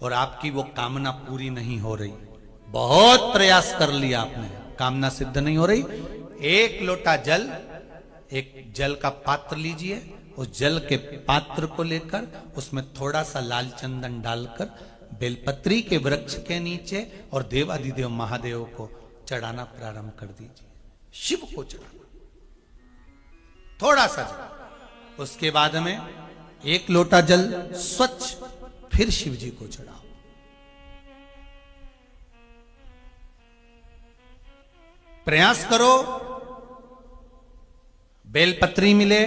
और आपकी वो कामना पूरी नहीं हो रही, बहुत प्रयास कर लिया आपने, कामना सिद्ध नहीं हो रही, एक लोटा जल, एक जल का पात्र लीजिए, उस जल के पात्र को लेकर उसमें थोड़ा सा लाल चंदन डालकर बेलपत्री के वृक्ष के नीचे और देवाधिदेव महादेव को चढ़ाना प्रारंभ कर दीजिए। शिव को चढ़ाना थोड़ा सा जल, उसके बाद में एक लोटा जल स्वच्छ फिर शिव जी को चढ़ाओ। प्रयास करो बेलपत्री मिले,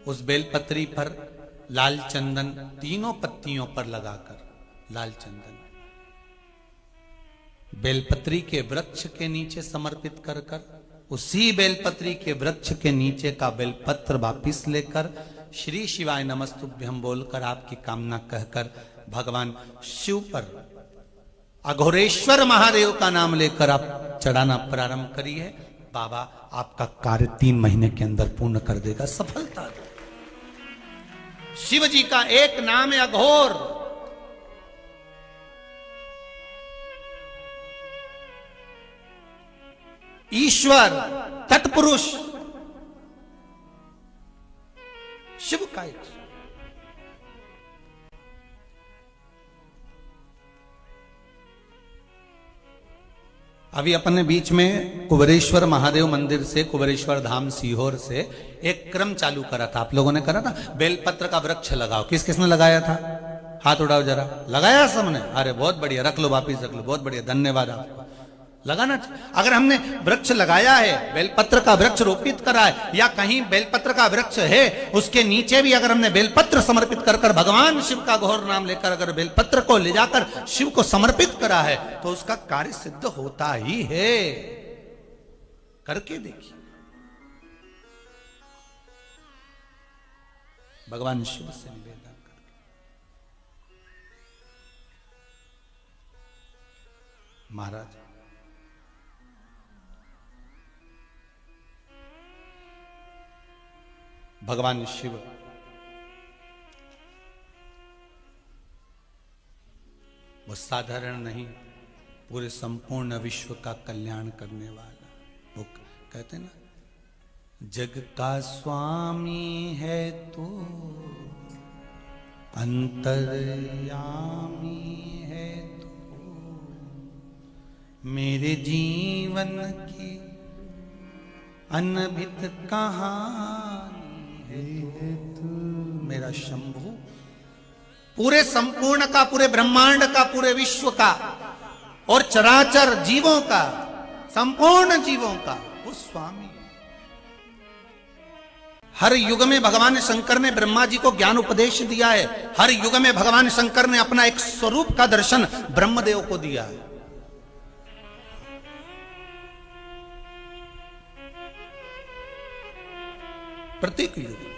उस बेलपत्री पर लाल चंदन तीनों पत्तियों पर लगाकर लाल चंदन बेलपत्री के वृक्ष के नीचे समर्पित कर कर उसी बेलपत्री के वृक्ष के नीचे का बेलपत्र वापिस लेकर श्री शिवाय नमस्तुभ्यं बोलकर आपकी कामना कहकर भगवान शिव पर अघोरेश्वर महादेव का नाम लेकर आप चढ़ाना प्रारंभ करिए। बाबा आपका कार्य 3 महीने के अंदर पूर्ण कर देगा, सफलता देगा। शिव जी का एक नाम है अघोर। ईश्वर, तत्पुरुष, शिव का एक। अभी अपने बीच में कुबेरेश्वर महादेव मंदिर से, कुबेरेश्वर धाम सीहोर से एक क्रम चालू करा था, आप लोगों ने करा था, बेलपत्र का वृक्ष लगाओ। किस किसने लगाया था? हाथ उठाओ जरा। लगाया सबने? अरे बहुत बढ़िया, रख लो वापिस रख लो, बहुत बढ़िया, धन्यवाद आपको। लगाना। अगर हमने वृक्ष लगाया है, बेलपत्र का वृक्ष रोपित करा है, या कहीं बेलपत्र का वृक्ष है उसके नीचे भी अगर हमने बेलपत्र समर्पित कर कर भगवान शिव का घोर नाम लेकर अगर बेलपत्र को ले जाकर शिव को समर्पित करा है तो उसका कार्य सिद्ध होता ही है। करके देखिए, भगवान शिव से निवेदन करके। महाराज भगवान शिव वो साधारण नहीं, पूरे संपूर्ण विश्व का कल्याण करने वाला। वो कहते ना, जग का स्वामी है तू, अंतर्यामी है तू, मेरे जीवन की अनभित कहानी मेरा शंभु, पूरे संपूर्ण का, पूरे ब्रह्मांड का, पूरे विश्व का और चराचर जीवों का, संपूर्ण जीवों का वो स्वामी। हर युग में भगवान शंकर ने ब्रह्मा जी को ज्ञान उपदेश दिया है। हर युग में भगवान शंकर ने अपना एक स्वरूप का दर्शन ब्रह्मदेव को दिया है। प्रत्येक युग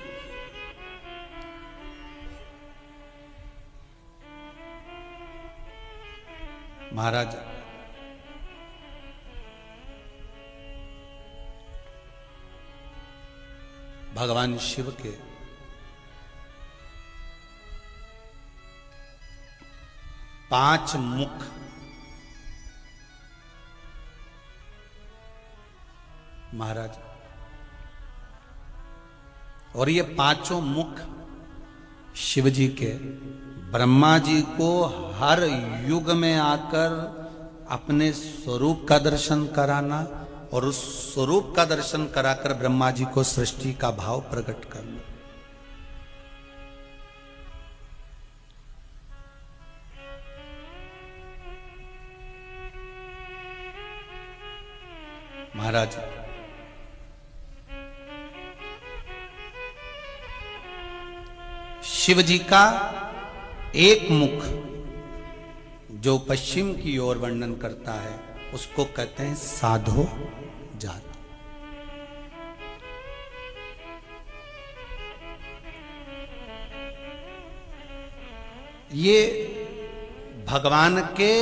महाराज भगवान शिव के पांच मुख महाराज, और ये पांचों मुख शिव जी के ब्रह्मा जी को हर युग में आकर अपने स्वरूप का दर्शन कराना और उस स्वरूप का दर्शन कराकर ब्रह्मा जी को सृष्टि का भाव प्रकट करना। महाराज शिव जी का एक मुख जो पश्चिम की ओर वर्णन करता है उसको कहते हैं साधो जात। ये भगवान के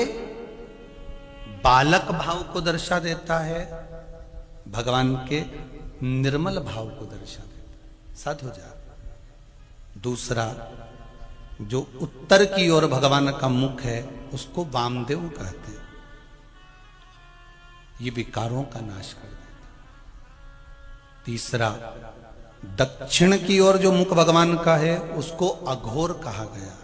बालक भाव को दर्शा देता है, भगवान के निर्मल भाव को दर्शा देता है, साधो जात। दूसरा जो उत्तर की ओर भगवान का मुख है उसको वामदेव कहते हैं। ये विकारों का नाश कर देता। तीसरा, दक्षिण की ओर जो मुख भगवान का है उसको अघोर कहा गया।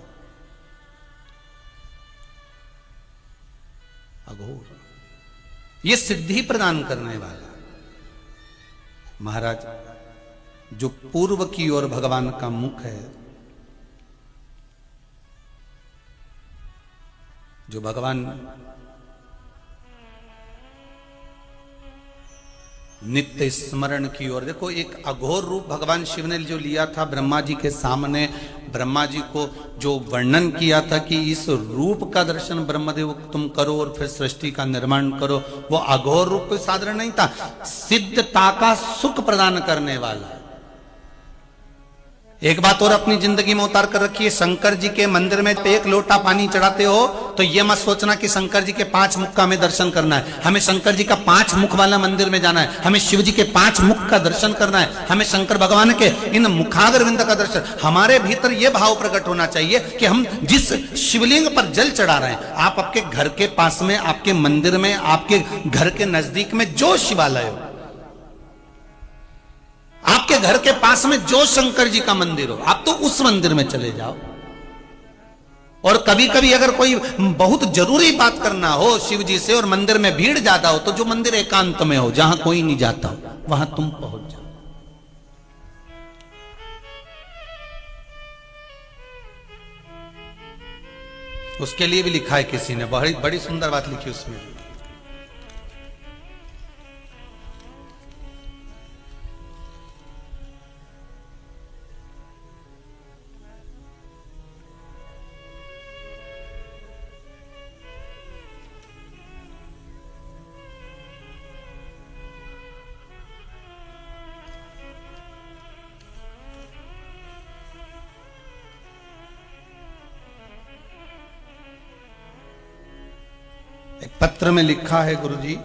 अघोर ये सिद्धि प्रदान करने वाला। महाराज, जो पूर्व की ओर भगवान का मुख है, जो भगवान नित्य स्मरण की ओर, देखो एक अघोर रूप भगवान शिव ने जो लिया था ब्रह्मा जी के सामने, ब्रह्मा जी को जो वर्णन किया था कि इस रूप का दर्शन ब्रह्मदेव तुम करो और फिर सृष्टि का निर्माण करो, वो अघोर रूप कोई साधारण नहीं था, सिद्धता का सुख प्रदान करने वाला। एक बात और अपनी जिंदगी में उतार कर रखिए, शंकर जी के मंदिर में एक लोटा पानी चढ़ाते हो तो ये मत सोचना कि शंकर जी के 5 मुख का हमें दर्शन करना है। हमें शंकर जी का 5 मुख वाला मंदिर में जाना है, हमें शिव जी के 5 मुख का दर्शन करना है, हमें शंकर भगवान के इन मुखाग्र विंद का दर्शन। हमारे भीतर यह भाव प्रकट होना चाहिए कि हम जिस शिवलिंग पर जल चढ़ा रहे हैं, आप आपके घर के पास में, आपके मंदिर में, आपके घर के नजदीक में जो शिवालय हो, आपके घर के पास में जो शंकर जी का मंदिर हो, आप तो उस मंदिर में चले जाओ। और कभी कभी अगर कोई बहुत जरूरी बात करना हो शिव जी से और मंदिर में भीड़ ज्यादा हो, तो जो मंदिर एकांत में हो, जहां कोई नहीं जाता हो, वहां तुम पहुंच जाओ। उसके लिए भी लिखा है किसी ने, बड़ी बड़ी सुंदर बात लिखी उसमें। एक पत्र में लिखा है गुरुजी,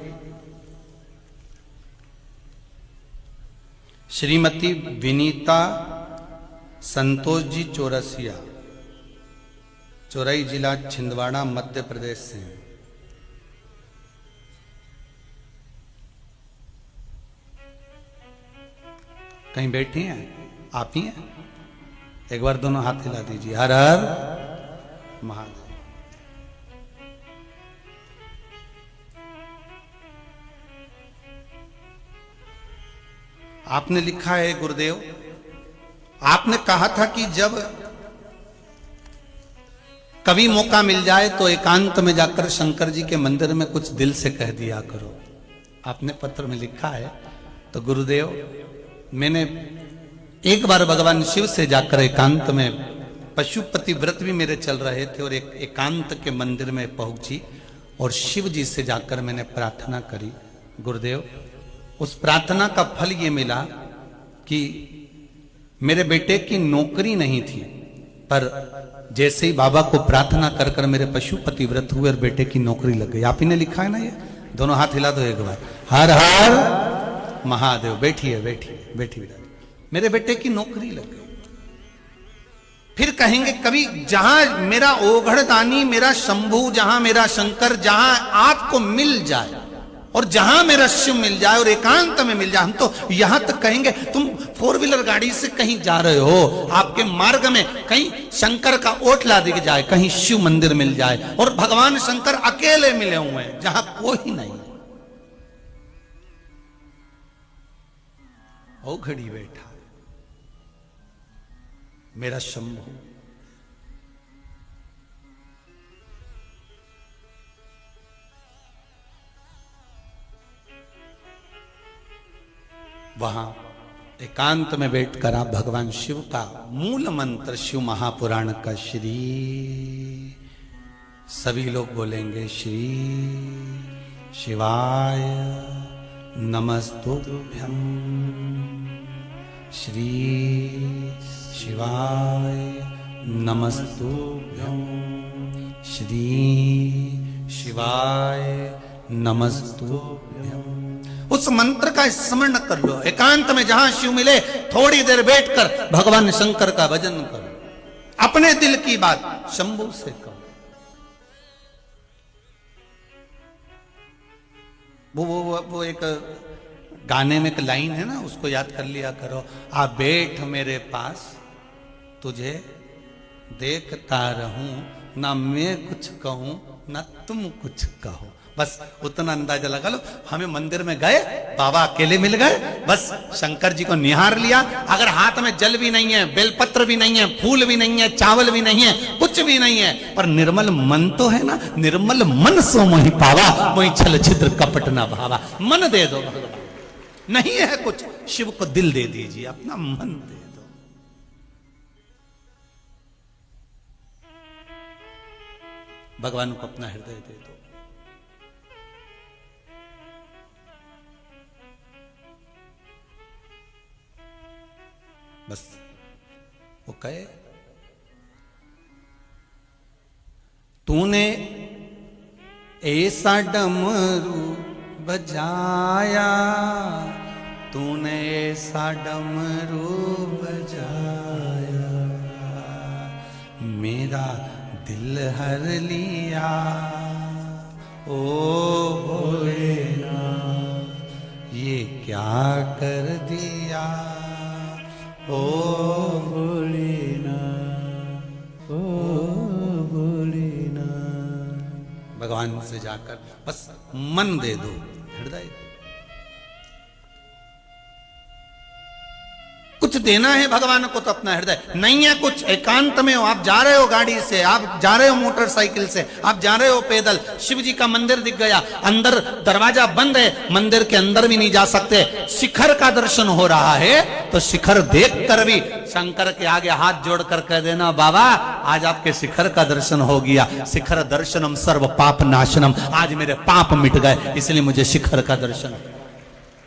श्रीमती विनीता संतोष जी चौरसिया, चौरई जिला छिंदवाड़ा मध्य प्रदेश से। कहीं बैठी हैं आप ही हैं? एक बार दोनों हाथ हिला दीजिए। हर हर महादेव। आपने लिखा है गुरुदेव, आपने कहा था कि जब कभी मौका मिल जाए तो एकांत में जाकर शंकर जी के मंदिर में कुछ दिल से कह दिया करो। आपने पत्र में लिखा है। तो गुरुदेव, मैंने एक बार भगवान शिव से जाकर एकांत में, पशुपति व्रत भी मेरे चल रहे थे और एक एकांत के मंदिर में पहुंची और शिव जी से जाकर मैंने प्रार्थना करी। गुरुदेव, उस प्रार्थना का फल ये मिला कि मेरे बेटे की नौकरी नहीं थी, पर जैसे ही बाबा को प्रार्थना कर कर मेरे पशुपति व्रत हुए और बेटे की नौकरी लग गई। आप ही ने लिखा है ना ये? दोनों हाथ हिला दो एक बार। हर हर महादेव। बैठिए बैठिए बैठिए। मेरे बेटे की नौकरी लग गई। फिर कहेंगे कभी, जहां मेरा ओघड़दानी, मेरा शंभू, जहां मेरा शंकर, जहां आपको मिल जाए और जहां मेरा शिव मिल जाए और एकांत में मिल जाए, हम तो यहां तक कहेंगे, तुम 4 व्हीलर गाड़ी से कहीं जा रहे हो, आपके मार्ग में कहीं शंकर का ओटला दिख जाए, कहीं शिव मंदिर मिल जाए और भगवान शंकर अकेले मिले हुए हैं जहां कोई नहीं, ओ घड़ी बैठा मेरा शंभू। वहां एकांत में बैठकर आप भगवान शिव का मूल मंत्र, शिव महापुराण का श्री, सभी लोग बोलेंगे श्री शिवाय नमस्तुभ्यं, श्री शिवाय नमस्तुभ्यं, श्री शिवाय नमस्तुभ्यं। उस मंत्र का स्मरण कर लो। एकांत में जहां शिव मिले, थोड़ी देर बैठकर भगवान शंकर का भजन करो। अपने दिल की बात शंभू से कहो। वो एक गाने में एक लाइन है ना, उसको याद कर लिया करो। आ बैठ मेरे पास तुझे देखता रहूं, ना मैं कुछ कहूं ना तुम कुछ कहो। बस उतना अंदाजा लगा लो। हमें मंदिर में गए, बाबा अकेले मिल गए, बस शंकर जी को निहार लिया। अगर हाथ में जल भी नहीं है, बेलपत्र भी नहीं है, फूल भी नहीं है, चावल भी नहीं है, कुछ भी नहीं है, पर निर्मल मन तो है ना। निर्मल मन सो मोहि पावा, मोहि छल छिद्र कपट ना भावा। मन दे दो भगवान। नहीं है कुछ, शिव को दिल दे दीजिए, अपना मन दे दो। भगवान को अपना हृदय दे दो। बस वो कहे, तूने ऐसा डमरू बजाया, तूने ऐसा डमरू बजाया, मेरा दिल हर लिया। ओ भोलेनाथ ये क्या कर दिया। ओ भोलेनाथ, ओ भोलेनाथ। भगवान से जाकर बस मन दे दो, हृदय दो। कुछ देना है भगवान को तो अपना हृदय। नहीं है कुछ, एकांत में हो, आप जा रहे हो गाड़ी से, आप जा रहे हो मोटरसाइकिल से, आप जा रहे हो पैदल, शिव जी का मंदिर दिख गया, अंदर दरवाजा बंद है, मंदिर के अंदर भी नहीं जा सकते, शिखर का दर्शन हो रहा है, तो शिखर देख कर भी शंकर के आगे हाथ जोड़ कर कह देना, बाबा आज आपके शिखर का दर्शन हो गया। शिखर दर्शनम सर्व पाप नाशनम। आज मेरे पाप मिट गए, इसलिए मुझे शिखर का दर्शन।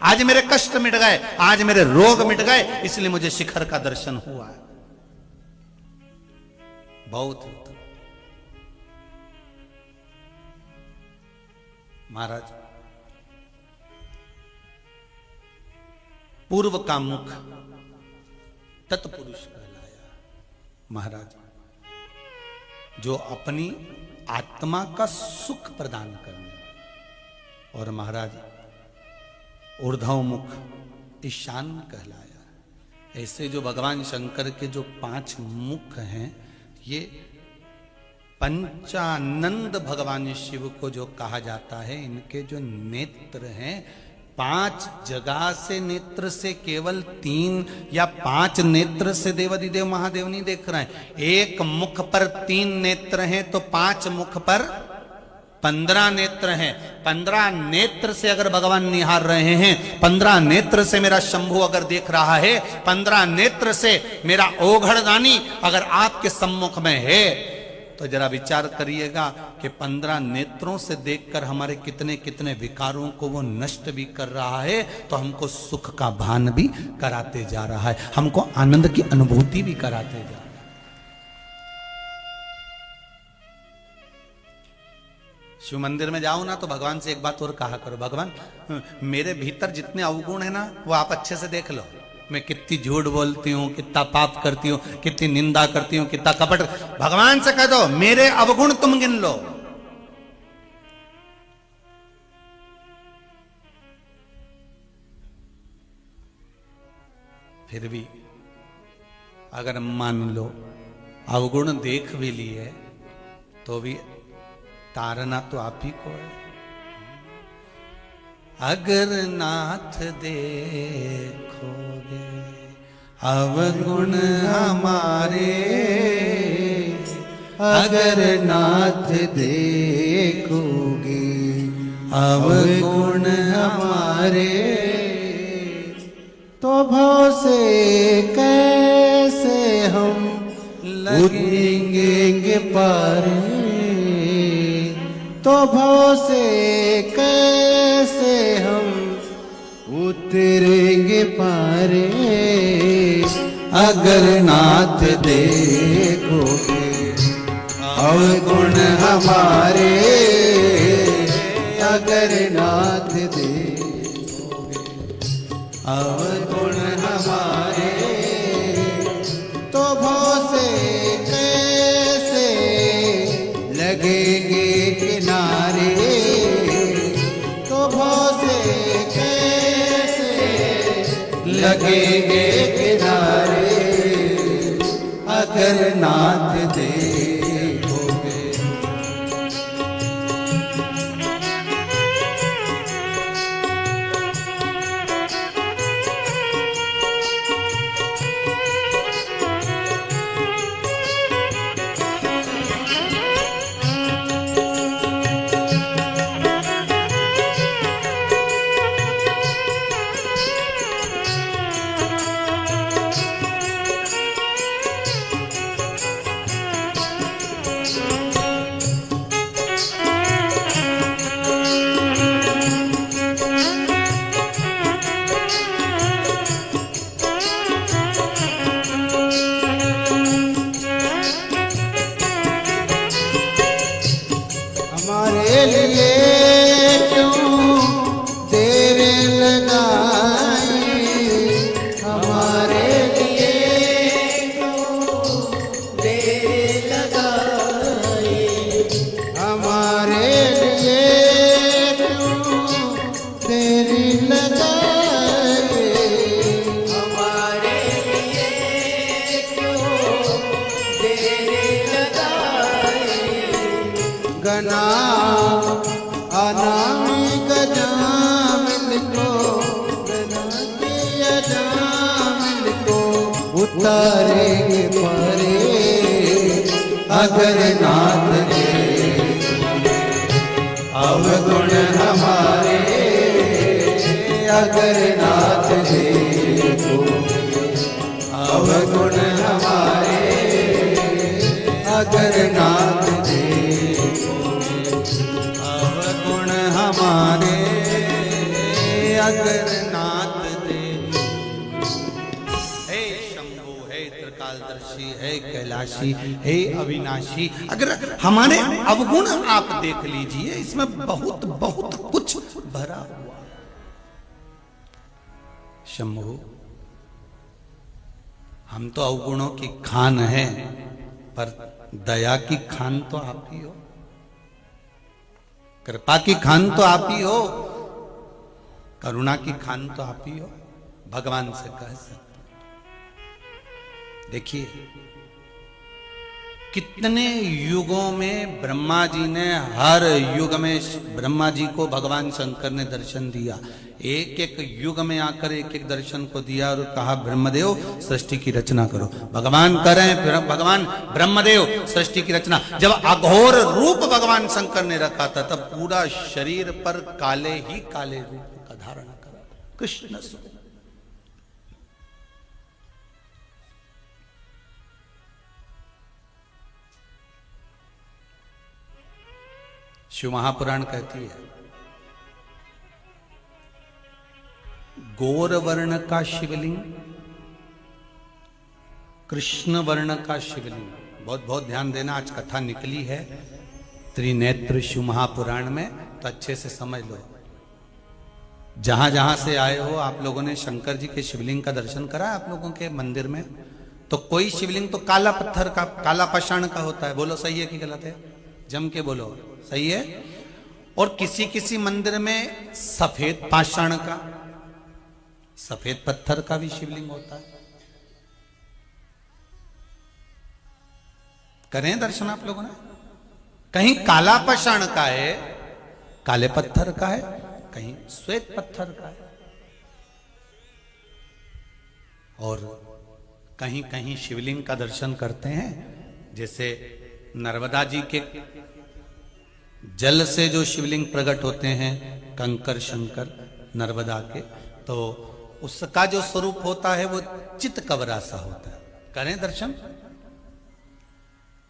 आज मेरे कष्ट मिट गए, आज मेरे रोग मिट गए, इसलिए मुझे शिखर का दर्शन हुआ। बहुत महाराज, पूर्व का मुख तत्पुरुष कहलाया। महाराज जो अपनी आत्मा का सुख प्रदान करने, और महाराज ऊर्ध्व मुख ईशान कहलाया। ऐसे जो भगवान शंकर के जो 5 मुख हैं, ये पंचानंद भगवान शिव को जो कहा जाता है, इनके जो नेत्र हैं, 5 जगह से नेत्र से केवल 3 या 5 नेत्र से देवाधिदेव महादेव नहीं देख रहे हैं। एक मुख पर 3 नेत्र हैं, तो 5 मुख पर 15 नेत्र हैं। 15 नेत्र से अगर भगवान निहार रहे हैं, 15 नेत्र से मेरा शंभु अगर देख रहा है, 15 नेत्र से मेरा ओघड़दानी अगर आपके सम्मुख में है, तो जरा विचार करिएगा कि 15 नेत्रों से देखकर हमारे कितने कितने विकारों को वो नष्ट भी कर रहा है, तो हमको सुख का भान भी कराते जा रहा है, हमको आनंद की अनुभूति भी कराते जा रहा है। शिव मंदिर में जाओ ना, तो भगवान से एक बात और कहा करो, भगवान मेरे भीतर जितने अवगुण है ना, वो आप अच्छे से देख लो। मैं कितनी झूठ बोलती हूँ, कितना पाप करती हूँ, कितनी निंदा करती हूँ, कितना कपट। भगवान से कह दो मेरे अवगुण तुम गिन लो। फिर भी अगर मान लो अवगुण देख भी लिए, तो भी तारना तो आप ही को है। अगर नाथ देखोगे अवगुण हमारे, अगर नाथ देखोगे अवगुण हमारे, तो भव से कैसे हम लगेंगे पारे, तो भव से कैसे हम उतरेंगे पारे। अगर नाथ देखोगे अवगुण हमारे, अगर नाथ देखोगे अवगुण हमारे, तो भव से लगेगे किनारे तो भव से कैसे लगेगे किनारे अगर नाथ देखोगे। हमारे लिए क्यों देर लगाई, हमारे लिए क्यों देर लगाई, हमारे लिए क्यों देर लगाई, हमारे लिए क्यों देर लगाई। गना अनामिक जामिल को, गना के अजामिल को उतारेंगे परे अगर नाथ देखोगे। अवगुण हमारे अगर नाथ देखोगे, अवगुण हमारे अगर नाथ अवगुण हमारे अगर नाथ दे। हे शंभु, हे त्रिकालदर्शी, हे कैलाशी, हे अविनाशी, अगर हमारे अवगुण आप देख लीजिए, इसमें बहुत बहुत कुछ भरा हुआ। शंभु, हम तो अवगुणों की खान हैं, पर दया की खान तो आप ही हो, कृपा की खान तो आप ही हो, करुणा की खान तो आप ही हो। भगवान से कह सकते। देखिए कितने युगों में ब्रह्मा जी ने, हर युग में ब्रह्मा जी को भगवान शंकर ने दर्शन दिया। एक एक युग में आकर एक एक दर्शन को दिया और कहा ब्रह्मदेव सृष्टि की रचना करो। भगवान करें, भगवान ब्रह्मदेव सृष्टि की रचना। जब अघोर रूप भगवान शंकर ने रखा था, तब पूरा शरीर पर काले ही काले रूप का धारण करा कृष्ण स्वरूप। शिव महापुराण कहती है, गौर वर्ण का शिवलिंग, कृष्ण वर्ण का शिवलिंग। बहुत बहुत ध्यान देना, आज कथा निकली है त्रिनेत्र शिव महापुराण में, तो अच्छे से समझ लो। जहां जहां से आए हो आप लोगों ने शंकर जी के शिवलिंग का दर्शन करा आप लोगों के मंदिर में? तो कोई शिवलिंग तो काला पत्थर का, काला पाषाण का होता है। बोलो सही है कि गलत है? जम के बोलो, सही है। और किसी किसी मंदिर में सफेद पाषाण का, सफेद पत्थर का भी शिवलिंग होता है। करें दर्शन आप लोगों ने? कहीं काला पाषाण का है, काले पत्थर का है, कहीं श्वेत पत्थर का है, और कहीं कहीं शिवलिंग का दर्शन करते हैं। जैसे नर्मदा जी के जल से जो शिवलिंग प्रकट होते हैं, कंकर शंकर नर्मदा के, तो उसका जो स्वरूप होता है वो चित कबरा सा होता है। करें दर्शन?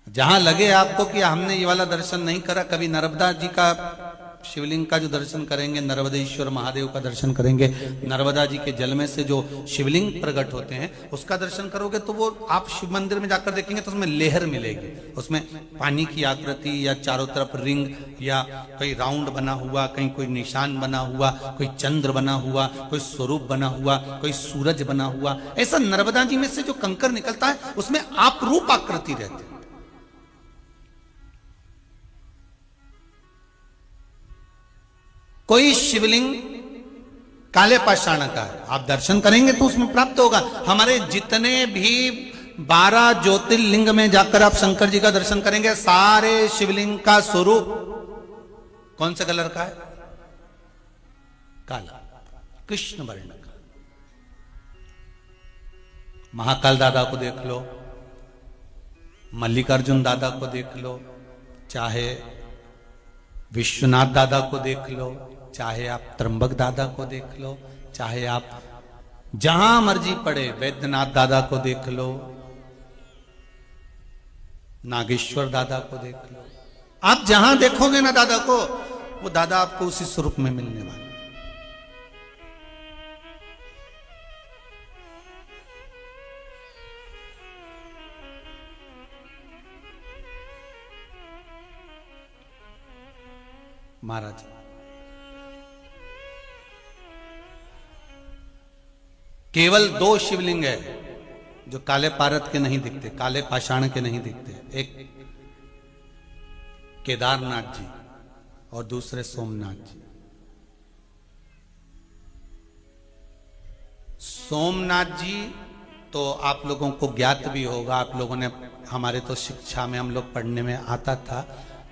जहां लगे आपको कि हमने ये वाला दर्शन नहीं करा, कभी नर्मदा जी का शिवलिंग का जो दर्शन करेंगे, नर्मदेश्वर महादेव का दर्शन करेंगे, नर्मदा जी के जल में से जो शिवलिंग प्रकट होते हैं उसका दर्शन करोगे, तो वो आप शिव मंदिर में जाकर देखेंगे तो उसमें लेहर मिलेगी, उसमें पानी की आकृति या चारों तरफ रिंग या कोई राउंड बना हुआ, कहीं कोई निशान बना हुआ, कोई चंद्र बना हुआ, कोई स्वरूप बना हुआ, कोई सूरज बना हुआ। ऐसा नर्मदा जी में से जो कंकर निकलता है उसमें आप रूप आकृति रहती है। कोई शिवलिंग काले पाषाण का है, आप दर्शन करेंगे तो उसमें प्राप्त होगा। हमारे जितने भी 12 ज्योतिर्लिंग में जाकर आप शंकर जी का दर्शन करेंगे, सारे शिवलिंग का स्वरूप कौन से कलर का है? काला, कृष्ण वर्ण का। महाकाल दादा को देख लो, मल्लिकार्जुन दादा को देख लो, चाहे विश्वनाथ दादा को देख लो, चाहे आप त्र्यंबक दादा को देख लो, चाहे आप जहां मर्जी पड़े वैद्यनाथ दादा को देख लो, नागेश्वर दादा को देख लो, आप जहां देखोगे ना दादा को, वो दादा आपको उसी स्वरूप में मिलने वाले। महाराज केवल 2 शिवलिंग है जो काले पारत के नहीं दिखते, काले पाषाण के नहीं दिखते। एक केदारनाथ जी और दूसरे सोमनाथ जी। सोमनाथ जी तो आप लोगों को ज्ञात भी होगा, आप लोगों ने, हमारे तो शिक्षा में हम लोग पढ़ने में आता था,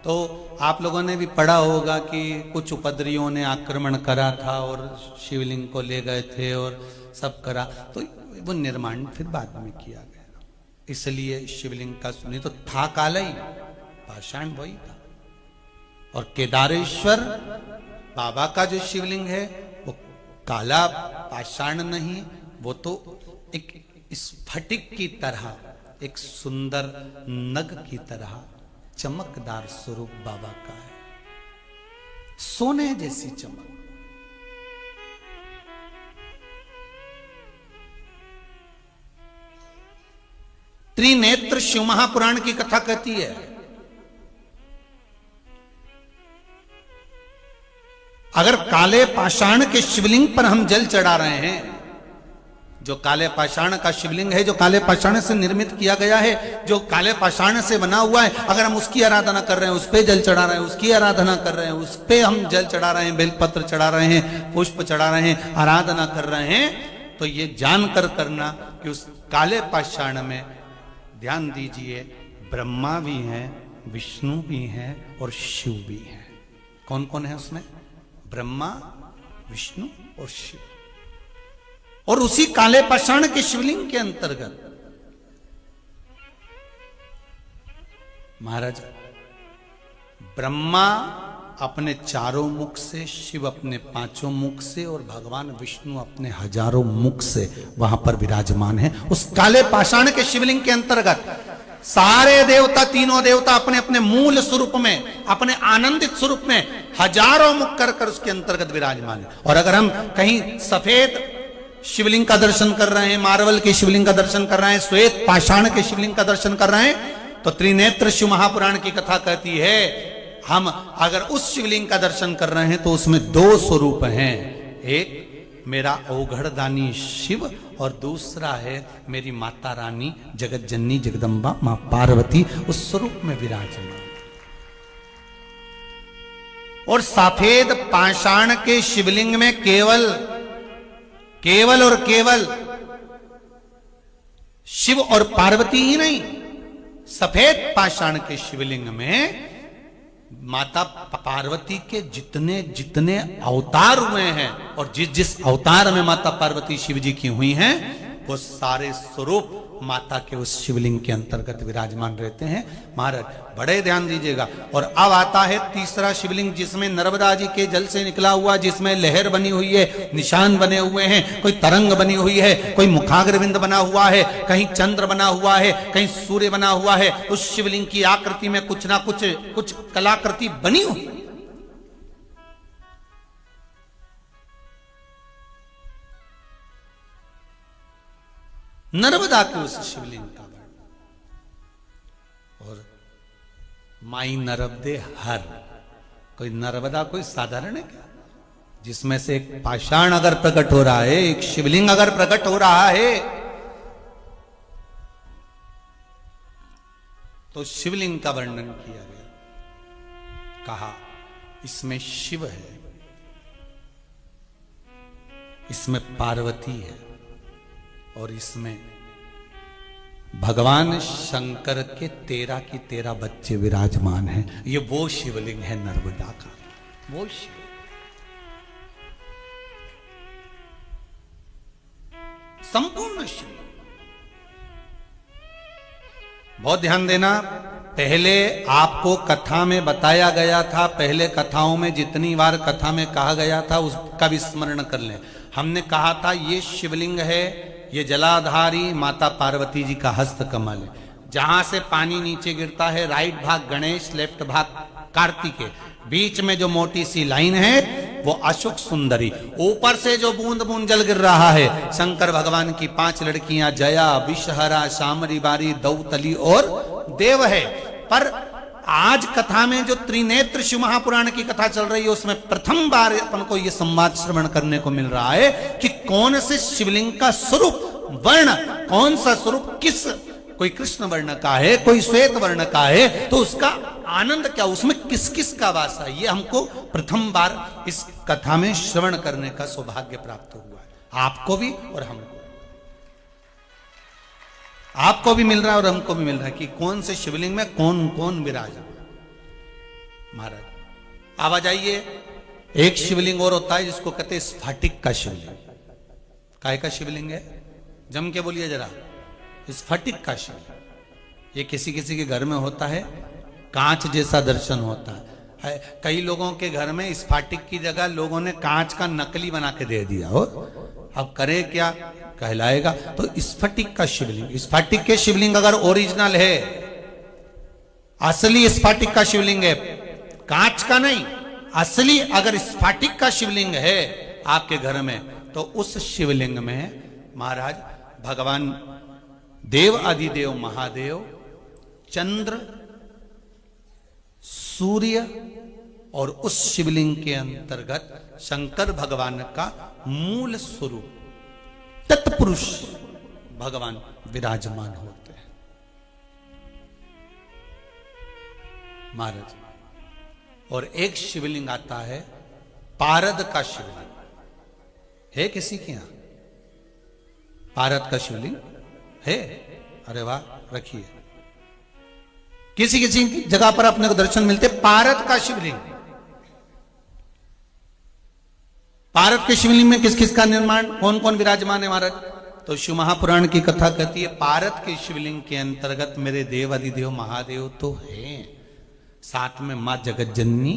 तो आप लोगों ने भी पढ़ा होगा कि कुछ उपद्रवियों ने आक्रमण करा था और शिवलिंग को ले गए थे और सब करा, तो वो निर्माण फिर बाद में किया गया। इसलिए शिवलिंग का सुनी तो था काला ही, पाषाण वही था। और केदारेश्वर बाबा का जो शिवलिंग है वो काला पाषाण नहीं, वो तो एक स्फटिक की तरह, एक सुंदर नग की तरह चमकदार स्वरूप बाबा का है, सोने जैसी चमक। त्रिनेत्र शिव महापुराण की कथा कहती है, अगर काले पाषाण के शिवलिंग पर हम जल चढ़ा रहे हैं, जो काले पाषाण का शिवलिंग है, जो काले पाषाण से निर्मित किया गया है, जो काले पाषाण से बना हुआ है, अगर हम उसकी आराधना कर रहे हैं, उस पे जल चढ़ा रहे हैं, उसकी आराधना कर रहे हैं, उस पे हम जल चढ़ा रहे हैं, बेलपत्र चढ़ा रहे हैं, पुष्प चढ़ा रहे हैं, आराधना कर रहे हैं, तो ये जानकर करना कि उस काले पाषाण में, ध्यान दीजिए, ब्रह्मा भी हैं, विष्णु भी हैं और शिव भी हैं। कौन कौन है उसमें? ब्रह्मा, विष्णु और शिव। और उसी काले पाषाण के शिवलिंग के अंतर्गत महाराज ब्रह्मा अपने 4 मुख से, शिव अपने 5 मुख से और भगवान विष्णु अपने 1000 मुख से वहां पर विराजमान है। उस काले पाषाण के शिवलिंग के अंतर्गत सारे देवता, तीनों देवता अपने अपने मूल स्वरूप में, अपने आनंदित स्वरूप में 1000 मुख कर उसके अंतर्गत विराजमान है। और अगर हम कहीं सफेद शिवलिंग का दर्शन कर रहे हैं, मार्बल के शिवलिंग का दर्शन कर रहे हैं, श्वेत पाषाण के शिवलिंग का दर्शन कर रहे हैं, तो त्रिनेत्र शिव महापुराण की कथा कहती है, हम अगर उस शिवलिंग का दर्शन कर रहे हैं तो उसमें 2 स्वरूप हैं, एक मेरा औघड़दानी शिव और दूसरा है मेरी माता रानी जगत जननी जगदम्बा मां पार्वती, उस स्वरूप में विराजमान। और सफेद पाषाण के शिवलिंग में केवल और केवल शिव और पार्वती ही नहीं, सफेद पाषाण के शिवलिंग में माता पार्वती के जितने जितने अवतार हुए हैं और जिस जिस अवतार में माता पार्वती शिव जी की हुई हैं, वो सारे स्वरूप माता के उस शिवलिंग के अंतर्गत विराजमान रहते हैं। महाराज बड़े ध्यान दीजिएगा। और अब आता है तीसरा शिवलिंग, जिसमें नर्मदा जी के जल से निकला हुआ, जिसमें लहर बनी हुई है, निशान बने हुए हैं, कोई तरंग बनी हुई है, कोई मुखाग्रविंद बना हुआ है, कहीं चंद्र बना हुआ है, कहीं सूर्य बना हुआ है। उस शिवलिंग की आकृति में कुछ ना कुछ कलाकृति बनी हुई। नर्मदा के उस शिवलिंग का वर्णन। और माई नर्मदे हर, कोई नर्मदा कोई साधारण है क्या? जिसमें से एक पाषाण अगर प्रकट हो रहा है, एक शिवलिंग अगर प्रकट हो रहा है, तो शिवलिंग का वर्णन किया गया, कहा इसमें शिव है, इसमें पार्वती है और इसमें भगवान शंकर के 13 की 13 बच्चे विराजमान हैं। ये वो शिवलिंग है नर्मदा का, वो शिव। संपूर्ण शिव। बहुत ध्यान देना, पहले आपको कथा में बताया गया था, पहले कथाओं में जितनी बार कथा में कहा गया था उसका भी स्मरण कर लें। हमने कहा था ये शिवलिंग है, ये जलाधारी माता पार्वती जी का हस्त कमल है। जहां से पानी नीचे गिरता है, राइट भाग गणेश, लेफ्ट भाग कार्तिकेय, बीच में जो मोटी सी लाइन है वो अशोक सुंदरी, ऊपर से जो बूंद बूंद जल गिर रहा है शंकर भगवान की 5 लड़कियां जया, विषहरा, शामरी बारी, दौतली और देव है। पर आज कथा में जो त्रिनेत्र शिव महापुराण की कथा चल रही है उसमें प्रथम बार अपन को यह संवाद श्रवण करने को मिल रहा है कि कौन से शिवलिंग का स्वरूप, वर्ण, कौन सा स्वरूप, किस, कोई कृष्ण वर्ण का है, कोई श्वेत वर्ण का है, तो उसका आनंद क्या, उसमें किस किस का वास है, ये हमको प्रथम बार इस कथा में श्रवण करने का सौभाग्य प्राप्त हुआ है। आपको भी और हमको, आपको भी मिल रहा है और हमको भी मिल रहा है कि कौन से शिवलिंग में कौन कौन विराजमान। महाराज आवाज आइए, एक शिवलिंग और होता है जिसको कहते हैं स्फटिक का शिवलिंग। काय का शिवलिंग है? जम के बोलिए जरा। स्फटिक का शिवलिंग, ये किसी किसी के घर में होता है, कांच जैसा दर्शन होता है। कई लोगों के घर में स्फटिक की जगह लोगों ने कांच का नकली बना के दे दिया हो, अब करे क्या, कहलाएगा। तो स्फटिक का शिवलिंग, स्फटिक के शिवलिंग अगर ओरिजिनल है, असली स्फटिक का शिवलिंग है, कांच का नहीं, असली अगर स्फटिक का शिवलिंग है आपके घर में, तो उस शिवलिंग में महाराज भगवान देव अधिदेव महादेव, चंद्र, सूर्य और उस शिवलिंग के अंतर्गत शंकर भगवान का मूल स्वरूप तत्पुरुष भगवान विराजमान होते हैं। महाराज, और एक शिवलिंग आता है पारद का शिवलिंग, है किसी के यहां पारद का शिवलिंग है? अरे वाह, रखिए। किसी किसी जगह पर अपने को दर्शन मिलते पारद का शिवलिंग। पारद के शिवलिंग में किस किस का निर्माण, कौन कौन विराजमान है महाराज? तो शिव महापुराण की कथा कहती है पारद के शिवलिंग के अंतर्गत मेरे देव अधिदेव महादेव तो हैं, साथ में मां जगत जननी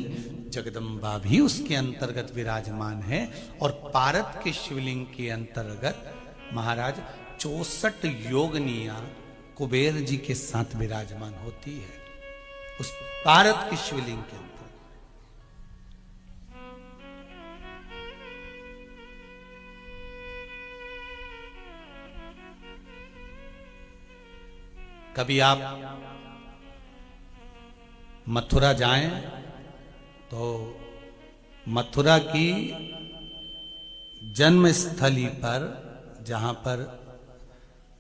जगदम्बा भी उसके अंतर्गत विराजमान है। और पारद के शिवलिंग के अंतर्गत महाराज 64 योगनियां कुबेर जी के साथ विराजमान होती है उस पारद के शिवलिंग के अंदर। कभी आप मथुरा जाएं तो मथुरा की जन्मस्थली पर, जहां पर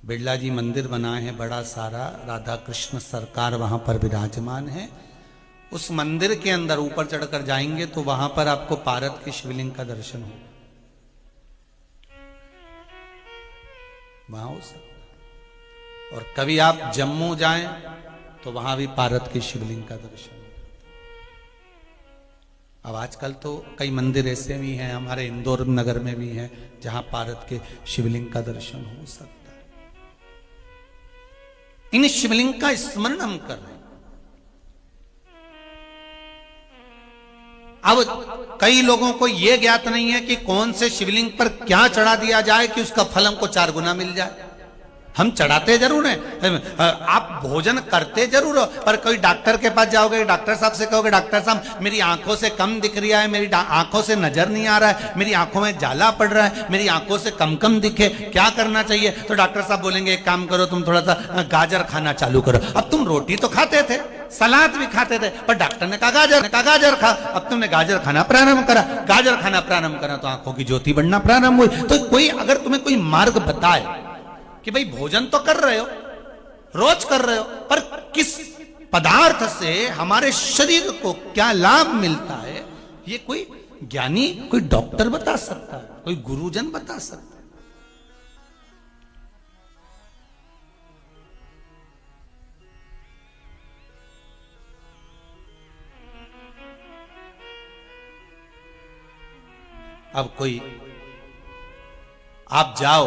बिरला जी मंदिर बनाए हैं बड़ा सारा, राधा कृष्ण सरकार वहां पर विराजमान है, उस मंदिर के अंदर ऊपर चढ़कर जाएंगे तो वहां पर आपको पारद के शिवलिंग का दर्शन होगा। वहां उस, और कभी आप जम्मू जाएं तो वहां भी पारद के शिवलिंग का दर्शन होगा। अब आजकल तो कई मंदिर ऐसे भी हैं, हमारे इंदौर नगर में भी हैं, जहां पारद के शिवलिंग का दर्शन हो सकता है। इन शिवलिंग का स्मरण हम कर रहे हैं। अब कई लोगों को यह ज्ञात नहीं है कि कौन से शिवलिंग पर क्या चढ़ा दिया जाए कि उसका फल हमको 4 गुना मिल जाए। हम चढ़ाते जरूर हैं, आप भोजन करते जरूर हो, पर कोई डॉक्टर के पास जाओगे, डॉक्टर साहब से कहोगे डॉक्टर साहब मेरी आंखों से कम दिख रहा है, मेरी आंखों से नजर नहीं आ रहा है, मेरी आंखों में जाला पड़ रहा है, मेरी आंखों से कम कम दिखे, क्या करना चाहिए? तो डॉक्टर साहब बोलेंगे एक काम करो, तुम थोड़ा सा गाजर खाना चालू करो। अब तुम रोटी तो खाते थे, सलाद भी खाते थे, पर डॉक्टर ने कहा गाजर खा। अब तुमने गाजर खाना प्रारंभ करा, गाजर खाना प्रारंभ करा तो आंखों की ज्योति बढ़ना प्रारंभ हुई। तो कोई अगर तुम्हें कोई मार्ग बताए कि भाई भोजन तो कर रहे हो, रोज कर रहे हो, पर किस पदार्थ से हमारे शरीर को क्या लाभ मिलता है, ये कोई ज्ञानी कोई डॉक्टर बता सकता है, कोई गुरुजन बता सकता है। अब कोई आप जाओ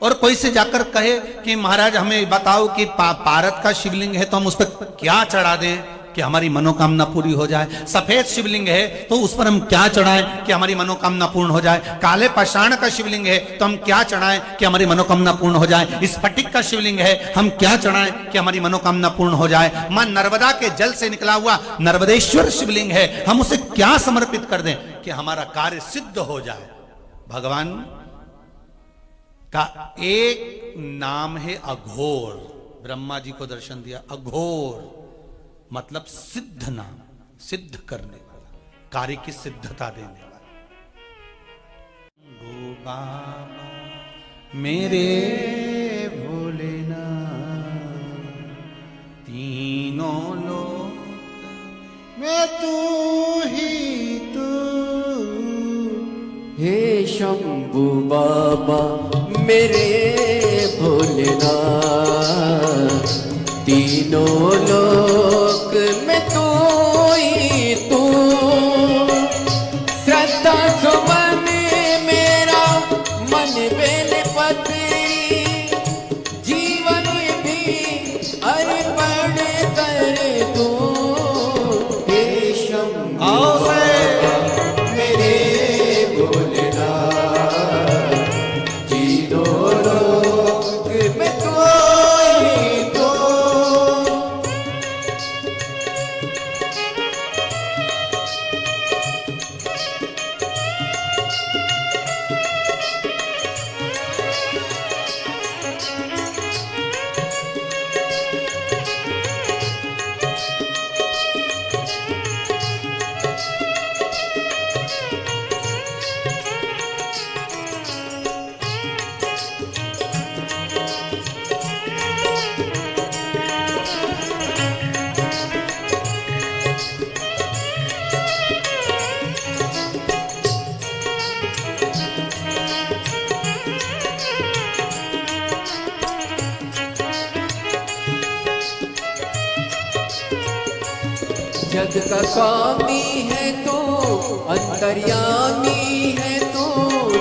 और कोई से जाकर कहे कि महाराज हमें बताओ कि पारत का शिवलिंग है तो हम उस पर क्या चढ़ा दें कि हमारी मनोकामना पूरी हो जाए। सफेद शिवलिंग है तो उस पर हम क्या चढ़ाएं कि हमारी मनोकामना पूर्ण हो जाए। काले पाषाण का शिवलिंग है तो हम क्या चढ़ाएं कि हमारी मनोकामना पूर्ण हो जाए। स्फटिक का शिवलिंग है हम क्या चढ़ाएं कि हमारी मनोकामना पूर्ण हो जाए। मां नर्मदा के जल से निकला हुआ नर्मदेश्वर शिवलिंग है, हम उसे क्या समर्पित कर दें कि हमारा कार्य सिद्ध हो जाए। भगवान का एक नाम है अघोर। ब्रह्मा जी को दर्शन दिया, अघोर मतलब सिद्ध नाम, सिद्ध करने वाला, कार्य की सिद्धता देने वाला। गो बाबा मेरे भोलेनाथ, तीनों लोग मैं तू ही तू, हे शंभू बाबा मेरे भोलेनाथ, तीनों लोक में तू ही तू। श्रद्धा सुमन मेरा मन बेल पत्री, जीवन भी अर्पण कर दूं। हे शंभू बाबा मेरे भोलेनाथ, तीनों लोक में तू ही तू। जग का स्वामी है तू, अंतर्यामी है तू।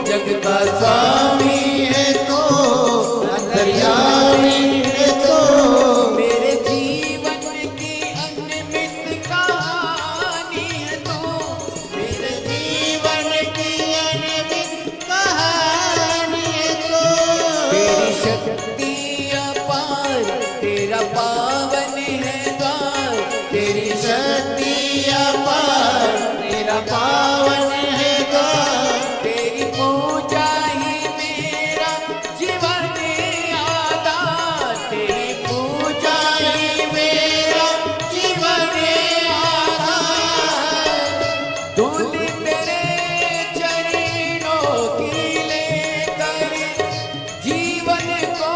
जग का स्वामी है तू, अंतर्यामी है तू। मेरे जीवन की अनमित कहानी है तू, मेरे जीवन की अनमित कहानी है तू। तेरी शक्ति अपार, तेरा पावन है द्वार। तेरी शक्ति अपार, तेरा पावन है द्वार। तेरी पूजा ही मेरा जीवन आधार। तेरी पूजा ही मेरा जीवन आधार। धूल तेरे चरणों की लेकर जीवन को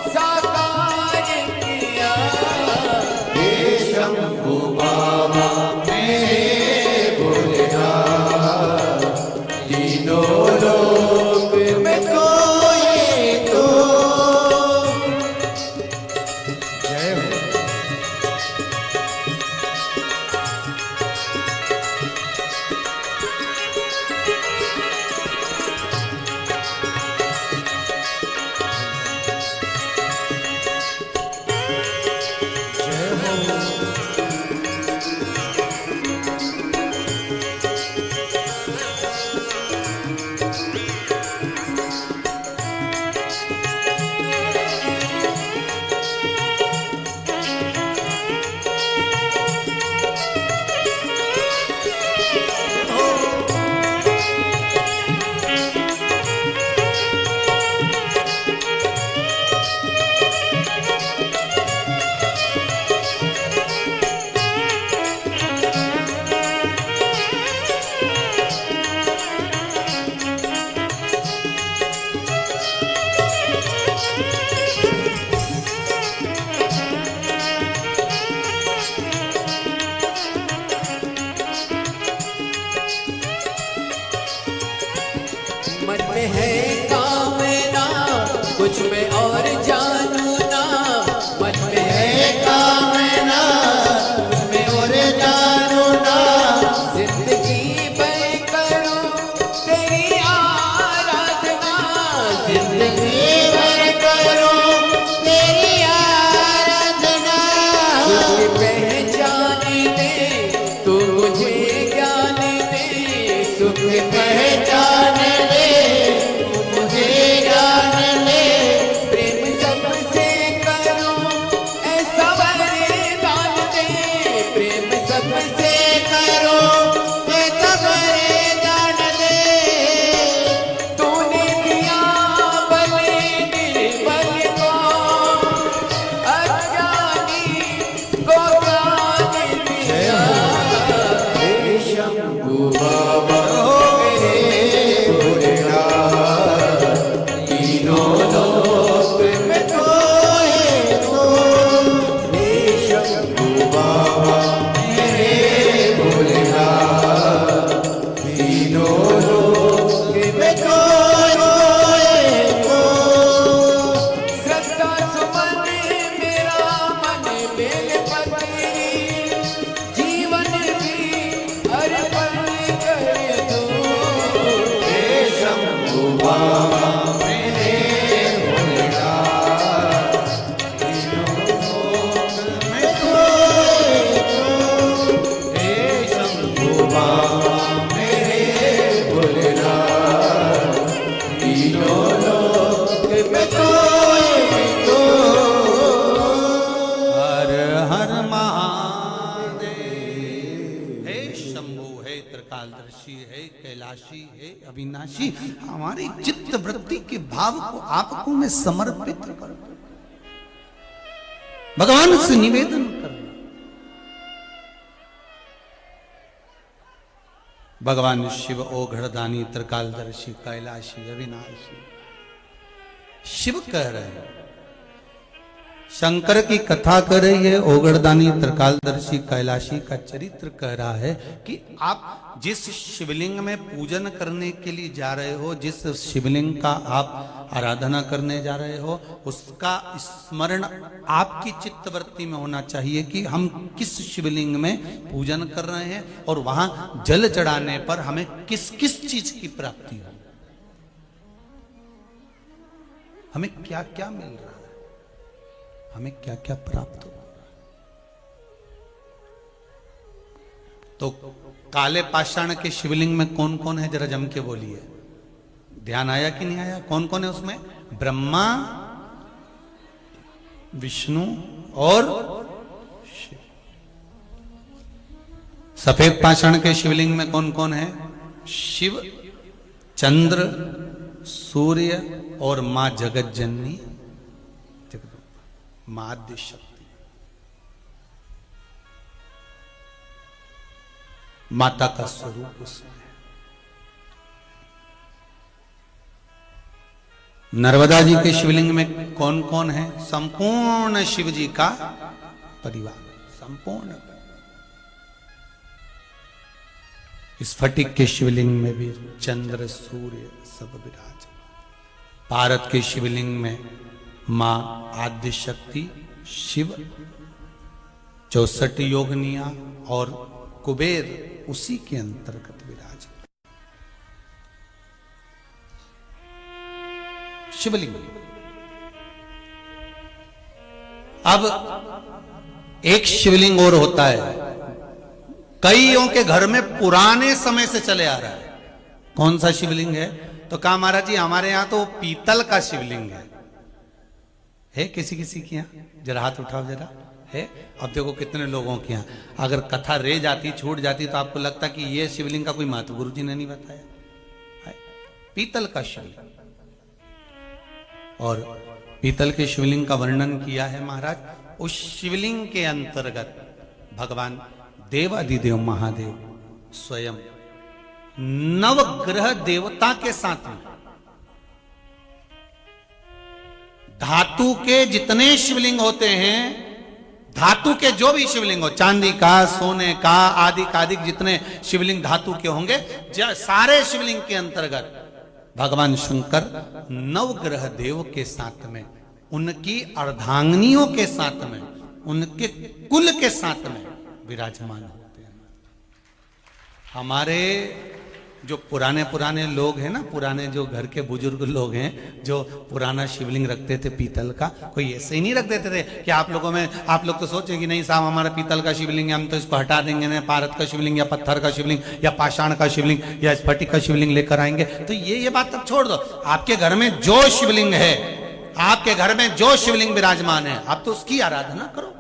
साकार किया। हे शंभू बाबा मेरे भोलेनाथ, तीनों लोक में कोई तो। जय हो। में है कामना, कुछ मैं और जानू ना। मन में है कामना, कुछ मैं और जानू ना। जिंदगी भर करूं तेरी आराधना, जिंदगी भर करूं तेरी आराधना। सुख पहचान दे तू मुझे ज्ञान दे, सुख पहचान दे तू मुझे ज्ञान दे। प्रेम सबसे करूं ऐसा वरदान दे, प्रेम सबसे करूं ऐसा वरदान दे। तूने दिया भले निर्बल को, अज्ञानी को ज्ञान दिया। हे शंभु बाबा मेरे भोलेनाथ, तीनों लोक में कोई तो। हे शंभु बाबा मेरे भोलेनाथ, तीनों लोक में कोई तो। श्रद्धा सुमन मेरा मन बेल पत्री, जीवन भी अर्पण कर दूं। हे शंभु बाबा मेरे भोलेनाथ, तीनों लोक में कोई तो। हे शंभु बाबा मेरे भोलेनाथ, तीनों लोक में कोई तो। हर हर महादेव। हे शंभु, हे त्रिकालदर्शी, हे कैलाशी, हे अविनाशी, हमारी चित्त वृत्ति के भाव को आपको मैं समर्पित कर भगवान से निवेदन करना। भगवान शिव ओघड़दानी, त्रिकालदर्शी, कैलाशी, अविनाशी। शिव कह रहे हैं, शंकर की कथा कर रही है, ओगड़दानी, त्रिकालदर्शी, कैलाशी का चरित्र कह रहा है कि आप जिस शिवलिंग में पूजन करने के लिए जा रहे हो, जिस शिवलिंग का आप आराधना करने जा रहे हो, उसका स्मरण आपकी चित्तवृत्ति में होना चाहिए कि हम किस शिवलिंग में पूजन कर रहे हैं और वहां जल चढ़ाने पर हमें किस किस चीज की प्राप्ति हो, हमें क्या क्या मिल रहा है, हमें क्या क्या प्राप्त हो। तो काले पाषाण के शिवलिंग में कौन कौन है, जरा जम के बोलिए। ध्यान आया कि नहीं आया? कौन कौन है उसमें? ब्रह्मा, विष्णु और शिव। सफेद पाषाण के शिवलिंग में कौन कौन है? शिव, चंद्र, सूर्य और मां जगत जननी, माध्य शक्ति। माता का स्वरूप उसमें। नर्मदा जी के शिवलिंग में कौन कौन है? संपूर्ण शिव जी का परिवार, संपूर्ण। स्फटिक के शिवलिंग में भी चंद्र, सूर्य सब विराज। भारत के शिवलिंग में मां आद्य शक्ति, शिव, 64 योगनिया और कुबेर उसी के अंतर्गत विराज। शिवलिंग। अब एक शिवलिंग और होता है, कईयों के घर में पुराने समय से चले आ रहा है। कौन सा शिवलिंग है? तो कहा महाराज जी हमारे यहां तो पीतल का शिवलिंग है किसी किसी के यहाँ? जरा हाथ उठाओ जरा। है? अब देखो कितने लोगों के यहाँ। अगर कथा रह जाती, छूट जाती तो आपको लगता कि ये शिवलिंग का कोई महत्व गुरु जी ने नहीं बताया है। पीतल का शिवलिंग। और पीतल के शिवलिंग का वर्णन किया है महाराज। उस शिवलिंग के अंतर्गत भगवान देवादिदेव महादेव स्वयं नवग्रह देवता के साथ में, धातु के जितने शिवलिंग होते हैं, धातु के जो भी शिवलिंग हो, चांदी का, सोने का, आदि जितने शिवलिंग धातु के होंगे, सारे शिवलिंग के अंतर्गत भगवान शंकर नवग्रह देव के साथ में, उनकी अर्धांगिनियों के साथ में, उनके कुल के साथ में विराजमान होते हैं। हमारे जो पुराने लोग हैं ना, पुराने जो घर के बुजुर्ग लोग हैं, जो पुराना शिवलिंग रखते थे पीतल का, कोई ऐसे ही नहीं रख देते थे कि आप लोगों में, आप लोग तो सोचे कि नहीं साहब हमारा पीतल का शिवलिंग है, हम तो इसको हटा देंगे, ना पारद का शिवलिंग या पत्थर का शिवलिंग या पाषाण का शिवलिंग या स्फटिक का शिवलिंग लेकर आएंगे। तो ये बात तब छोड़ दो। आपके घर में जो शिवलिंग है, आपके घर में जो शिवलिंग विराजमान है, आप तो उसकी आराधना करो।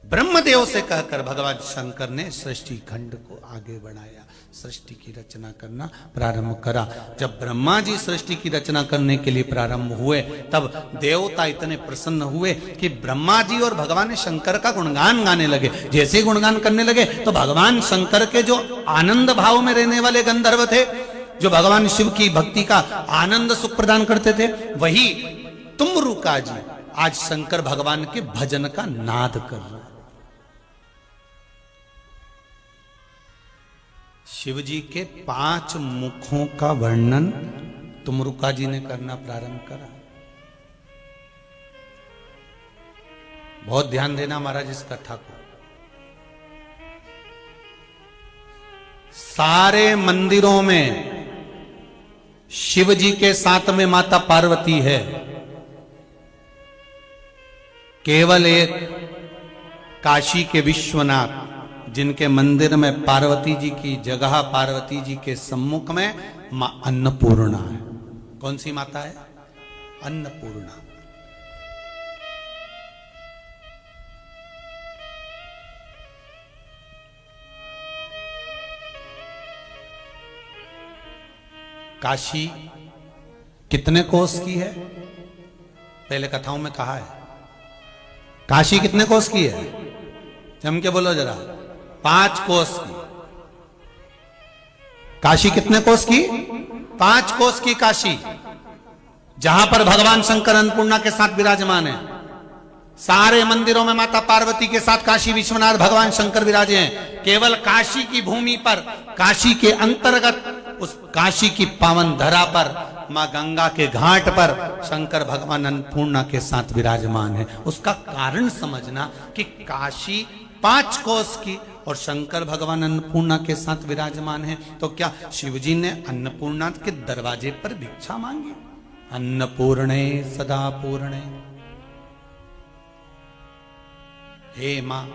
ब्रह्मदेव से कहकर भगवान शंकर ने सृष्टि खंड को आगे बढ़ाया, सृष्टि की रचना करना प्रारंभ करा। जब ब्रह्मा जी सृष्टि की रचना करने के लिए प्रारंभ हुए, तब देवता इतने प्रसन्न हुए कि ब्रह्मा जी और भगवान शंकर का गुणगान गाने लगे। जैसे ही गुणगान करने लगे तो भगवान शंकर के जो आनंद भाव में रहने वाले गंधर्व थे, जो भगवान शिव की भक्ति का आनंद सुख प्रदान करते थे, वही तुमरुका जी आज शंकर भगवान के भजन का नाद कर रहे। शिव जी के 5 मुखों का वर्णन तुमरुका जी ने करना प्रारंभ करा। बहुत ध्यान देना महाराज इस कथा को। सारे मंदिरों में शिव जी के साथ में माता पार्वती है, केवल एक काशी के विश्वनाथ, जिनके मंदिर में पार्वती जी की जगह, पार्वती जी के सम्मुख में मां अन्नपूर्णा है। कौन सी माता है? अन्नपूर्णा। काशी कितने कोस की है? पहले कथाओं में कहा है। काशी कितने कोस की है? जम के बोलो जरा। 5 कोस की। काशी कितने कोस की? 5 कोस की काशी, जहां पर भगवान शंकर अन्नपूर्णा के साथ विराजमान है। सारे मंदिरों में माता पार्वती के साथ काशी विश्वनाथ भगवान शंकर विराजे हैं। केवल काशी की भूमि पर, काशी के अंतर्गत, उस काशी की पावन धरा पर, मां गंगा के घाट पर शंकर भगवान अन्नपूर्णा के साथ विराजमान है। उसका कारण समझना कि काशी 5 कोस की और शंकर भगवान अन्नपूर्णा के साथ विराजमान है, तो क्या शिवजी ने अन्नपूर्णा के दरवाजे पर भिक्षा मांगी? अन्नपूर्णे सदा पूर्णे, हे मां।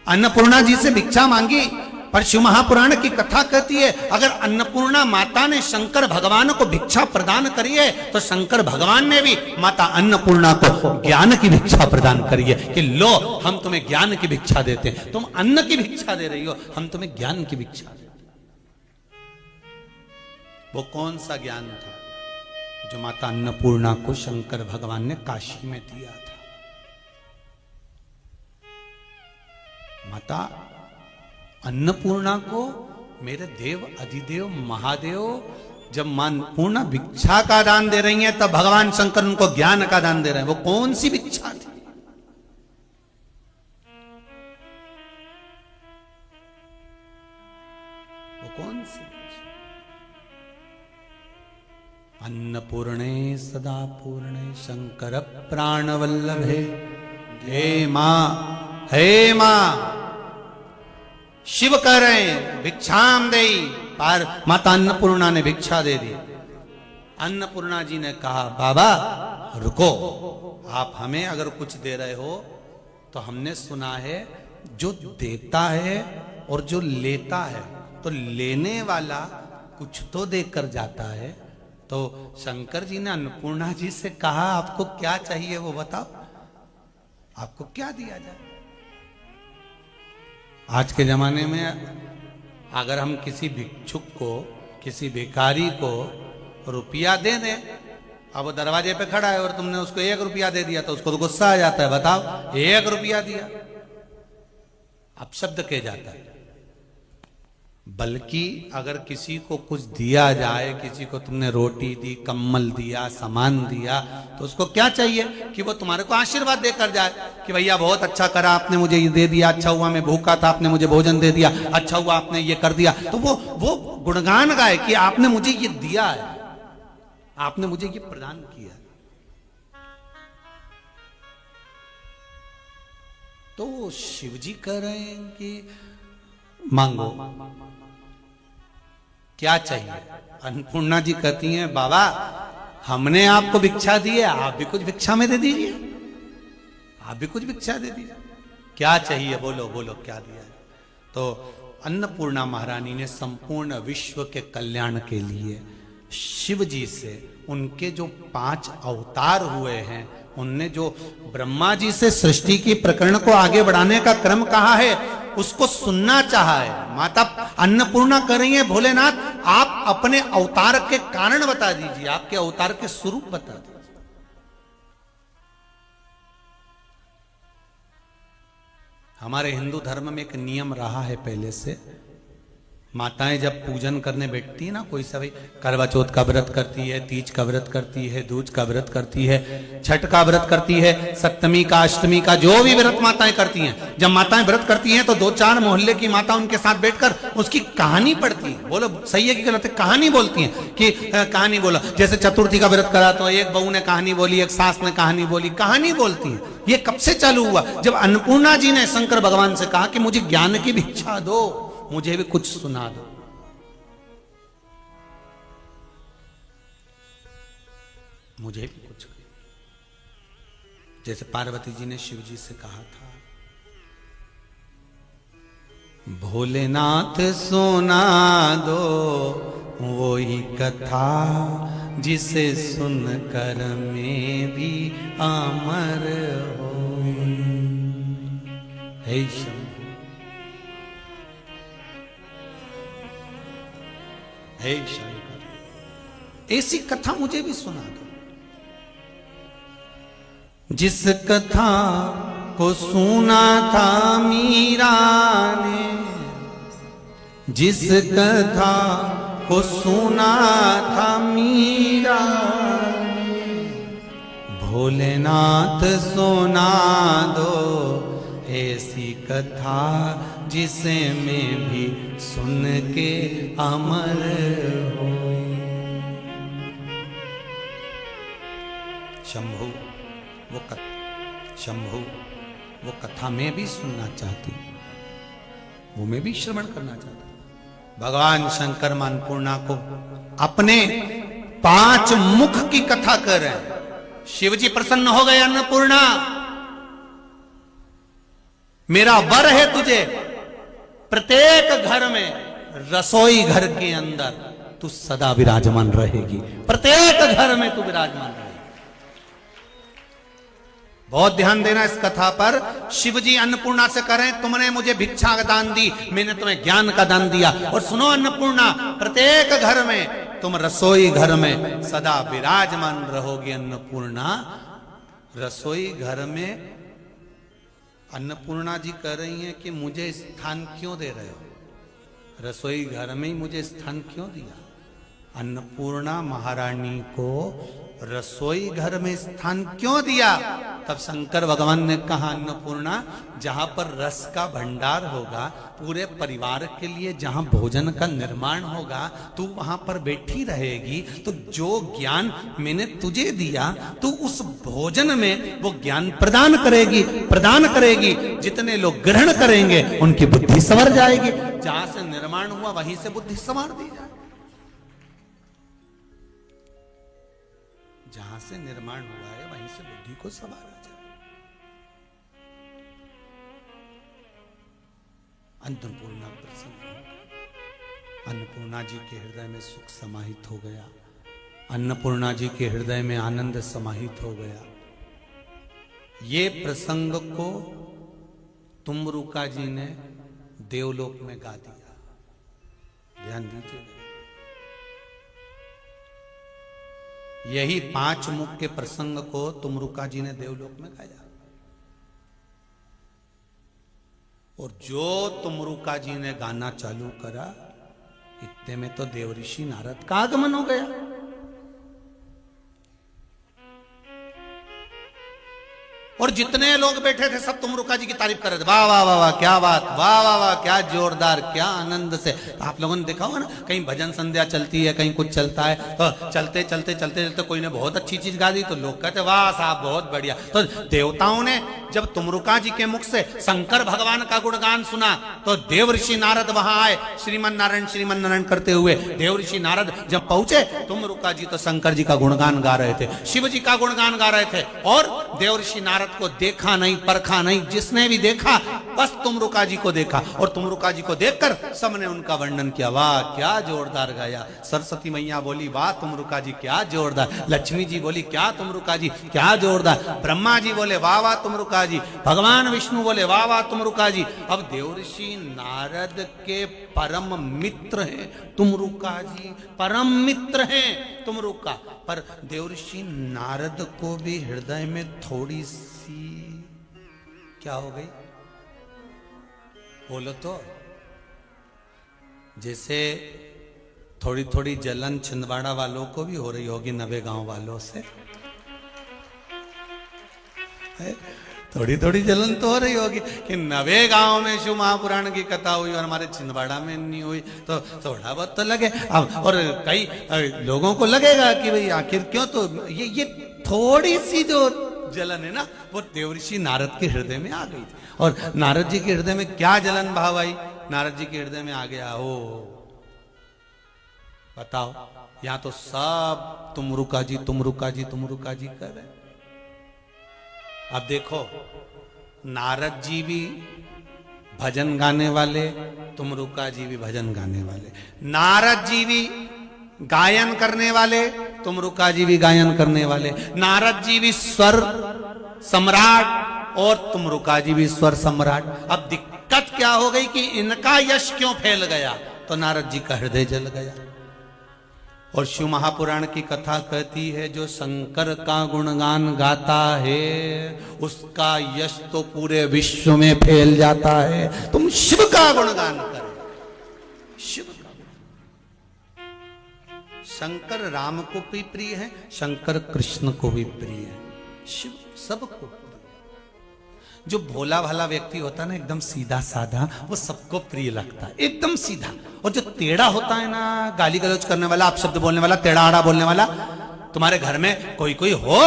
अन्नपूर्णा जी से भिक्षा मांगी। पर शिव महापुराण की कथा कहती है, अगर अन्नपूर्णा माता ने शंकर भगवान को भिक्षा प्रदान करी है, तो शंकर भगवान ने भी माता अन्नपूर्णा को ज्ञान की भिक्षा प्रदान करी है कि लो हम तुम्हें ज्ञान की भिक्षा देते हैं। तुम अन्न की भिक्षा दे रही हो, हम तुम्हें ज्ञान की भिक्षा देते हैं। वो कौन सा ज्ञान था जो माता अन्नपूर्णा को शंकर भगवान ने काशी में दिया था? माता अन्नपूर्णा को मेरे देव अधिदेव महादेव जब मां पूर्णा भिक्षा का दान दे रही हैं, तब भगवान शंकर उनको ज्ञान का दान दे रहे हैं। वो कौन सी भिक्षा थी? वो कौन सी भिक्षा? अन्नपूर्णे सदा पूर्णे शंकर प्राणवल्लभे, हे मां, हे मां। शिव कह रहे हैं भिक्षाम देई, पर माता अन्नपूर्णा ने भिक्षा दे दी। अन्नपूर्णा जी ने कहा, बाबा रुको, आप हमें अगर कुछ दे रहे हो तो हमने सुना है जो देता है और जो लेता है, तो लेने वाला कुछ तो देकर जाता है। तो शंकर जी ने अन्नपूर्णा जी से कहा, आपको क्या चाहिए वो बताओ, आपको क्या दिया जाए? आज के जमाने में अगर हम किसी भिक्षुक को, किसी भिखारी को रुपया दे दें, अब वो दरवाजे पे खड़ा है और तुमने उसको 1 रुपया दे दिया, तो उसको तो गुस्सा आ जाता है। बताओ, 1 रुपया दिया, अब शब्द कह जाता है। बल्कि अगर किसी को कुछ दिया जाए, किसी को तुमने रोटी दी, कम्बल दिया, सामान दिया, तो उसको क्या चाहिए कि वो तुम्हारे को आशीर्वाद देकर जाए कि भैया बहुत अच्छा करा, आपने मुझे ये दे दिया, अच्छा हुआ मैं भूखा था, आपने मुझे भोजन दे दिया, अच्छा हुआ आपने ये कर दिया। तो वो गुणगान गाए कि आपने मुझे ये दिया है, आपने मुझे ये प्रदान किया। तो शिव जी कह रहे हैं कि मांगो, क्या चाहिए। अन्नपूर्णा जी कहती हैं बाबा हमने आपको भिक्षा दी है, आप भी कुछ भिक्षा में दे दीजिए, आप भी कुछ भिक्षा दे दीजिए, क्या चाहिए बोलो बोलो क्या दिया है। तो अन्नपूर्णा महारानी ने संपूर्ण विश्व के कल्याण के लिए शिव जी से उनके जो 5 अवतार हुए हैं, उनने जो ब्रह्मा जी से सृष्टि की प्रकरण को आगे बढ़ाने का क्रम कहा है उसको सुनना चाहा है। माता अन्नपूर्णा कर रही है, भोलेनाथ आप अपने अवतार के कारण बता दीजिए, आपके अवतार के स्वरूप बता दीजिए। हमारे हिंदू धर्म में एक नियम रहा है पहले से, माताएं जब पूजन करने बैठती है ना, कोई सभी करवा चौथ का व्रत करती है, तीज का व्रत करती है, दूज का व्रत करती है, छठ का व्रत करती है, सप्तमी का, अष्टमी का, जो भी व्रत माताएं करती हैं, जब माताएं व्रत करती हैं तो 2-4 मोहल्ले की माता उनके साथ बैठकर उसकी कहानी पढ़ती है। बोलो सही है कि गलत है? कहानी बोलती हैं कि कहानी बोलो। जैसे चतुर्थी का व्रत करा तो एक बहू ने कहानी बोली, एक सास ने कहानी बोली, कहानी बोलती है। ये कब से चालू हुआ? जब अन्नपूर्णा जी ने शंकर भगवान से कहा कि मुझे ज्ञान की भिक्षा दो, मुझे भी कुछ सुना दो। मुझे भी कुछ, जैसे पार्वती जी ने शिव जी से कहा था भोलेनाथ सुना दो वही कथा जिसे सुनकर मैं भी अमर हो। हे शंकर, हे शंकर, ऐसी कथा मुझे भी सुना दो जिस कथा को सुना था मीरा ने, जिस कथा को सुना था मीरा ने, भोलेनाथ सुना दो ऐसी कथा जिसे मैं भी सुन के अमर हो। शंभु वो कथा में भी सुनना चाहती, वो मैं भी श्रवण करना चाहती। भगवान शंकर अन्नपूर्णा को अपने 5 मुख की कथा कर रहे हैं। शिव जी प्रसन्न हो गए, अन्नपूर्णा मेरा वर है तुझे, प्रत्येक घर में, रसोई घर के अंदर तू सदा विराजमान रहेगी, प्रत्येक घर में तू विराजमान रहेगी। बहुत ध्यान देना इस कथा पर। शिव जी अन्नपूर्णा से करें तुमने मुझे भिक्षा का दान दी, मैंने तुम्हें ज्ञान का दान दिया। और सुनो अन्नपूर्णा, प्रत्येक घर में तुम रसोई घर में सदा विराजमान रहोगी। अन्नपूर्णा रसोई घर में अन्नपूर्णा जी कह रही हैं कि मुझे स्थान क्यों दे रहे हो, रसोई घर में ही मुझे स्थान क्यों दिया। अन्नपूर्णा महारानी को रसोई घर में स्थान क्यों दिया? तब शंकर भगवान ने कहा अन्नपूर्णा जहां पर रस का भंडार होगा, पूरे परिवार के लिए जहां भोजन का निर्माण होगा, तू वहां पर बैठी रहेगी। तो जो ज्ञान मैंने तुझे दिया तू उस भोजन में वो ज्ञान प्रदान करेगी। जितने लोग ग्रहण करेंगे उनकी बुद्धि संवर जाएगी। जहां से निर्माण हुआ वहीं से बुद्धि संवार दी जाए। जहां से निर्माण हुआ है वहीं से बुद्धि को संवारा जाए। अन्नपूर्णा प्रसन्न हो गई। अन्नपूर्णा जी के हृदय में सुख समाहित हो गया। अन्नपूर्णा जी के हृदय में आनंद समाहित हो गया। ये प्रसंग को तुमरुका जी ने देवलोक में गा दिया। ध्यान दीजिए, यही 5 मुख के प्रसंग को तुमरुका जी ने देवलोक में गाया। और जो तुमरुका जी ने गाना चालू करा ते में तो देव ऋषि नारद का आगमन हो गया। और जितने लोग बैठे थे सब तुमरुका जी की तारीफ कर रहे थे, वाह वाह वाह वाह क्या बात, वाह वाह वाह क्या जोरदार, क्या आनंद से। तो आप लोगों ने देखा होगा ना, कहीं भजन संध्या चलती है, कहीं कुछ चलता है, तो चलते चलते चलते चलते कोई ने बहुत अच्छी चीज गा दी तो लोग कहते वाह साहब बहुत बढ़िया। तो देवताओं ने जब तुमरुका जी के मुख से शंकर भगवान का गुणगान सुना तो देव ऋषि नारद वहां आए, श्रीमन नारायण करते हुए। देव ऋषि नारद जब पहुंचे, तुमरुका जी तो शंकर जी का गुणगान गा रहे थे, शिव जी का गुणगान गा रहे थे। और देव ऋषि नारद को देखा नहीं, परखा नहीं, जिसने भी देखा बस तुमरुका जी को देखा। और तुमरुका जी को देखकर सबने उनका वर्णन किया, वाह क्या जोरदार गाया। सरस्वती मैया बोली वाह तुमरुका जी क्या जोरदार, लक्ष्मी जी बोली क्या तुमरुका जी क्या जोरदार, ब्रह्मा जी बोले वाह वाह तुमरुका जी, भगवान विष्णु बोले वाह वाह तुमरुका जी। अब देवऋषि नारद के परम मित्र हैं तुमरुका जी, परम मित्र हैं तुमरुका। पर देवऋषि नारद को भी हृदय में थोड़ी सी क्या हो गई, बोलो तो, जैसे थोड़ी थोड़ी जलन छिंदवाड़ा वालों को भी हो रही होगी नवे गांव वालों से, थोड़ी थोड़ी जलन तो हो रही होगी कि नवे गांव में शिव महापुराण की कथा हुई और हमारे छिंदवाड़ा में नहीं हुई, तो थोड़ा बहुत तो लगे। अब और कई लोगों को लगेगा कि भाई आखिर क्यों, तो ये थोड़ी सी जो जलन है ना वो देवऋषि नारद के हृदय में आ गई थी। और नारद जी के हृदय में क्या जलन भाव आई, नारद जी के हृदय में आ गया, ओ बताओ, यहां तो सब तुमरुका जी तुमरुका जी तुमरुका जी कर रहे। अब देखो, नारद जी भी भजन गाने वाले, तुमरुका जी भी भजन गाने वाले, नारद जी भी गायन करने वाले, तुमरुका जी भी गायन करने वाले, नारद जी भी स्वर सम्राट और तुमरुका जी भी स्वर सम्राट। अब दिक्कत क्या हो गई कि इनका यश क्यों फैल गया, तो नारद जी का हृदय जल गया। और शिव महापुराण की कथा कहती है जो शंकर का गुणगान गाता है उसका यश तो पूरे विश्व में फैल जाता है। तुम शिव का गुणगान करो, शिव का। शंकर राम को भी प्रिय है, शंकर कृष्ण को भी प्रिय है, शिव सबको प्रिय। जो भोला भाला व्यक्ति होता है ना, एकदम सीधा साधा, वो सबको प्रिय लगता है, एकदम सीधा। और जो टेढ़ा होता है ना, गाली गलौज करने वाला, अपशब्द बोलने वाला, टेढ़ा आड़ा बोलने वाला, तुम्हारे घर में कोई कोई हो,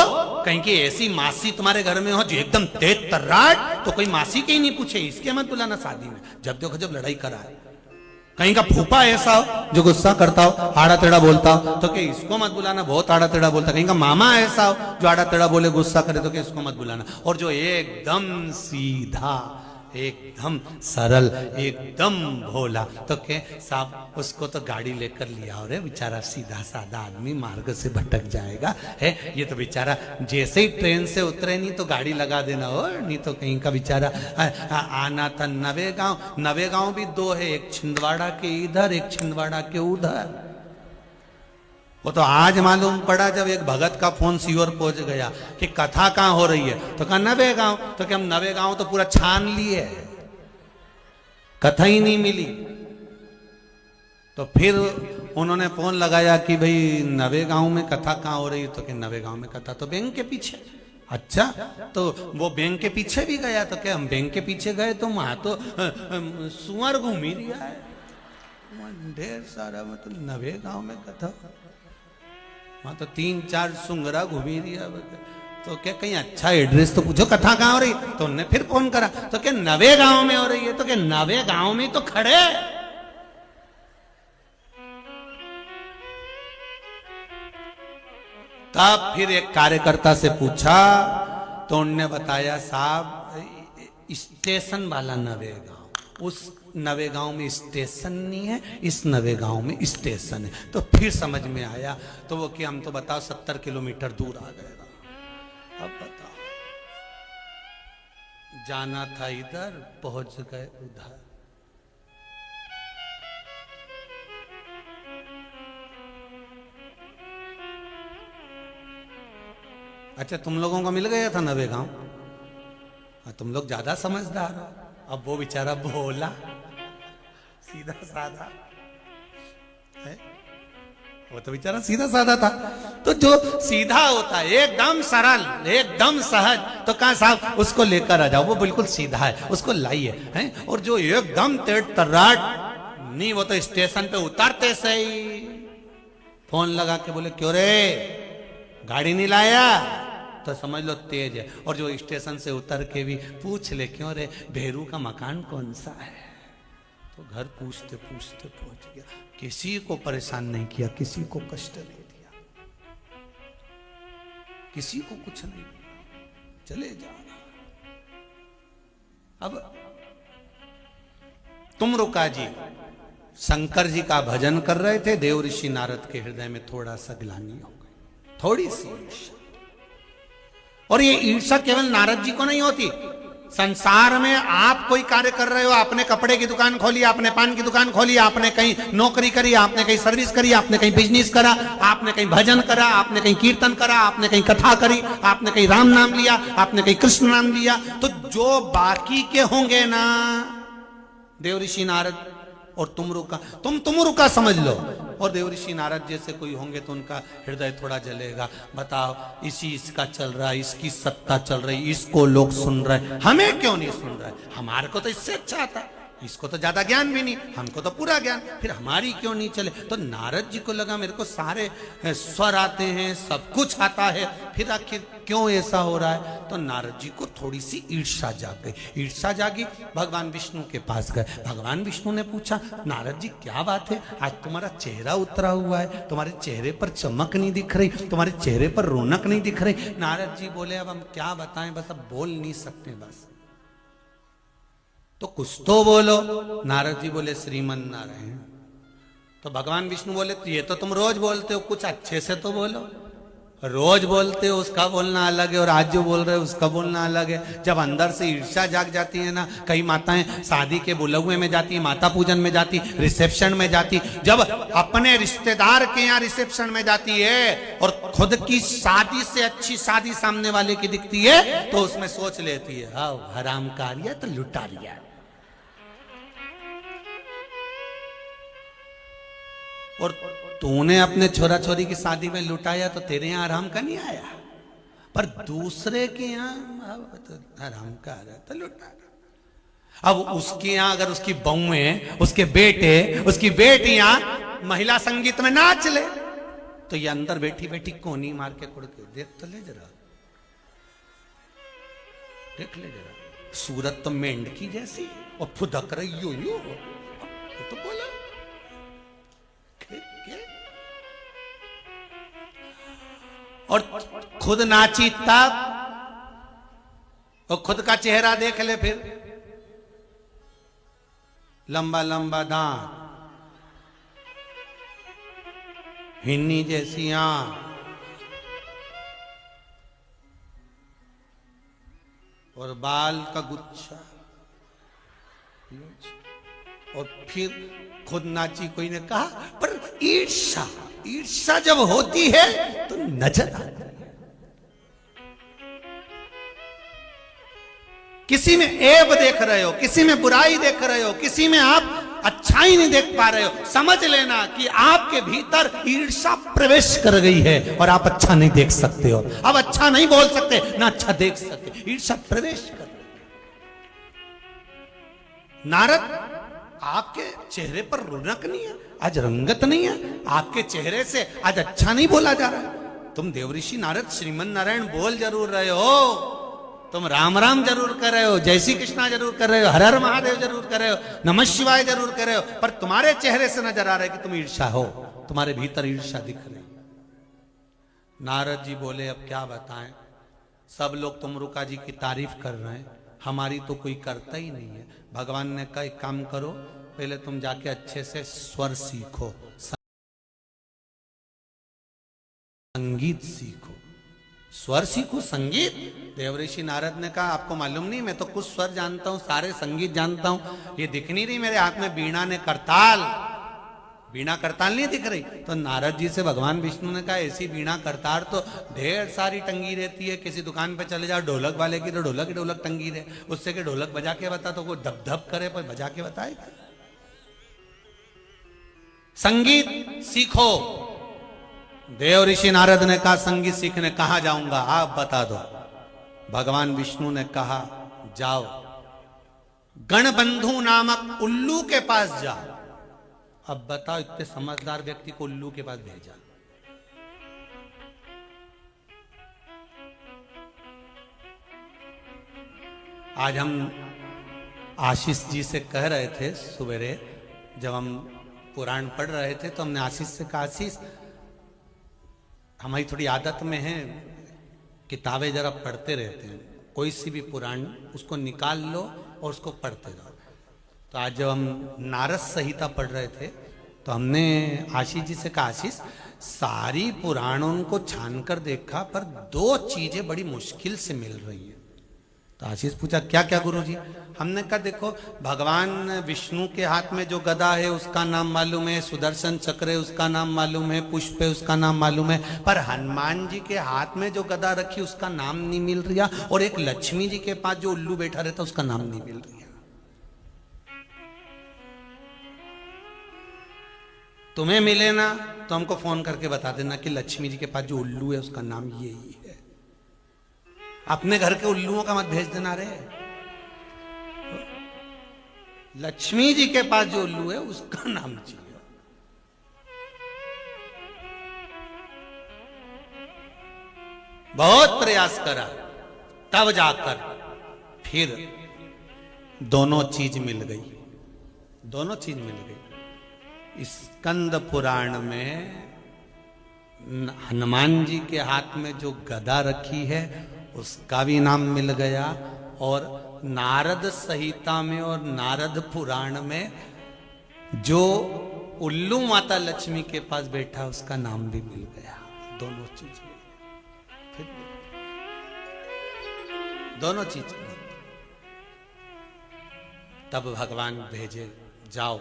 कहीं की ऐसी मासी तुम्हारे घर में हो जो एकदम तेज तर्राट, तो कोई मासी के ही नहीं पूछे, इसके मत बुलाना शादी में, जब देखो जब लड़ाई कराए। कहीं का फूफा ऐसा हो जो गुस्सा करता हो, आड़ा टेढ़ा बोलता हो, तो क्या इसको मत बुलाना, बहुत आड़ा टेढ़ा बोलता। कहीं का मामा ऐसा हो जो आड़ा टेढ़ा बोले, गुस्सा करे, तो क्या इसको मत बुलाना। और जो एकदम सीधा, एकदम सरल, एकदम भोला, तो क्या साहब उसको तो गाड़ी लेकर लिया, और बेचारा सीधा साधा आदमी मार्ग से भटक जाएगा है। ये तो बेचारा जैसे ही ट्रेन से उतरे नहीं तो गाड़ी लगा देना हो, नहीं तो कहीं का बेचारा आना था नवे गांव। नवे गांव भी दो है, एक छिंदवाड़ा के इधर, एक छिंदवाड़ा के उधर। वो तो आज मालूम पड़ा जब एक भगत का फोन सीहोर पहुंच गया कि कथा कहां हो रही है, तो कहा नवे गांव। तो क्या हम नवे गांव तो पूरा छान लिए, कथा ही नहीं मिली। तो फिर उन्होंने फोन लगाया कि भाई नवे गांव में कथा कहां हो रही है, तो क्या नवे गांव में कथा तो बैंक के पीछे। अच्छा, तो वो बैंक के पीछे भी गया, तो क्या हम बैंक के पीछे गए तो वहां तो सुअर घूम ही रहा है ढेर सारा, मतलब नवे गांव में कथा, वहां तो 3-4 सुंगरा घूमी रही है। तो क्या कहीं अच्छा एड्रेस तो पूछो, कथा कहां हो रही, तो उन्होंने फिर फोन करा, तो क्या नवे गांव में हो रही है, तो क्या नवे गांव में तो खड़े। तब फिर एक कार्यकर्ता से पूछा तो उनने बताया साहब स्टेशन वाला नवे गांव, उस नवे गांव में स्टेशन नहीं है, इस नवे गांव में स्टेशन है। तो फिर समझ में आया, तो वो कि हम तो बताओ 70 किलोमीटर दूर आ गए। अब बताओ, जाना था इधर, पहुंच गए उधर। अच्छा, तुम लोगों को मिल गया था नवे गांव, तुम लोग ज्यादा समझदार हो। अब वो बेचारा भोला सीधा साधा, है? वो तो बेचारा सीधा साधा था। तो जो सीधा होता है, एकदम सरल, एकदम सहज, तो कहा साहब उसको लेकर आ जाओ, वो बिल्कुल सीधा है, उसको लाइए हैं। और जो एकदम तेज तर्राट, नहीं, वो तो स्टेशन पे उतरते से ही फोन लगा के बोले क्यों रे गाड़ी नहीं लाया, तो समझ लो तेज है। और जो स्टेशन से उतर के भी पूछ ले क्यों रे भेरू का मकान कौन सा है, तो घर पूछते पूछते पहुंच गया। किसी को परेशान नहीं किया, किसी को कष्ट नहीं दिया, किसी को कुछ नहीं, चले जाना। अब तुमरुका जी शंकर जी का भजन कर रहे थे, देव ऋषि नारद के हृदय में थोड़ा सा ग्लानि हो गई, थोड़ी सी ईर्ष्या। और ये ईर्ष्या केवल नारद जी को नहीं होती, संसार में आप कोई कार्य कर रहे हो, आपने कपड़े की दुकान खोली, आपने पान की दुकान खोली, आपने कहीं नौकरी करी, आपने कहीं सर्विस करी, आपने कहीं बिजनेस करा, आपने कहीं भजन करा, आपने कहीं कीर्तन करा, आपने कहीं कथा करी, आपने कहीं राम नाम लिया, आपने कहीं कृष्ण नाम लिया, तो जो बाकी के होंगे ना, देव ऋषि नारद और तुमरुका समझ लो, और देव ऋषि नारद जैसे कोई होंगे तो उनका हृदय थोड़ा जलेगा। बताओ, इसका चल रहा है, इसकी सत्ता चल रही, इसको लोग सुन रहे, हमें क्यों नहीं सुन रहे? हमारे को तो इससे अच्छा आता, इसको तो ज्यादा ज्ञान भी नहीं, हमको तो पूरा ज्ञान, फिर हमारी क्यों नहीं चले? तो नारद जी को लगा मेरे को सारे स्वर आते हैं, सब कुछ आता है, फिर आखिर क्यों ऐसा हो रहा है? तो नारद जी को थोड़ी सी ईर्ष्या जाग गई। ईर्ष्या जागी, भगवान विष्णु के पास गए। भगवान विष्णु ने पूछा, नारद जी क्या बात है, आज तुम्हारा चेहरा उतरा हुआ है, तुम्हारे चेहरे पर चमक नहीं दिख रही, तुम्हारे चेहरे पर रौनक नहीं दिख रही। नारद जी बोले, अब हम क्या बताएं, बस अब बोल नहीं सकते, बस तो कुछ तो बोलो। नारद जी बोले, श्रीमन नारायण। तो भगवान विष्णु बोले, तो ये तो तुम रोज बोलते हो, कुछ अच्छे से तो बोलो। रोज बोलते हो उसका बोलना अलग है, और आज जो बोल रहे हो उसका बोलना अलग है। जब अंदर से ईर्ष्या जाग जाती है ना, कई माताएं शादी के बुलौए में जाती, माता पूजन में जाती, रिसेप्शन में जाती, जब अपने रिश्तेदार के यहाँ रिसेप्शन में जाती है और खुद की शादी से अच्छी शादी सामने वाले की दिखती है, तो उसमें सोच लेती है, हाँ हराम कारिया तो लुटा लिया। और तूने अपने छोरा छोरी की शादी में लुटाया तो तेरे यहां आराम का नहीं आया, पर दूसरे के यहां तो आराम का आ रहा तो लुटा। अब उसके यहां अगर उसकी बहुएं, उसके बेटे, उसकी बेटियां महिला संगीत में नाच ले, तो ये अंदर बैठी बैठी कोनी मार के कुड़ के देख तो ले जरा, देख ले जरा, सूरत तो मेंढकी जैसी और फुदक रही यो तो बोला। और खुद नाची तब, और खुद का चेहरा देख ले, फिर लंबा लंबा दांत, हिन्नी जैसी आंख, और बाल का गुच्छा, और फिर खुद नाची। कोई ने कहा, पर ईर्ष्या, ईर्ष्या जब होती है तो नजर आती है। किसी में ऐब देख रहे हो, किसी में बुराई देख रहे हो, किसी में आप अच्छाई नहीं देख पा रहे हो, समझ लेना कि आपके भीतर ईर्ष्या प्रवेश कर गई है और आप अच्छा नहीं देख सकते हो। अब अच्छा नहीं बोल सकते, ना अच्छा देख सकते, ईर्ष्या प्रवेश कर गई। नारद, आपके चेहरे पर रौनक नहीं है, आज रंगत नहीं है, आपके चेहरे से आज अच्छा नहीं बोला जा रहा है। तुम देवऋषि नारद श्रीमन नारायण बोल जरूर रहे हो, तुम राम राम जरूर कर रहे हो, जय श्री कृष्णा जरूर कर रहे हो, हर हर महादेव जरूर कर रहे हो, नमः शिवाय जरूर कर रहे हो, पर तुम्हारे चेहरे से नजर आ रहा है कि तुम ईर्ष्या हो, तुम्हारे भीतर ईर्ष्या दिख रही। नारद जी बोले, अब क्या बताएं, सब लोग तुमरुका जी की तारीफ कर रहे हैं, हमारी तो कोई करता ही नहीं है। भगवान ने कहा, एक काम करो, पहले तुम जाके अच्छे से स्वर सीखो, संगीत सीखो, स्वर सीखो, संगीत। देवऋषि नारद ने कहा, आपको मालूम नहीं, मैं तो कुछ स्वर जानता हूं, सारे संगीत जानता हूं, ये दिख नहीं रही मेरे हाथ में बीणा ने करताल, बीणा करताल नहीं दिख रही। तो नारद जी से भगवान विष्णु ने कहा, ऐसी बीणा करताल तो ढेर सारी टंगी रहती है, किसी दुकान पे चले जाओ, ढोलक वाले की तो ढोलक ही ढोलक टंगी रहे, उससे के ढोलक बजा के बता, तो वो धप धप करे पर बजा के बताएगा। संगीत सीखो। देव ऋषि नारद ने कहा संगीत सीखने कहां जाऊंगा, आप बता दो। भगवान विष्णु ने कहा जाओ गणबंधु नामक उल्लू के पास जाओ। अब बताओ इतने समझदार व्यक्ति को उल्लू के पास भेजा। आज हम आशीष जी से कह रहे थे सवेरे जब हम पुराण पढ़ रहे थे तो हमने आशीष से कहा आशीष हमारी थोड़ी आदत में है किताबें जरा पढ़ते रहते हैं, कोई सी भी पुराण उसको निकाल लो और उसको पढ़ते रहो। तो आज जब हम नारद संहिता पढ़ रहे थे तो हमने आशीष जी से कहा आशीष सारी पुराणों को छान कर देखा पर दो चीजें बड़ी मुश्किल से मिल रही हैं। तो आशीष पूछा क्या क्या गुरुजी? हमने कहा देखो भगवान विष्णु के हाथ में जो गदा है उसका नाम मालूम है, सुदर्शन चक्र है उसका नाम मालूम है, पुष्प है उसका नाम मालूम है, पर हनुमान जी के हाथ में जो गदा रखी उसका नाम नहीं मिल रहा, और एक लक्ष्मी जी के पास जो उल्लू बैठा रहता उसका नाम नहीं मिल रहा। तुम्हें मिले ना तो हमको फोन करके बता देना कि लक्ष्मी जी के पास जो उल्लू है उसका नाम ये ही है। अपने घर के उल्लुओं का मत भेज देना रे। लक्ष्मी जी के पास जो उल्लू है उसका नाम चाहिए। बहुत प्रयास करा तब जाकर फिर दोनों चीज मिल गई। दोनों चीज मिल गई। स्कंद पुराण में हनुमान जी के हाथ में जो गदा रखी है उसका भी नाम मिल गया, और नारद संहिता में और नारद पुराण में जो उल्लू माता लक्ष्मी के पास बैठा उसका नाम भी मिल गया। दोनों चीज मिल गई। दोनों चीज मिल गई। तब भगवान भेजे जाओ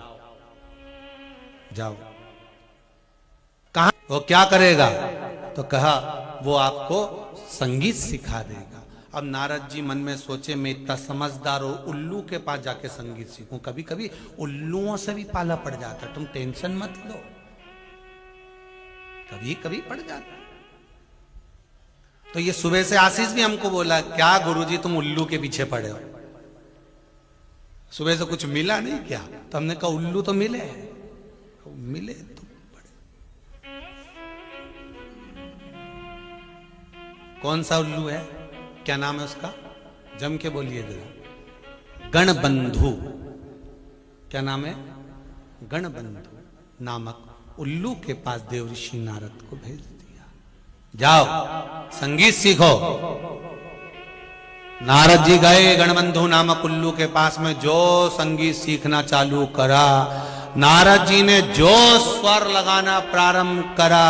जाओ। कहा वो क्या करेगा? तो कहा वो आपको संगीत सिखा देगा। अब नारद जी मन में सोचे मैं इतना समझदार हूं, उल्लू के पास जाके संगीत सीखूं। कभी कभी उल्लुओं से भी पाला पड़ जाता, तुम टेंशन मत लो, कभी कभी पड़ जाता। तो ये सुबह से आशीष भी हमको बोला क्या गुरुजी तुम उल्लू के पीछे पड़े हो, सुबह से कुछ मिला नहीं क्या? तो हमने कहा उल्लू तो मिले मिले तो पड़े। कौन सा उल्लू है? क्या नाम है उसका? जम के बोलिए जरा। गणबंधु। क्या नाम है? गणबंधु नामक उल्लू के पास देव ऋषि नारद को भेज दिया। जाओ संगीत सीखो। नारद जी गए गणबंधु नामक उल्लू के पास में, जो संगीत सीखना चालू करा। नारद जी ने जो स्वर लगाना प्रारंभ करा,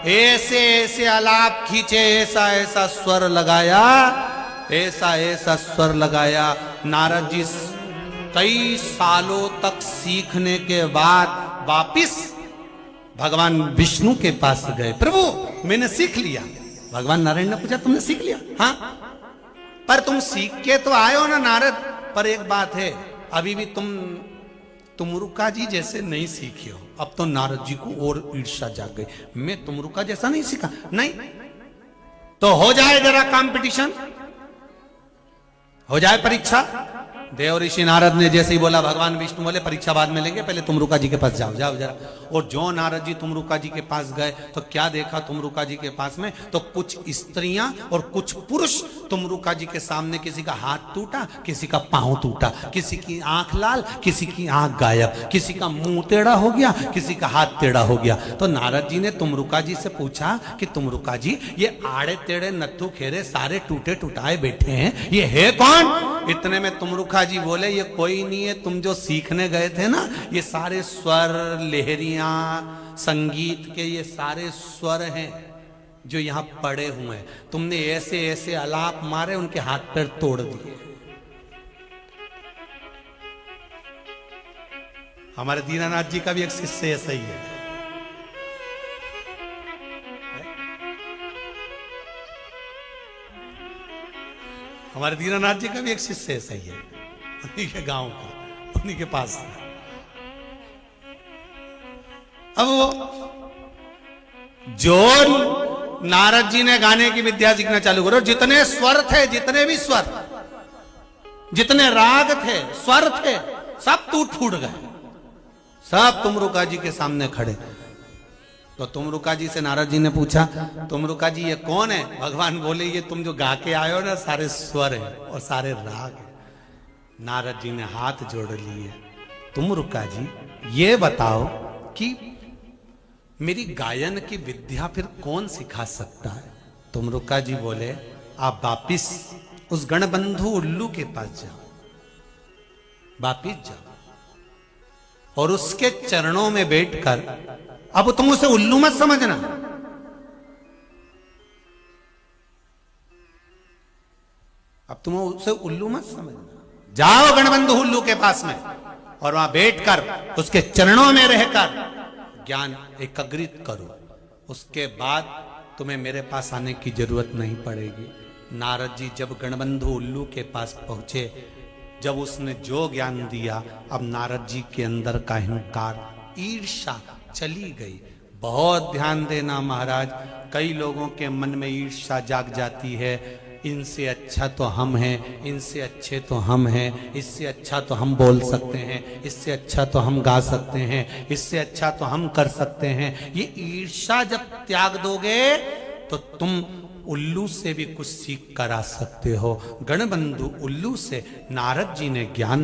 ऐसे ऐसे आलाप खींचे, ऐसा ऐसा स्वर लगाया, ऐसा ऐसा स्वर लगाया। नारद जी कई सालों तक सीखने के बाद वापिस भगवान विष्णु के पास गए। प्रभु मैंने सीख लिया। भगवान नारायण ने पूछा तुमने सीख लिया? हाँ, पर तुम सीख के तो आए हो ना नारद, पर एक बात है अभी भी तुमरुका जी जैसे नहीं सीखे हो। अब तो नारद जी को और ईर्ष्या जाग गई, मैं तुमरुका जैसा नहीं सीखा। नहीं तो हो जाए जरा कंपटीशन, हो जाए परीक्षा। देव ऋषि नारद ने जैसे ही बोला भगवान विष्णु बोले परीक्षा बाद में लेंगे, पहले तुमरुका जी के पास जाओ जाओ जरा। और जो नारद जी तुमरुका जी के पास गए तो क्या देखा तुमरुका जी के पास में? तो कुछ स्त्रियां और कुछ पुरुष तुमरुका जी के सामने, किसी का हाथ टूटा, किसी का पांव टूटा, किसी की आंख लाल, किसी की आंख गायब, किसी का मुंह टेढ़ा हो गया, किसी का हाथ टेढ़ा हो गया। तो नारद जी ने तुमरुका जी से पूछा कि तुमरुका जी ये आड़े टेढ़े नत्थु खेरे सारे टूटे टुटाए बैठे हैं, ये है कौन? इतने में तुमरुका जी बोले ये कोई नहीं है, तुम जो सीखने गए थे ना, ये सारे स्वर लहरियां संगीत के ये सारे स्वर हैं जो यहां पड़े हुए हैं। तुमने ऐसे ऐसे आलाप मारे उनके हाथ पैर तोड़ दिए। हमारे दीनानाथ जी का भी एक शिष्य ऐसा ही है। हमारे दीनानाथ जी का भी एक शिष्य ऐसा ही है, उन्हीं के गांव का, उन्हीं के पास। अब वो जो नारद जी ने गाने की विद्या सीखना चालू करो, जितने स्वर थे, जितने भी स्वर, जितने राग थे, स्वर थे, सब टूट फूट गए, सब तुमरुका जी के सामने खड़े। तो तुमरुका जी से नारद जी ने पूछा, तुमरुका जी ये कौन है? भगवान बोले, ये तुम जो गा के आए हो ना, सारे स्वर है और सारे राग है। नारद जी ने हाथ जोड़ लिए, तुमरुका जी ये बताओ कि मेरी गायन की विद्या फिर कौन सिखा सकता है? तुमरुका जी बोले, आप वापिस उस गणबंधु उल्लू के पास जाओ, वापिस जाओ और उसके चरणों में बैठकर, अब तुम उसे उल्लू मत समझना, अब तुम उसे उल्लू मत समझना, जाओ गणबंधु उल्लू के पास में और वहां बैठकर उसके चरणों में रहकर ज्ञान एकत्रित करो, उसके बाद तुम्हें मेरे पास आने की जरूरत नहीं पड़ेगी। नारद जी जब गणबंधु उल्लू के पास पहुंचे, जब उसने जो ज्ञान दिया, अब नारद जी के अंदर का अहंकार, ईर्ष्या चली गई। बहुत ध्यान देना महाराज, कई लोगों के मन में ईर्ष्या जाग जाती है, इनसे अच्छा तो हम हैं, इनसे अच्छे तो हम हैं, इससे अच्छा तो हम बोल सकते हैं, इससे अच्छा तो हम गा सकते हैं, इससे अच्छा तो हम कर सकते हैं। ये ईर्ष्या जब त्याग दोगे तो तुम उल्लू से भी कुछ सीख कर आ सकते हो। गणबंधु उल्लू से नारद जी ने ज्ञान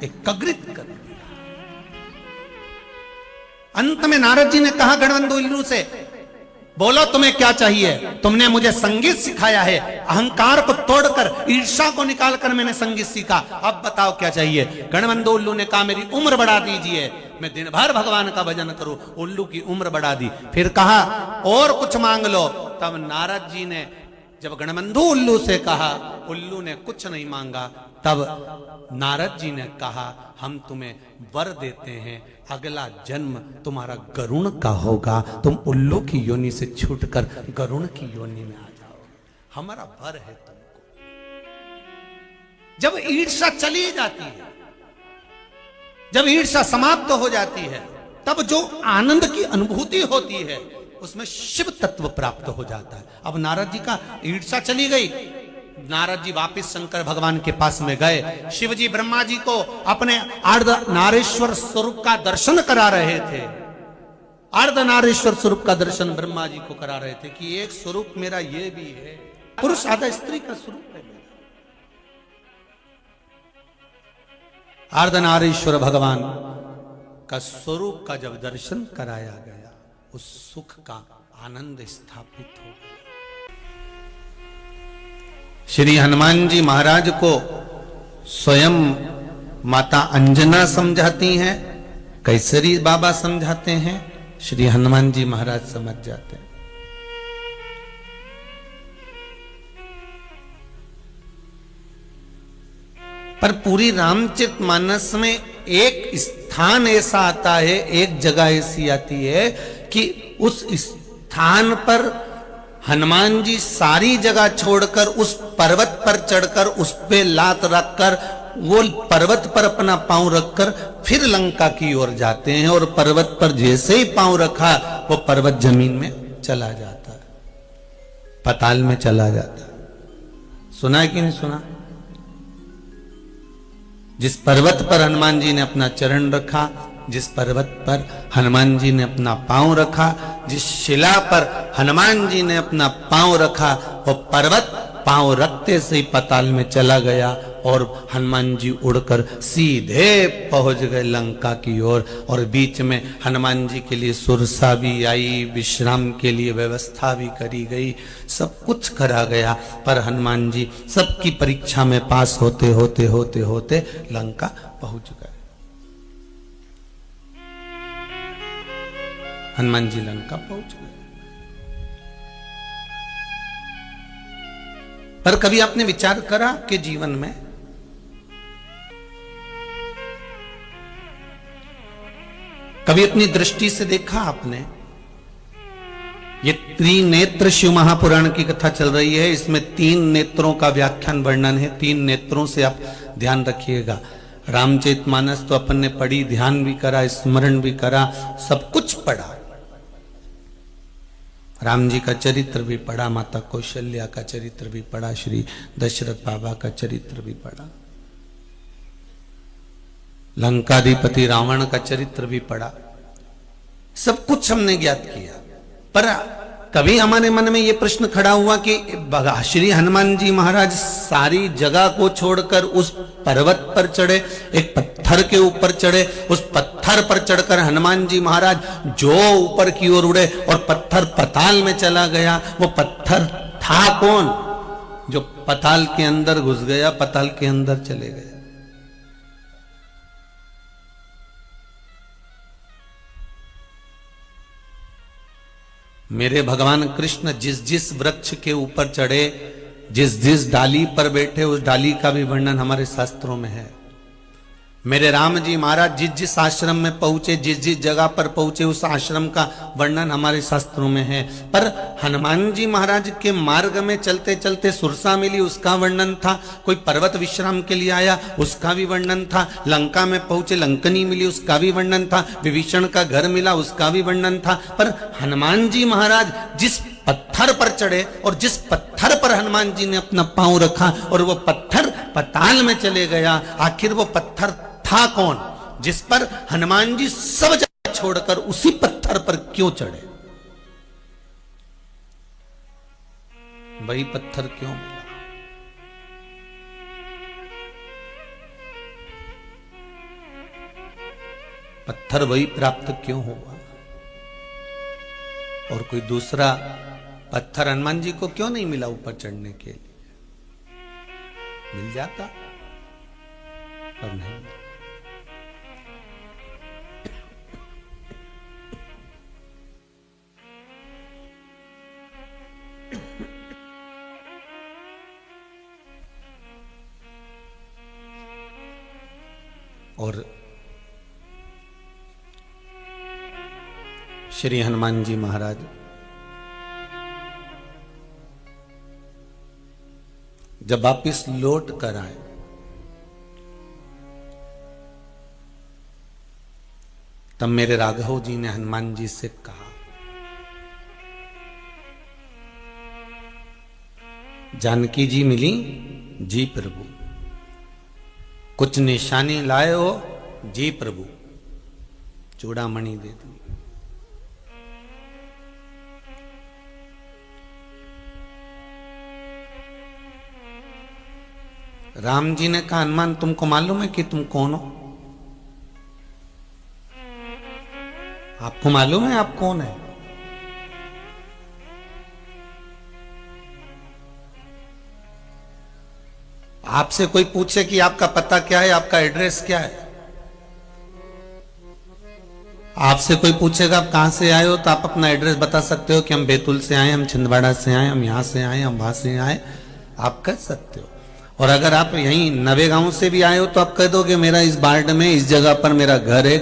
एकत्रित कर दिया। अंत में नारद जी ने कहा गणबंधु उल्लू से, बोलो तुम्हें क्या चाहिए? तुमने मुझे संगीत सिखाया है, अहंकार को तोड़कर, ईर्ष्या को निकालकर मैंने संगीत सीखा, अब बताओ क्या चाहिए? गणबंधु उल्लू ने कहा, मेरी उम्र बढ़ा दीजिए, मैं दिन भर भगवान का भजन करूं। उल्लू की उम्र बढ़ा दी। फिर कहा और कुछ मांग लो। तब नारद जी ने जब गणबंधु उल्लू से कहा, उल्लू ने कुछ नहीं मांगा। तब नारद जी ने कहा, हम तुम्हें वर देते हैं, अगला जन्म तुम्हारा गरुण का होगा, तुम उल्लू की योनि से छूटकर गरुण की योनि में आ जाओगे, हमारा वर है तुमको। जब ईर्ष्या चली जाती है, जब ईर्ष्या समाप्त हो जाती है, तब जो आनंद की अनुभूति होती है उसमें शिव तत्व प्राप्त हो जाता है। अब नारद जी का ईर्ष्या चली गई, नारद जी वापिस शंकर भगवान के पास में गए। शिव जी ब्रह्मा जी को अपने अर्धनारीश्वर स्वरूप का दर्शन करा रहे थे। अर्धनारीश्वर स्वरूप का दर्शन ब्रह्मा जी को करा रहे थे कि एक स्वरूप मेरा ये भी है, पुरुष आधा स्त्री का स्वरूप है मेरा। अर्धनारीश्वर भगवान का स्वरूप का जब दर्शन कराया गया, उस सुख का आनंद स्थापित हो गया। श्री हनुमान जी महाराज को स्वयं माता अंजना समझाती हैं, कैसरी बाबा समझाते हैं, श्री हनुमान जी महाराज समझ जाते हैं। पर पूरी रामचरितमानस में एक स्थान ऐसा आता है, एक जगह ऐसी आती है कि उस स्थान पर हनुमान जी सारी जगह छोड़कर उस पर्वत पर चढ़कर उस पे लात रखकर, वो पर्वत पर अपना पांव रखकर फिर लंका की ओर जाते हैं, और पर्वत पर जैसे ही पांव रखा वो पर्वत जमीन में चला जाता है, पाताल में चला जाता है। सुना है कि नहीं सुना? जिस पर्वत पर हनुमान जी ने अपना चरण रखा, जिस पर्वत पर हनुमान जी ने अपना पांव रखा, जिस शिला पर हनुमान जी ने अपना पांव रखा, वो पर्वत पांव रखते से ही पाताल में चला गया और हनुमान जी उड़कर सीधे पहुंच गए लंका की ओर। और बीच में हनुमान जी के लिए सुरसा भी आई, विश्राम के लिए व्यवस्था भी करी गई, सब कुछ करा गया। पर हनुमान जी सबकी परीक्षा में पास होते होते होते होते लंका पहुंच गए। हनुमान जी लंका पहुंच गए। पर कभी आपने विचार करा कि जीवन में कभी अपनी दृष्टि से देखा आपने? ये त्रिनेत्र शिव महापुराण की कथा चल रही है, इसमें 3 नेत्रों का व्याख्यान वर्णन है। 3 नेत्रों से आप ध्यान रखिएगा। रामचरितमानस तो अपन ने पढ़ी, ध्यान भी करा, स्मरण भी करा, सब कुछ पढ़ा, राम जी का चरित्र भी पढ़ा, माता कौशल्या का चरित्र भी पढ़ा, श्री दशरथ बाबा का चरित्र भी पढ़ा, लंकाधिपति रावण का चरित्र भी पढ़ा, सब कुछ हमने ज्ञात किया। पर कभी हमारे मन में यह प्रश्न खड़ा हुआ कि श्री हनुमान जी महाराज सारी जगह को छोड़कर उस पर्वत पर चढ़े, एक पत्थर के ऊपर चढ़े, उस पत्थर पर चढ़कर हनुमान जी महाराज जो ऊपर की ओर उड़े और पत्थर पताल में चला गया, वो पत्थर था कौन जो पताल के अंदर घुस गया, पताल के अंदर चले गए? मेरे भगवान कृष्ण जिस जिस वृक्ष के ऊपर चढ़े, जिस जिस डाली पर बैठे, उस डाली का भी वर्णन हमारे शास्त्रों में है। मेरे राम जी महाराज जिस जिस आश्रम में पहुंचे, जिस जिस जगह पर पहुंचे, उस आश्रम का वर्णन हमारे शास्त्रों में है। पर हनुमान जी महाराज के मार्ग में चलते चलते सुरसा मिली, उसका वर्णन था। कोई पर्वत विश्राम के लिए आया, उसका भी वर्णन था। लंका में पहुंचे, लंकनी मिली, उसका भी वर्णन था। विभीषण का घर मिला, उसका भी वर्णन था। पर हनुमान जी महाराज जिस पत्थर पर चढ़े और जिस पत्थर पर हनुमान जी ने अपना पांव रखा और वो पत्थर पताल में चले गया, आखिर वो पत्थर था कौन जिस पर हनुमान जी सब जगह छोड़कर उसी पत्थर पर क्यों चढ़े? वही पत्थर क्यों मिला? पत्थर वही प्राप्त क्यों हुआ? और कोई दूसरा पत्थर हनुमान जी को क्यों नहीं मिला ऊपर चढ़ने के लिए? मिल जाता पर नहीं। और श्री हनुमान जी महाराज जब वापिस लौट कर आए, तब मेरे राघव जी ने हनुमान जी से कहा, जानकी जी मिली? जी प्रभु। कुछ निशानी लाए हो? जी प्रभु। चूड़ामणि दे दी। राम जी ने कहा, हनुमान तुमको मालूम है कि तुम कौन हो? आपको मालूम है आप कौन है? आपसे कोई पूछे कि आपका पता क्या है, आपका एड्रेस क्या है, आपसे कोई पूछेगा आप कहां से आए हो, तो आप अपना एड्रेस बता सकते हो कि हम बैतूल से आए, हम छिंदवाड़ा से आए, हम यहां से आए, हम वहां से आए, आप कह सकते हो। और अगर आप यहीं नवे गांव से भी आए हो तो आप कह दोगे मेरा इस वार्ड में इस जगह पर मेरा घर है,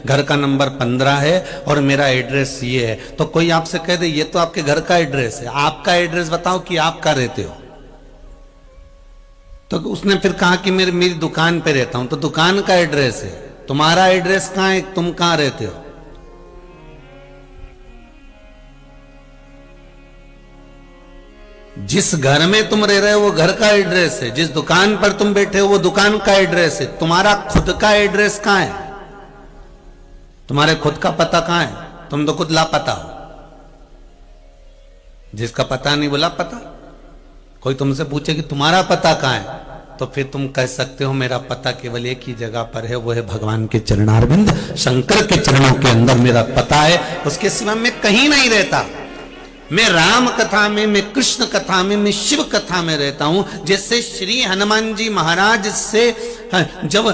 घर का नंबर 15 है और मेरा एड्रेस ये है। तो कोई आपसे कह दे ये तो आपके घर का एड्रेस है, आपका एड्रेस बताओ कि आप कहाँ रहते हो। तो उसने फिर कहा कि मेरी दुकान पे रहता हूं, तो दुकान का एड्रेस है। तुम्हारा एड्रेस कहाँ है, तुम कहाँ रहते हो? जिस घर में तुम रह रहे हो वो घर का एड्रेस है, जिस दुकान पर तुम बैठे हो वो दुकान का एड्रेस है। तुम्हारा खुद का एड्रेस कहां है? तुम्हारे खुद का पता कहां है? तुम तो खुद लापता हो। जिसका पता नहीं वो लापता। कोई तुमसे पूछे कि तुम्हारा पता कहां है, तो फिर तुम कह सकते हो मेरा पता केवल एक ही जगह पर है, वो है भगवान के चरणारविंद, शंकर के चरणों के अंदर मेरा पता है, उसके सिवा मैं कहीं नहीं रहता। मैं राम कथा में, मैं कृष्ण कथा में, मैं शिव कथा में रहता हूं। जैसे श्री हनुमान जी महाराज से जब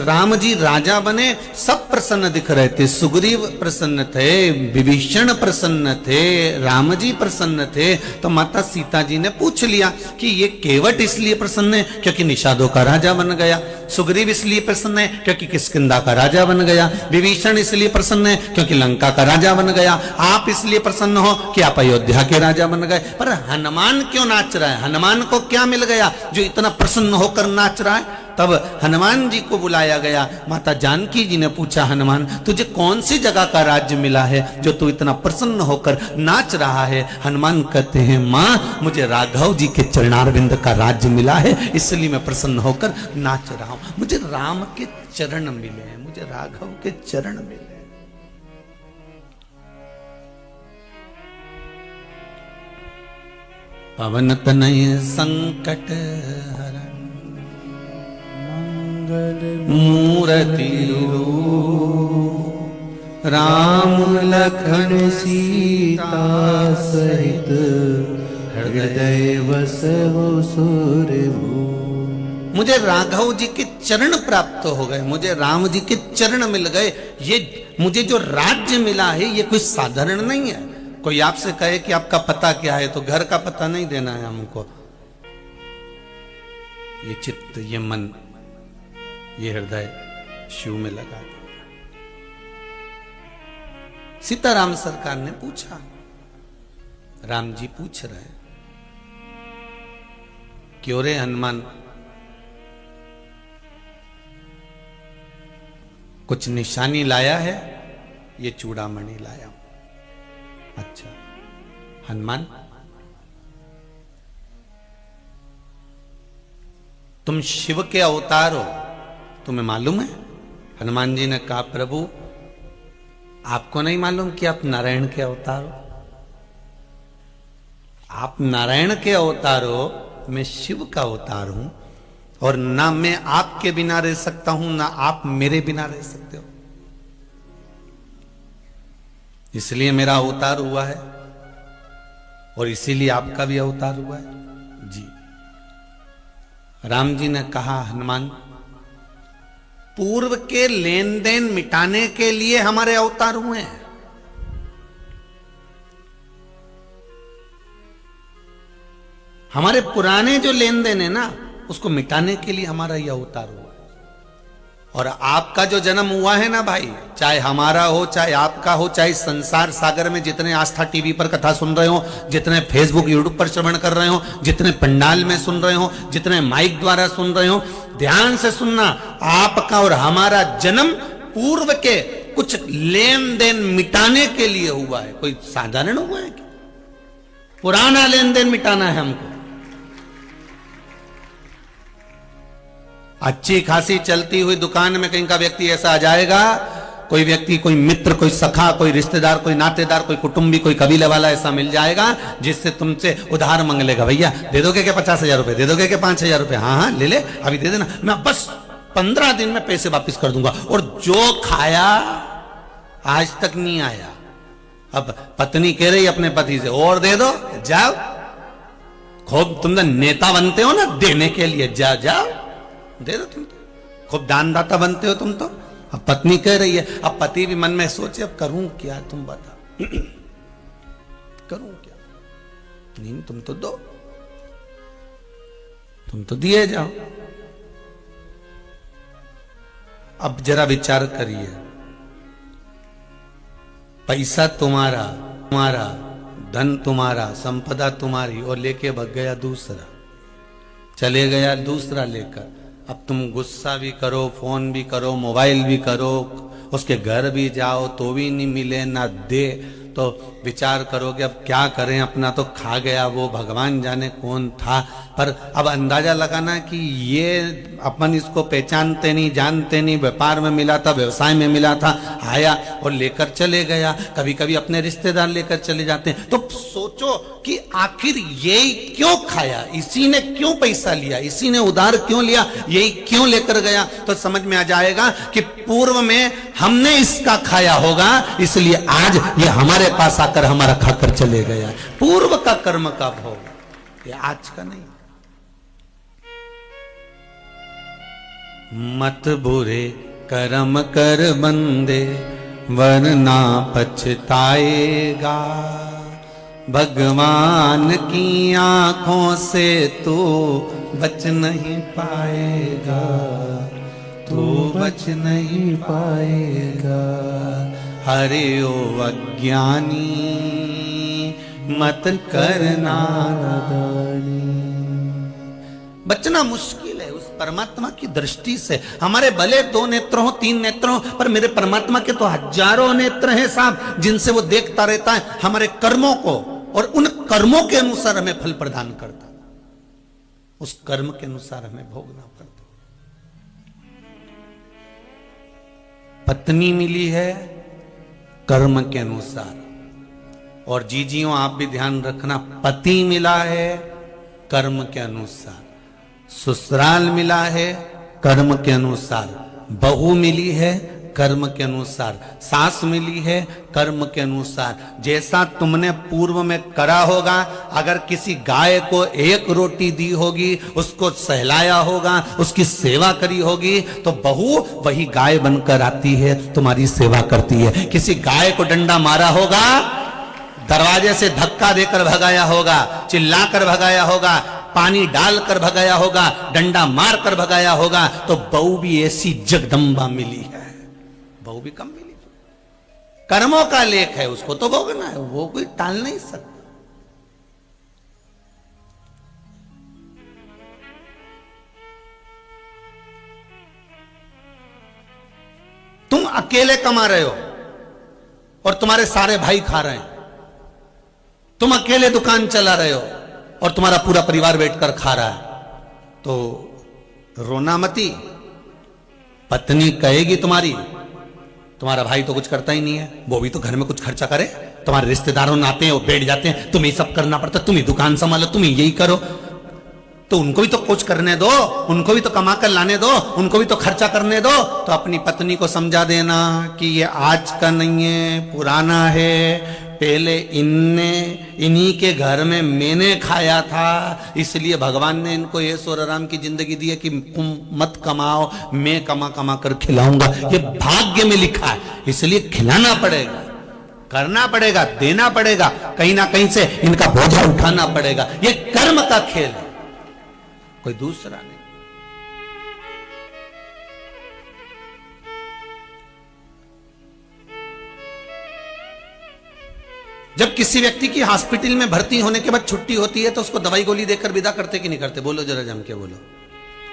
राम जी राजा बने सब प्रसन्न दिख रहे थे। सुग्रीव प्रसन्न थे, विभीषण प्रसन्न थे, राम जी प्रसन्न थे। तो माता सीता जी ने पूछ लिया कि ये केवट इसलिए प्रसन्न है क्योंकि निषादों का राजा बन गया, सुग्रीव इसलिए प्रसन्न है क्योंकि किष्किंधा का राजा बन गया, विभीषण इसलिए प्रसन्न है क्योंकि लंका का राजा बन गया, आप इसलिए प्रसन्न हो कि आप अयोध्या के राजा बन गए। पर हनुमान क्यों नाच रहा है? हनुमान को क्या मिल गया जो इतना प्रसन्न होकर नाच रहा है? तब हनुमान जी को बुलाया गया। माता जानकी जी ने पूछा, हनुमान तुझे कौन सी जगह का राज्य मिला है जो तू इतना प्रसन्न होकर नाच रहा है? हनुमान कहते हैं, माँ मुझे राघव जी के चरणारविंद का राज्य मिला है, इसलिए मैं प्रसन्न होकर नाच रहा हूं। मुझे राम के चरण मिले हैं, मुझे राघव के चरण मिले हैं। पवन तनय संकट हरण मूर्ति राम लखन सीता सहित हृदय बसहु सुरभूमि। मुझे राघव जी के चरण प्राप्त हो गए, मुझे राम जी के चरण मिल गए। ये मुझे जो राज्य मिला है ये कोई साधारण नहीं है। कोई आपसे कहे कि आपका पता क्या है, तो घर का पता नहीं देना है हमको। ये चित्त, ये मन, ये हृदय शिव में लगा दो। सीताराम सरकार ने पूछा, राम जी पूछ रहे हैं, क्यों रे हनुमान, कुछ निशानी लाया है? ये चूड़ामणि लाया हूं। अच्छा हनुमान, तुम शिव के अवतार हो, तुम्हें मालूम है? हनुमान जी ने कहा, प्रभु आपको नहीं मालूम कि आप नारायण के अवतार हो? आप नारायण के अवतार हो, मैं शिव का अवतार हूं, और ना मैं आपके बिना रह सकता हूं, ना आप मेरे बिना रह सकते हो। इसलिए मेरा अवतार हुआ है और इसीलिए आपका भी अवतार हुआ है। जी राम जी ने कहा, हनुमान पूर्व के लेन देन मिटाने के लिए हमारे अवतार हुए हैं। हमारे पुराने जो लेन देन है ना, उसको मिटाने के लिए हमारा यह अवतार हुआ है। और आपका जो जन्म हुआ है ना भाई, चाहे हमारा हो, चाहे आपका हो, चाहे संसार सागर में जितने आस्था टीवी पर कथा सुन रहे हो, जितने फेसबुक यूट्यूब पर श्रवण कर रहे हो, जितने पंडाल में सुन रहे हो, जितने माइक द्वारा सुन रहे हो, ध्यान से सुनना, आपका और हमारा जन्म पूर्व के कुछ लेन देन मिटाने के लिए हुआ है। कोई साधारण हुआ है क्या? पुराना लेन देन मिटाना है हमको। अच्छी खासी चलती हुई दुकान में कहीं का व्यक्ति ऐसा आ जाएगा, कोई व्यक्ति, कोई मित्र, कोई सखा, कोई रिश्तेदार, कोई नातेदार, कोई कुटुंबी, कोई कबीले वाला ऐसा मिल जाएगा जिससे तुमसे उधार मांग लेगा। भैया दे दोगे क्या 50,000 रुपए? दे दोगे क्या 5,000 रुपए? हाँ हाँ ले ले, अभी दे देना, मैं बस 15 दिन में पैसे वापिस कर दूंगा। और जो खाया आज तक नहीं आया। अब पत्नी कह रही अपने पति से, और दे दो, जाओ, खूब तुम नेता बनते हो ना देने के लिए, जाओ जाओ दे दो, तुम तो खूब दानदाता बनते हो तुम तो। अब पत्नी कह रही है, अब पति भी मन में सोचे, अब करूं क्या, तुम बता करूं क्या? नहीं तुम तो दो, तुम तो दिए जाओ। अब जरा विचार करिए, पैसा तुम्हारा, तुम्हारा धन तुम्हारा, संपदा तुम्हारी, और लेके भग गया दूसरा, चले गया दूसरा लेकर। अब तुम गुस्सा भी करो, फोन भी करो, मोबाइल भी करो, उसके घर भी जाओ तो भी नहीं मिले, ना दे, तो विचार करोगे अब क्या करें, अपना तो खा गया वो, भगवान जाने कौन था। पर अब अंदाजा लगाना कि ये अपन इसको पहचानते नहीं, जानते नहीं, व्यापार में मिला था, व्यवसाय में मिला था, आया और लेकर चले गया। कभी कभी अपने रिश्तेदार लेकर चले जाते हैं। तो सोचो कि आखिर ये क्यों खाया, इसी ने क्यों पैसा लिया, इसी ने उधार क्यों लिया, यही क्यों लेकर गया। तो समझ में आ जाएगा कि पूर्व में हमने इसका खाया होगा, इसलिए आज ये हमारे पास आकर हमारा खाकर चले गया। पूर्व का कर्म का भोग, ये आज का नहीं। मत बुरे कर्म कर बंदे, वरना पछताएगा। भगवान की आंखों से तू बच नहीं पाएगा, तू बच नहीं पाएगा। हरे ओ अज्ञानी मत करना नादानी। बचना मुश्किल है, उस परमात्मा की दृष्टि से। हमारे भले 2 नेत्र हो 3 नेत्र हो, पर मेरे परमात्मा के तो हजारों नेत्र हैं साहब, जिनसे वो देखता रहता है हमारे कर्मों को, और उन कर्मों के अनुसार हमें फल प्रदान करता, उस कर्म के अनुसार हमें भोगना पड़ता। पत्नी मिली है कर्म के अनुसार, और जीजियों आप भी ध्यान रखना, पति मिला है कर्म के अनुसार, ससुराल मिला है कर्म के अनुसार, बहू मिली है कर्म के अनुसार, सास मिली है कर्म के अनुसार। जैसा तुमने पूर्व में करा होगा, अगर किसी गाय को 1 रोटी दी होगी, उसको सहलाया होगा, उसकी सेवा करी होगी, तो बहू वही गाय बनकर आती है, तुम्हारी सेवा करती है। किसी गाय को डंडा मारा होगा, दरवाजे से धक्का देकर भगाया होगा, चिल्लाकर भगाया होगा, पानी डालकर भगाया होगा, डंडा मारकर भगाया होगा, तो बहू भी ऐसी जगदम्बा मिली है, बहू भी कम मिली। कर्मों का लेख है, उसको तो भोगना है, वो कोई टाल नहीं सकता। तुम अकेले कमा रहे हो और तुम्हारे सारे भाई खा रहे हैं, तुम अकेले दुकान चला रहे हो और तुम्हारा पूरा परिवार बैठकर खा रहा है, तो रोना मती। पत्नी कहेगी तुम्हारा भाई तो कुछ करता ही नहीं है, वो भी तो घर में कुछ खर्चा करे, तुम्हारे रिश्तेदारों ने आते हैं, वो बैठ जाते हैं, तुम्हें सब करना पड़ता, तुम ही दुकान संभालो, तुम ही यही करो, तो उनको भी तो कुछ करने दो, उनको भी तो कमा कर लाने दो, उनको भी तो खर्चा करने दो। तो अपनी पत्नी को समझा देना कि ये आज का नहीं है, पुराना है, पहले इन्हीं के घर में मैंने खाया था, इसलिए भगवान ने इनको ये ऐशो आराम की जिंदगी दी है कि तुम मत कमाओ, मैं कमा कमा कर खिलाऊंगा। ये भाग्य में लिखा है, इसलिए खिलाना पड़ेगा, करना पड़ेगा, देना पड़ेगा, कहीं ना कहीं से इनका बोझा उठाना पड़ेगा। ये कर्म का खेल है, कोई दूसरा नहीं। जब किसी व्यक्ति की हॉस्पिटल में भर्ती होने के बाद छुट्टी होती है, तो उसको दवाई गोली देकर विदा करते कि नहीं करते? बोलो जरा जम के बोलो,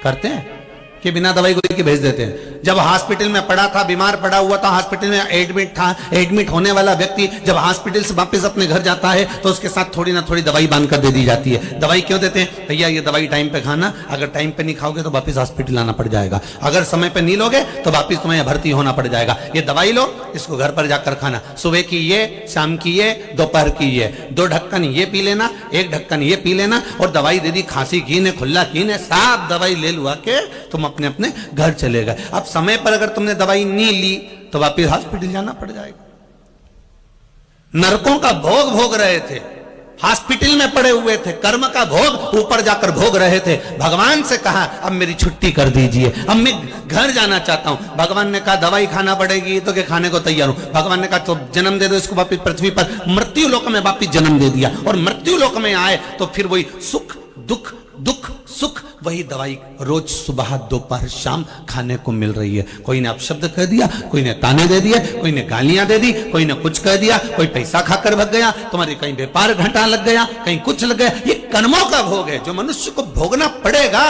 करते हैं कि बिना दवाई गोली के भेज देते हैं? जब हॉस्पिटल में पड़ा था, बीमार पड़ा हुआ था, हॉस्पिटल में एडमिट था, एडमिट होने वाला व्यक्ति जब हॉस्पिटल से वापस अपने घर जाता है, तो उसके साथ थोड़ी ना थोड़ी दवाई बांध कर दे दी जाती है। दवाई क्यों देते हैं? भैया ये दवाई टाइम पे खाना, अगर टाइम पे नहीं खाओगे तो वापस हॉस्पिटल आना पड़ जाएगा, अगर समय पे नहीं लोगे तो वापस तुम्हें भर्ती होना पड़ जाएगा। ये दवाई लो, इसको घर पर जाकर खाना, सुबह की ये, शाम की ये, दोपहर की ये, 2 ढक्कन ये पी लेना, 1 ढक्कन ये पी लेना, और दवाई दे दी, खांसी की ने, खुल्ला की ने, सब दवाई ले लुआ के तुम अपने अपने घर चले गए। अब समय पर अगर तुमने दवाई नहीं ली तो वापस हॉस्पिटल जाना पड़ जाएगा। नरकों का भोग भोग रहे थे, हॉस्पिटल में पड़े हुए थे, कर्म का भोग ऊपर जाकर भोग रहे थे। भगवान से कहा अब मेरी छुट्टी कर दीजिए, अब मैं घर जाना चाहता हूं। भगवान ने कहा दवाई खाना पड़ेगी, तो क्या खाने को तैयार हूं। भगवान ने कहा तो जन्म दे दो इसको वापिस पृथ्वी पर। मृत्यु लोक में वापिस जन्म दे दिया, और मृत्यु लोक में आए तो फिर वही सुख दुख, दुख सुख, वही दवाई रोज सुबह दोपहर शाम खाने को मिल रही है। कोई ने अपशब्द कह दिया, कोई ने ताने दे दिए, कोई ने गालियां दे दी, कोई ने कुछ कह दिया, कोई पैसा खाकर भग गया, तुम्हारे कहीं व्यापार घाटा लग गया, कहीं कुछ लग गया। ये कर्मों का भोग है जो मनुष्य को भोगना पड़ेगा।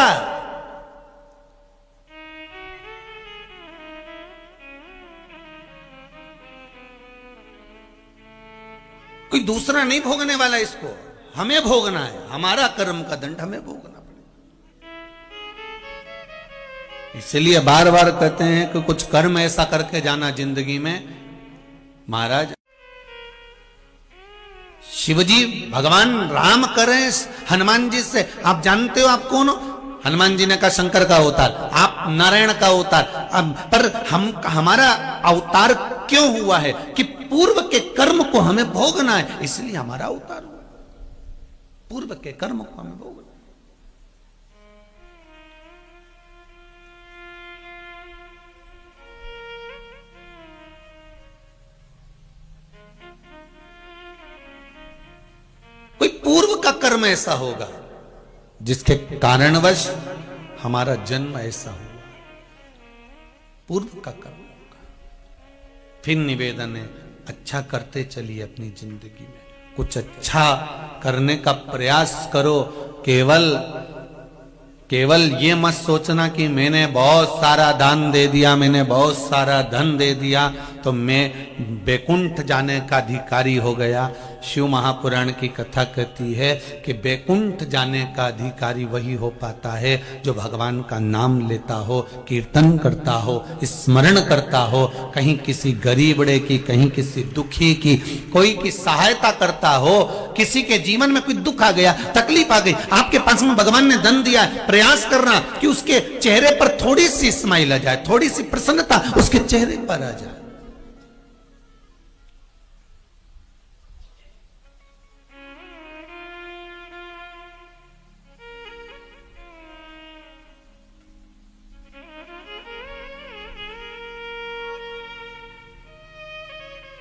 कोई दूसरा नहीं भोगने वाला, इसको हमें भोगना है, हमारा कर्म का दंड हमें भोगना पड़ेगा। इसलिए बार बार कहते हैं कि कुछ कर्म ऐसा करके जाना जिंदगी में। महाराज शिवजी भगवान राम करें हनुमान जी से, आप जानते हो आप कौन हो? हनुमान जी ने कहा शंकर का अवतार, आप नारायण का अवतार। पर हमारा अवतार क्यों हुआ है? कि पूर्व के कर्म को हमें भोगना है, इसलिए हमारा अवतार हुआ। पूर्व के कर्म को हमें भोगना। कोई पूर्व का कर्म ऐसा होगा जिसके कारणवश हमारा जन्म ऐसा हुआ, पूर्व का कर्म होगा। फिर निवेदन है, अच्छा करते चलिए अपनी जिंदगी में, कुछ अच्छा करने का प्रयास करो। केवल केवल ये मत सोचना कि मैंने बहुत सारा दान दे दिया, मैंने बहुत सारा धन दे दिया तो मैं बैकुंठ जाने का अधिकारी हो गया। शिव महापुराण की कथा कहती है कि बैकुंठ जाने का अधिकारी वही हो पाता है जो भगवान का नाम लेता हो, कीर्तन करता हो, स्मरण करता हो, कहीं किसी गरीबड़े की, कहीं किसी दुखी की, कोई की सहायता करता हो। किसी के जीवन में कोई दुख आ गया, तकलीफ आ गई, आपके पास में भगवान ने धन दिया, प्रयास करना कि उसके चेहरे पर थोड़ी सी स्माइल आ जाए, थोड़ी सी प्रसन्नता उसके चेहरे पर आ जाए।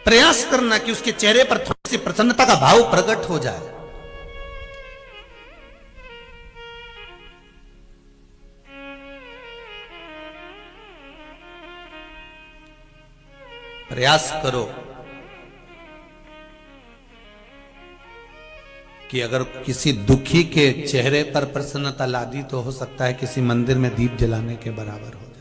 प्रयास करना कि उसके चेहरे पर थोड़ी सी प्रसन्नता का भाव प्रकट हो जाए। प्रयास करो कि अगर किसी दुखी के चेहरे पर प्रसन्नता ला दी तो हो सकता है किसी मंदिर में दीप जलाने के बराबर हो जाए।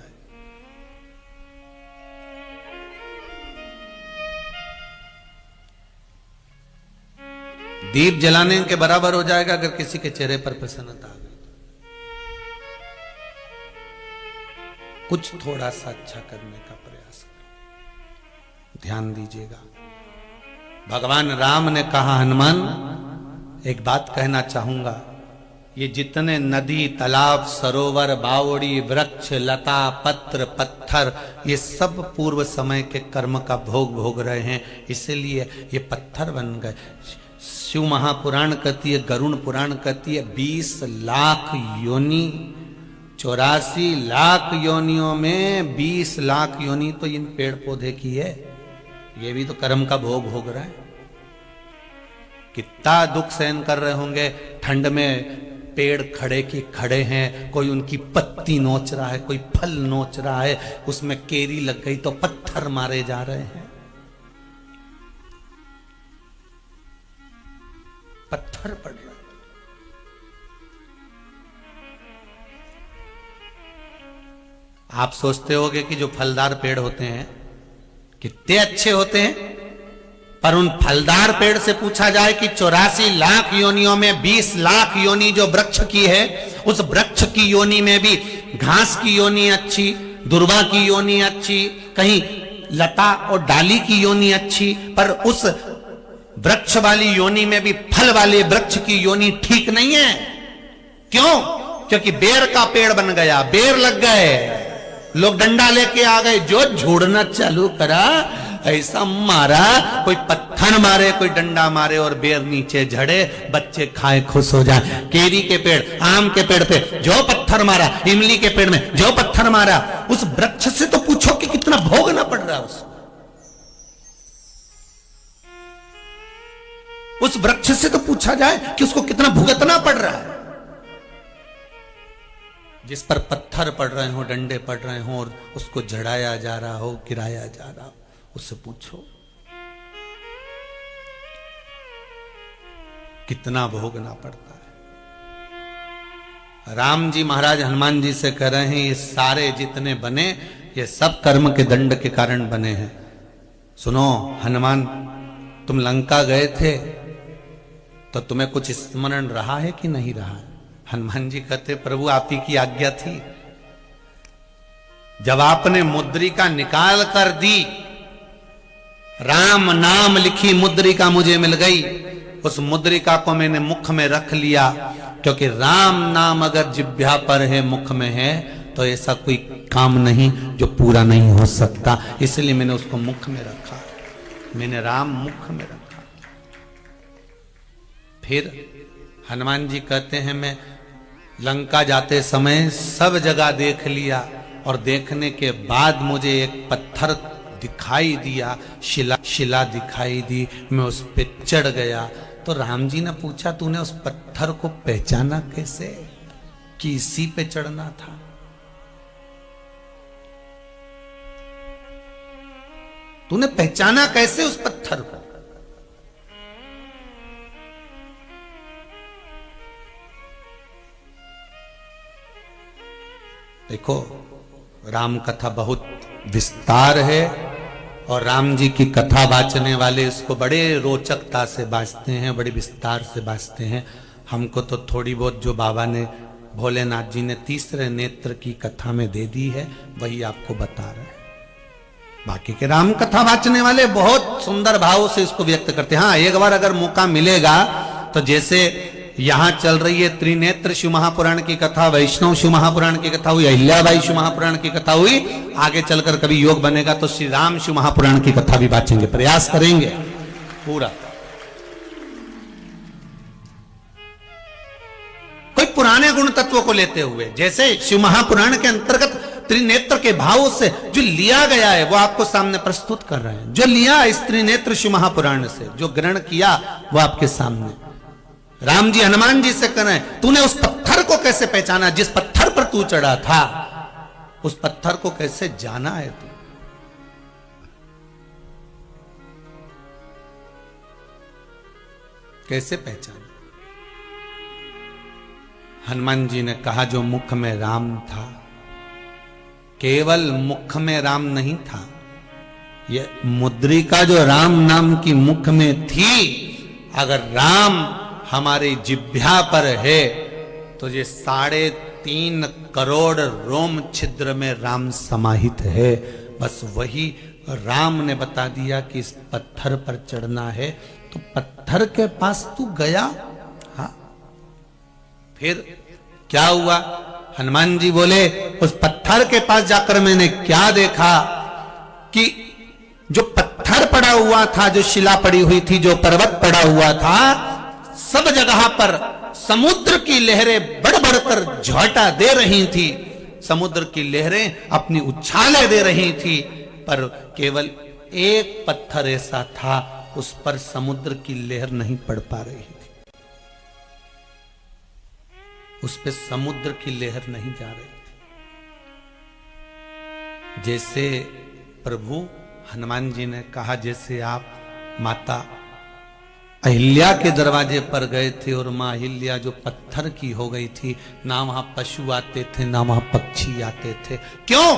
दीप जलाने के बराबर हो जाएगा अगर किसी के चेहरे पर प्रसन्नता आ गई। कुछ थोड़ा सा अच्छा करने का प्रयास करो। ध्यान दीजिएगा, भगवान राम ने कहा, हनुमान एक बात कहना चाहूंगा, ये जितने नदी, तालाब, सरोवर, बावड़ी, वृक्ष, लता, पत्र, पत्थर, ये सब पूर्व समय के कर्म का भोग भोग रहे हैं, इसीलिए ये पत्थर बन गए। शिव महापुराण कहती है, गरुड़ पुराण कहती है, 20 लाख योनि, 84 लाख योनियों में 20 लाख योनि तो इन पेड़ पौधे की है। ये भी तो कर्म का भोग भोग रहा है। कितना दुख सहन कर रहे होंगे। ठंड में पेड़ खड़े की खड़े हैं, कोई उनकी पत्ती नोच रहा है, कोई फल नोच रहा है, उसमें केरी लग गई तो पत्थर मारे जा रहे हैं। पत्थर पड़ रहा है। आप सोचते होंगे कि जो फलदार पेड़ होते हैं कितने अच्छे होते हैं, पर उन फलदार पेड़ से पूछा जाए कि 84 लाख योनियों में 20 लाख योनि जो वृक्ष की है, उस वृक्ष की योनि में भी घास की योनि अच्छी, दुर्वा की योनि अच्छी, कहीं लता और डाली की योनि अच्छी, पर उस वृक्ष वाली योनि में भी फल वाले वृक्ष की योनि ठीक नहीं है। क्यों? क्योंकि बेर का पेड़ बन गया, बेर लग गए, लोग डंडा लेके आ गए, जो झोड़ना चालू करा, ऐसा मारा, कोई पत्थर मारे, कोई डंडा मारे और बेर नीचे झड़े, बच्चे खाए खुश हो जाए। केरी के पेड़, आम के पेड़ पे जो पत्थर मारा, इमली के पेड़ में जो पत्थर मारा, उस वृक्ष से तो पूछो कि कितना भोगना पड़ रहा है उसको। उस वृक्ष से तो पूछा जाए कि उसको कितना भुगतना पड़ रहा है। जिस पर पत्थर पड़ रहे हो, डंडे पड़ रहे हो और उसको झड़ाया जा रहा हो, गिराया जा रहा हो, उससे पूछो कितना भोगना पड़ता है। राम जी महाराज हनुमान जी से कह रहे हैं, ये सारे जितने बने ये सब कर्म के दंड के कारण बने हैं। सुनो हनुमान, तुम लंका गए थे तो तुम्हें कुछ स्मरण रहा है कि नहीं रहा? हनुमान जी कहते, प्रभु आप ही की आज्ञा थी। जब आपने मुद्रिका निकाल कर दी, राम नाम लिखी मुद्रिका मुझे मिल गई, उस मुद्रिका को मैंने मुख में रख लिया, क्योंकि राम नाम अगर जिह्वा पर है, मुख में है, तो ऐसा कोई काम नहीं जो पूरा नहीं हो सकता। इसलिए मैंने उसको मुख में रखा, मैंने राम मुख में रखा। फिर हनुमान जी कहते हैं, मैं लंका जाते समय सब जगह देख लिया और देखने के बाद मुझे एक पत्थर दिखाई दिया, शिला दिखाई दी, मैं उस पे चढ़ गया। तो राम जी ने पूछा, तूने उस पत्थर को पहचाना कैसे कि इसी पे चढ़ना था? तूने पहचाना कैसे उस पत्थर को? देखो, राम कथा बहुत विस्तार है और राम जी की कथा वाचने वाले इसको बड़े रोचकता से बाँचते हैं, बड़े विस्तार से बाँचते हैं। हमको तो थोड़ी बहुत जो बाबा ने, भोलेनाथ जी ने तीसरे नेत्र की कथा में दे दी है, वही आपको बता रहे हैं। बाकी के राम कथा वाचने वाले बहुत सुंदर भाव से इसको व्यक्त करते हैं। हाँ, एक बार अगर मौका मिलेगा तो जैसे यहां चल रही है त्रिनेत्र शिव महापुराण की कथा, वैष्णव शिव महापुराण की कथा हुई, अहिल्याबाई शिव महापुराण की कथा हुई, आगे चलकर कभी योग बनेगा तो श्री राम शिव महापुराण की कथा भी वाचेंगे, प्रयास करेंगे पूरा। कोई पुराने गुण तत्वों को लेते हुए, जैसे शिव महापुराण के अंतर्गत त्रिनेत्र के भाव से जो लिया गया है वो आपको सामने प्रस्तुत कर रहे हैं। जो लिया इस त्रिनेत्र शिव महापुराण से, जो ग्रहण किया वो आपके सामने राम जी हनुमान जी से कह रहे हैं, तूने उस पत्थर को कैसे पहचाना, जिस पत्थर पर तू चढ़ा था उस पत्थर को कैसे जाना है तू? कैसे पहचाना? हनुमान जी ने कहा, जो मुख में राम था, केवल मुख में राम नहीं था, ये मुद्रिका जो राम नाम की मुख में थी, अगर राम हमारे जिह्वा पर है तो ये 3.5 करोड़ रोम छिद्र में राम समाहित है। बस वही राम ने बता दिया कि इस पत्थर पर चढ़ना है, तो पत्थर के पास तू गया। हाँ, फिर क्या हुआ? हनुमान जी बोले, उस पत्थर के पास जाकर मैंने क्या देखा कि जो पत्थर पड़ा हुआ था, जो शिला पड़ी हुई थी, जो पर्वत पड़ा हुआ था, सब जगह पर समुद्र की लहरें बढ़ बढ़कर झोंटा दे रही थी। समुद्र की लहरें अपनी उछालें दे रही थी, पर केवल एक पत्थर ऐसा था, उस पर समुद्र की लहर नहीं पड़ पा रही थी, उस पे समुद्र की लहर नहीं जा रही थी। जैसे प्रभु हनुमान जी ने कहा, जैसे आप माता अहिल्या के दरवाजे पर गए थे और मां अहिल्या जो पत्थर की हो गई थी, ना वहां पशु आते थे ना वहां पक्षी आते थे। क्यों?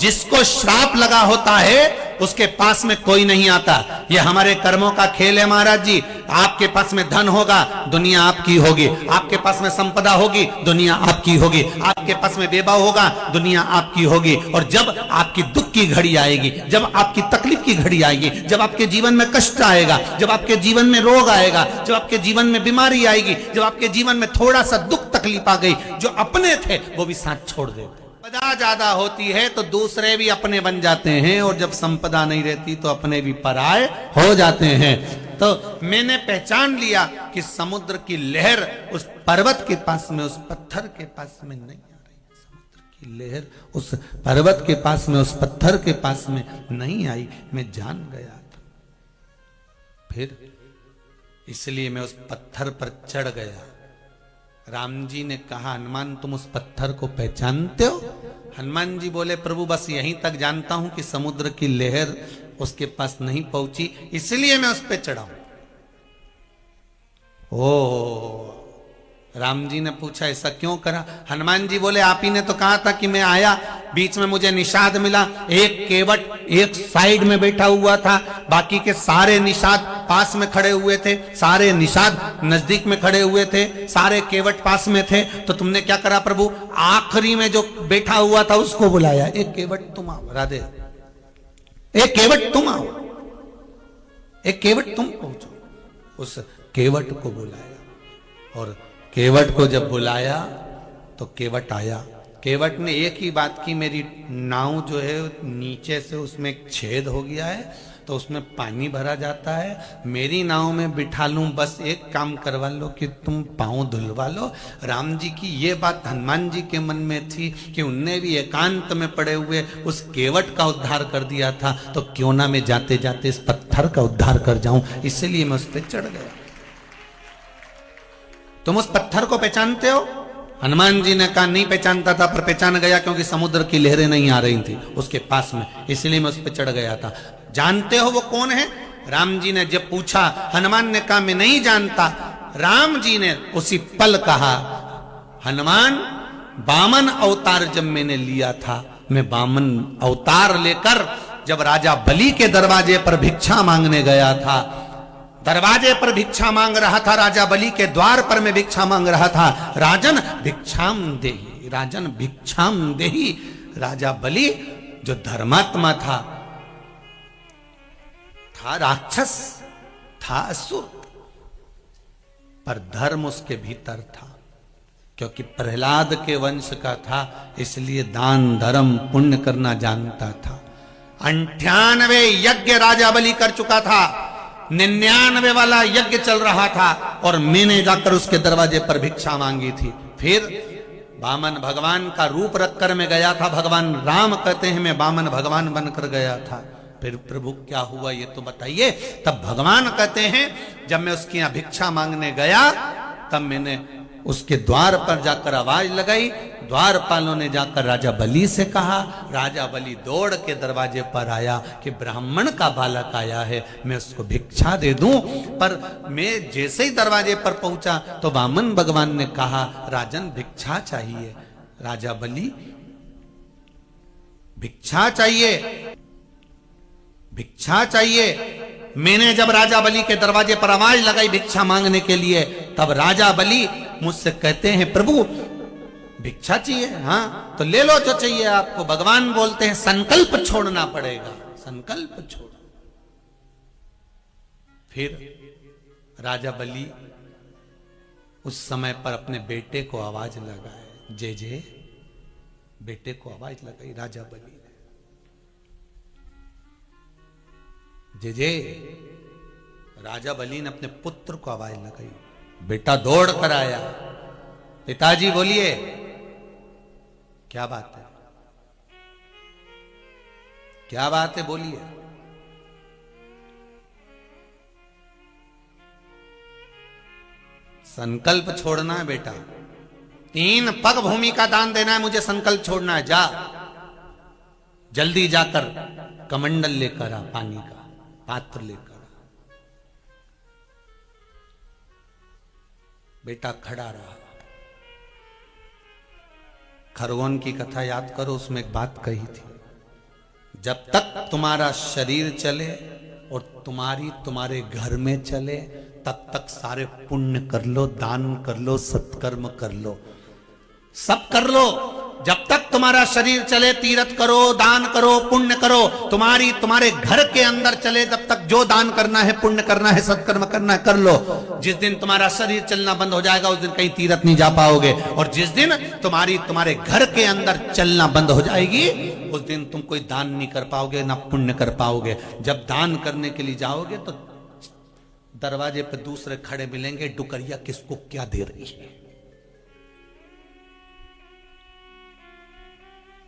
जिसको श्राप लगा होता है उसके पास में कोई नहीं आता। ये हमारे कर्मों का खेल है महाराज जी। आपके पास में धन होगा, दुनिया आपकी होगी। आपके पास में संपदा होगी, दुनिया आपकी होगी। आपके पास में वैभव होगा, दुनिया आपकी होगी। और जब आपकी दुख की घड़ी आएगी, जब आपकी तकलीफ की घड़ी आएगी, जब आपके जीवन में कष्ट आएगा, जब आपके जीवन में रोग आएगा, जब आपके जीवन में बीमारी आएगी, जब आपके जीवन में थोड़ा सा दुख तकलीफ आ गई, जो अपने थे वो भी साथ छोड़ देते। संपदा ज्यादा होती है तो दूसरे भी अपने बन जाते हैं, और जब संपदा नहीं रहती तो अपने भी पराये हो जाते हैं। तो मैंने पहचान लिया कि समुद्र की लहर उस पर्वत के पास में, उस पत्थर के पास में नहीं आ रही। समुद्र की लहर उस पर्वत के पास में, उस पत्थर के पास में नहीं आई। मैं जान गया था। फिर इसलिए मैं उस पत्थर पर चढ़ गया। राम जी ने कहा, हनुमान तुम उस पत्थर को पहचानते हो? हनुमान जी बोले, प्रभु बस यहीं तक जानता हूं कि समुद्र की लहर उसके पास नहीं पहुंची, इसलिए मैं उस पर चढ़ा हूं। ओ, राम जी ने पूछा ऐसा क्यों करा? हनुमान जी बोले, आप ही ने तो कहा था कि मैं आया, बीच में मुझे निषाद मिला। एक केवट एक साइड में बैठा हुआ था, बाकी के सारे निषाद पास में खड़े हुए थे, सारे निषाद नजदीक में खड़े हुए थे, सारे केवट पास में थे। तो तुमने क्या करा प्रभु? आखिरी में जो बैठा हुआ था उसको बुलाया, एक केवट तुम आओ। राधे, एक केवट तुम आओ, एक केवट तुम पहुंचो। उस केवट को बुलाया, और केवट को जब बुलाया तो केवट आया। केवट ने एक ही बात की, मेरी नाव जो है नीचे से उसमें एक छेद हो गया है, तो उसमें पानी भरा जाता है, मेरी नाव में बिठा लूं, बस एक काम करवा लो कि तुम पांव धुलवा लो। राम जी की ये बात हनुमान जी के मन में थी कि उनने भी एकांत में पड़े हुए उस केवट का उद्धार कर दिया था, तो क्यों ना मैं जाते जाते इस पत्थर का उद्धार कर जाऊं, इसलिए मैं उस पर चढ़ गया। तुम उस पत्थर को पहचानते हो? हनुमान जी ने कहा, नहीं पहचानता था, पर पहचान गया क्योंकि समुद्र की लहरें नहीं आ रही थी उसके पास में, इसलिए मैं उस पर चढ़ गया था। जानते हो वो कौन है? राम जी ने जब पूछा, हनुमान ने कहा मैं नहीं जानता। राम जी ने उसी पल कहा, हनुमान वामन अवतार जब मैंने लिया था, मैं वामन अवतार लेकर जब राजा बलि के दरवाजे पर भिक्षा मांगने गया था, दरवाजे पर भिक्षा मांग रहा था, राजा बलि के द्वार पर मैं भिक्षा मांग रहा था। राजन भिक्षाम देहि, राजन भिक्षाम देहि। राजा बलि जो धर्मात्मा था राक्षस, था असुर, पर धर्म उसके भीतर था, क्योंकि प्रहलाद के वंश का था, इसलिए दान धर्म पुण्य करना जानता था। 98 यज्ञ राजा बलि कर चुका था, 99 वाला यज्ञ चल रहा था, और मैंने जाकर उसके दरवाजे पर भिक्षा मांगी थी। फिर वामन भगवान का रूप रखकर मैं गया था। भगवान राम कहते हैं मैं वामन भगवान बनकर गया था। फिर प्रभु क्या हुआ ये तो बताइए। तब भगवान कहते हैं जब मैं उसके यहां भिक्षा मांगने गया, तब मैंने उसके द्वार पर जाकर आवाज लगाई। द्वारपालों ने जाकर राजा बलि से कहा। राजा बलि दौड़ के दरवाजे पर आया कि ब्राह्मण का बालक आया है, मैं उसको भिक्षा दे दूं। पर मैं जैसे ही दरवाजे पर पहुंचा तो वामन भगवान ने कहा राजन भिक्षा चाहिए। राजा बलि भिक्षा चाहिए, भिक्षा चाहिए। मैंने जब राजा बलि के दरवाजे पर आवाज लगाई भिक्षा मांगने के लिए, तब राजा बलि मुझसे कहते हैं प्रभु भिक्षा चाहिए, हाँ तो ले लो जो चाहिए आपको। भगवान बोलते हैं संकल्प छोड़ना पड़ेगा, संकल्प छोड़। फिर राजा बलि उस समय पर अपने बेटे को आवाज लगाए, जय जय, बेटे को आवाज लगाई राजा बलि, जय जय। राजा बलि ने अपने पुत्र को आवाज लगाई, बेटा दौड़ कर आया। पिताजी बोलिए क्या बात है, क्या बात है बोलिए। संकल्प छोड़ना है बेटा, 3 पग भूमि का दान देना है, मुझे संकल्प छोड़ना है। जा जल्दी जाकर कमंडल लेकर आ, पानी का पात्र लेकर। बेटा खड़ा रहा। खरगोन की कथा याद करो, उसमें एक बात कही थी, जब तक तुम्हारा शरीर चले और तुम्हारे घर में चले, तब तक सारे पुण्य कर लो, दान कर लो, सत्कर्म कर लो, सब कर लो। जब तक तुम्हारा शरीर चले तीर्थ करो, दान करो, पुण्य करो। तुम्हारे घर के अंदर चले जब तक जो दान करना है, पुण्य करना है, सत्कर्म करना है, कर लो। जिस दिन तुम्हारा शरीर चलना बंद हो जाएगा उस दिन कहीं तीर्थ नहीं जा पाओगे। और जिस दिन तुम्हारे घर के अंदर चलना बंद हो जाएगी उस दिन तुम कोई दान नहीं कर पाओगे, ना पुण्य कर पाओगे। जब दान करने के लिए जाओगे तो दरवाजे पे दूसरे खड़े मिलेंगे, डुकरिया किसको क्या दे रही है।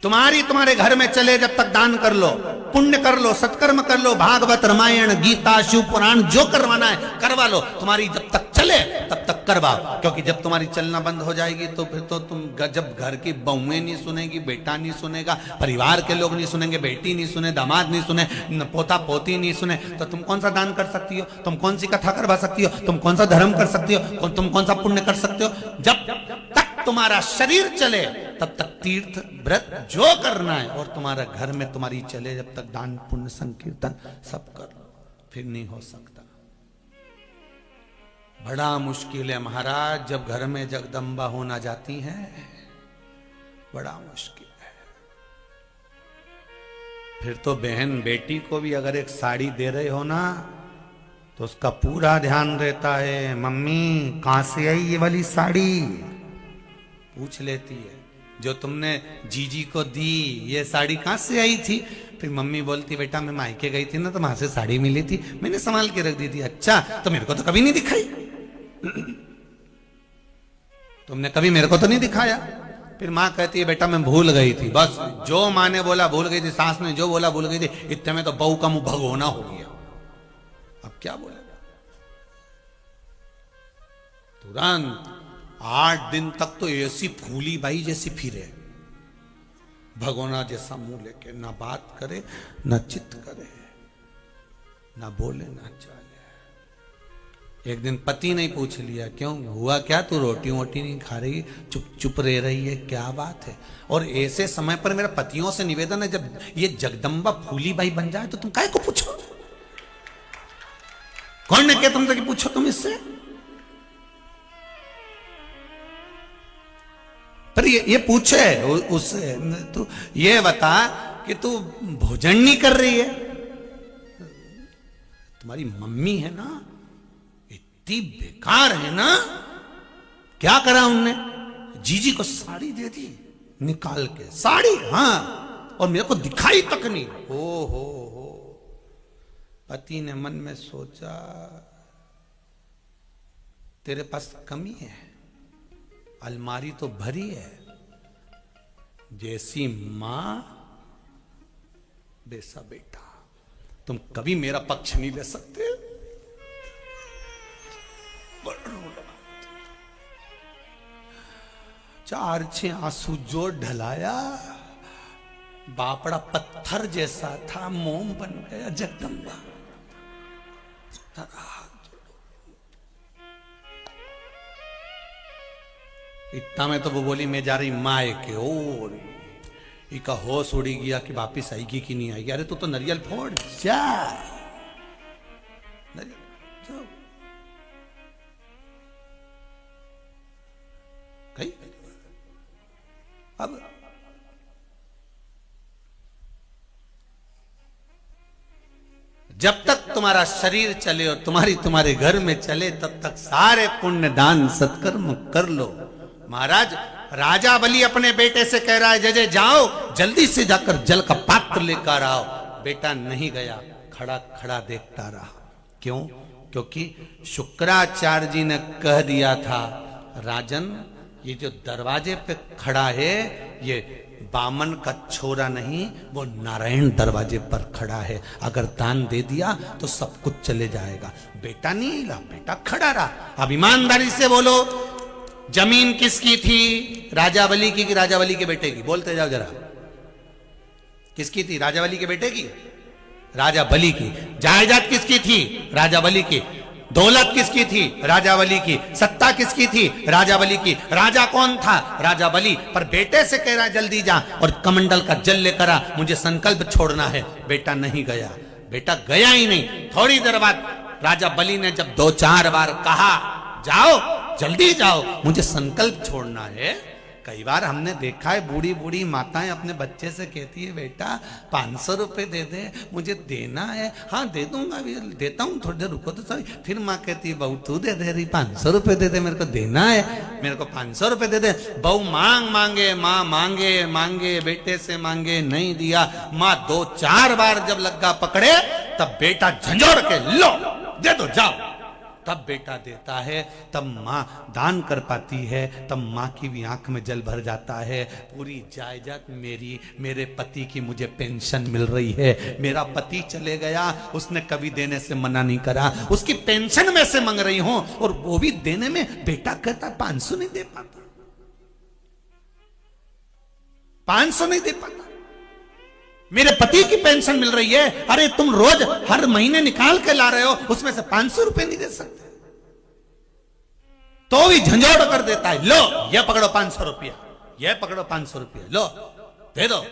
तुम्हारे घर में चले जब तक दान कर लो, पुण्य कर लो, सत्कर्म कर लो, भागवत रामायण गीता शिव पुराण जो करवाना है करवा लो। तुम्हारी जब तक चले तब तक करवाओ, क्योंकि जब तुम्हारी चलना बंद हो जाएगी तो फिर तो तुम जब घर की बहुएं नहीं सुनेगी, बेटा नहीं सुनेगा, परिवार के लोग नहीं सुनेंगे, बेटी नहीं सुने, दामाद नहीं सुने, पोता पोती नहीं सुने, तो तुम कौन सा दान कर सकती हो, तुम कौन सी कथा करवा सकती हो, तुम कौन सा धर्म कर सकती हो, तुम कौन सा पुण्य कर सकते हो। जब तक तुम्हारा शरीर चले तब तक तीर्थ व्रत जो करना है, और तुम्हारा घर में तुम्हारी चले जब तक दान पुण्य संकीर्तन सब कर लो, फिर नहीं हो सकता। बड़ा मुश्किल है महाराज, जब घर में जगदम्बा होना जाती है, बड़ा मुश्किल है। फिर तो बहन बेटी को भी अगर एक साड़ी दे रहे हो ना, तो उसका पूरा ध्यान रहता है, मम्मी कहां से आई ये वाली साड़ी, पूछ लेती है। जो तुमने जीजी को दी ये साड़ी कहां से आई थी, फिर मम्मी बोलती बेटा मैं मायके गई थी ना तो वहां से साड़ी मिली थी, मैंने संभाल के रख दी थी। अच्छा तो मेरे को तो कभी नहीं दिखाई, तुमने कभी मेरे को तो नहीं दिखाया। फिर माँ कहती है बेटा मैं भूल गई थी, बस जो माँ ने बोला भूल गई थी, सास ने जो बोला भूल गई थी, इतने में तो बहू का मुंह भगोना हो गया। अब क्या बोलेगा, तुरंत 8 दिन तक तो ऐसी फूली बाई जैसी फिरे, भगोना जैसा मुंह लेके, ना बात करे ना चित करे, ना बोले ना चाले। एक दिन पति ने पूछ लिया, क्यों हुआ क्या, तू रोटी वोटी नहीं खा रही, चुप चुप रह रही है, क्या बात है? और ऐसे समय पर मेरा पतियों से निवेदन है, जब ये जगदम्बा फूली बाई बन जाए तो तुम काहे को पूछो? कौन ने कहा तुमसे कि पूछो तुम इससे? पर ये पूछे उससे, तू ये बता कि तू भोजन नहीं कर रही है? तुम्हारी मम्मी है ना, इतनी बेकार है ना, क्या करा उनने? जीजी को साड़ी दे दी निकाल के, साड़ी, हाँ, और मेरे को दिखाई तक नहीं। हो पति ने मन में सोचा, तेरे पास कमी है, अलमारी तो भरी है, जैसी मां वैसा बेटा, तुम कभी मेरा पक्ष नहीं ले सकते। चार छह आंसू जो ढलाया, बापड़ा पत्थर जैसा था, मोम बन गया जगदम्बा। इतना में तो वो बोली, मैं जा रही माए के ओर। इका होश उड़ी गया कि वापिस आएगी कि नहीं आएगी। अरे तो नरियल फोड़ जा, जाओ। कहीं अब जब तक तुम्हारा शरीर चले और तुम्हारे घर में चले, तब तक सारे पुण्य दान सत्कर्म कर लो। महाराज राजा बलि अपने बेटे से कह रहा है, जय जाओ, जल्दी से जाकर जल का पात्र लेकर आओ। बेटा नहीं गया, खड़ा खड़ा देखता रहा। क्यों? क्योंकि शुक्राचार्य जी ने कह दिया था, राजन ये जो दरवाजे पे खड़ा है, ये बामन का छोरा नहीं, वो नारायण दरवाजे पर खड़ा है। अगर दान दे दिया तो सब कुछ चले जाएगा। बेटा नहीं हिला, बेटा खड़ा रहा। अब ईमानदारी से बोलो, जमीन किसकी थी? राजा बलि की कि राजा बलि के बेटे की? बोलते जाओ जरा, किसकी थी? राजा बलि के बेटे की, राजा बलि की। जायदाद किसकी थी? राजा बलि की। दौलत किसकी थी? राजा बलि की। सत्ता किसकी थी? राजा बलि की। राजा कौन था? राजा बलि। पर बेटे से कह रहा जल्दी जा और कमंडल का जल लेकर आ, मुझे संकल्प छोड़ना है। बेटा नहीं गया, बेटा गया ही नहीं। थोड़ी देर बाद राजा बलि ने जब 2-4 बार कहा, जाओ जल्दी जाओ, मुझे संकल्प छोड़ना है। कई बार हमने देखा है, बूढ़ी बूढ़ी माताएं अपने बच्चे से कहती है, बेटा 500 रुपए दे दे, मुझे देना है। हाँ दे दूंगा, देता हूँ, थोड़ी देर रुको तो सही। फिर माँ कहती है, बहू तू दे दे रही, 500 रुपए दे दे, मेरे को देना है, मेरे को 500 रुपए दे दे। बहू मांगे, माँ मांगे, बेटे से मांगे, नहीं दिया। माँ 2-4 बार जब लग्गा पकड़े, तब बेटा झंझोड़ के लो दे दो, जाओ। तब बेटा देता है, तब माँ दान कर पाती है, तब माँ की भी आंख में जल भर जाता है। पूरी जायदाद मेरी, मेरे पति की मुझे पेंशन मिल रही है। मेरा पति चले गया, उसने कभी देने से मना नहीं करा, उसकी पेंशन में से मांग रही हूं, और वो भी देने में बेटा कहता 500 नहीं दे पाता, 500 नहीं दे पाता। मेरे पति की पेंशन मिल रही है, अरे तुम रोज हर महीने निकाल के ला रहे हो, उसमें से 500 रुपए नहीं दे सकते? तो भी झंझोड़ कर देता है, लो ये पकड़ो 500 रुपया, ये पकड़ो 500 रुपया, लो दे दो।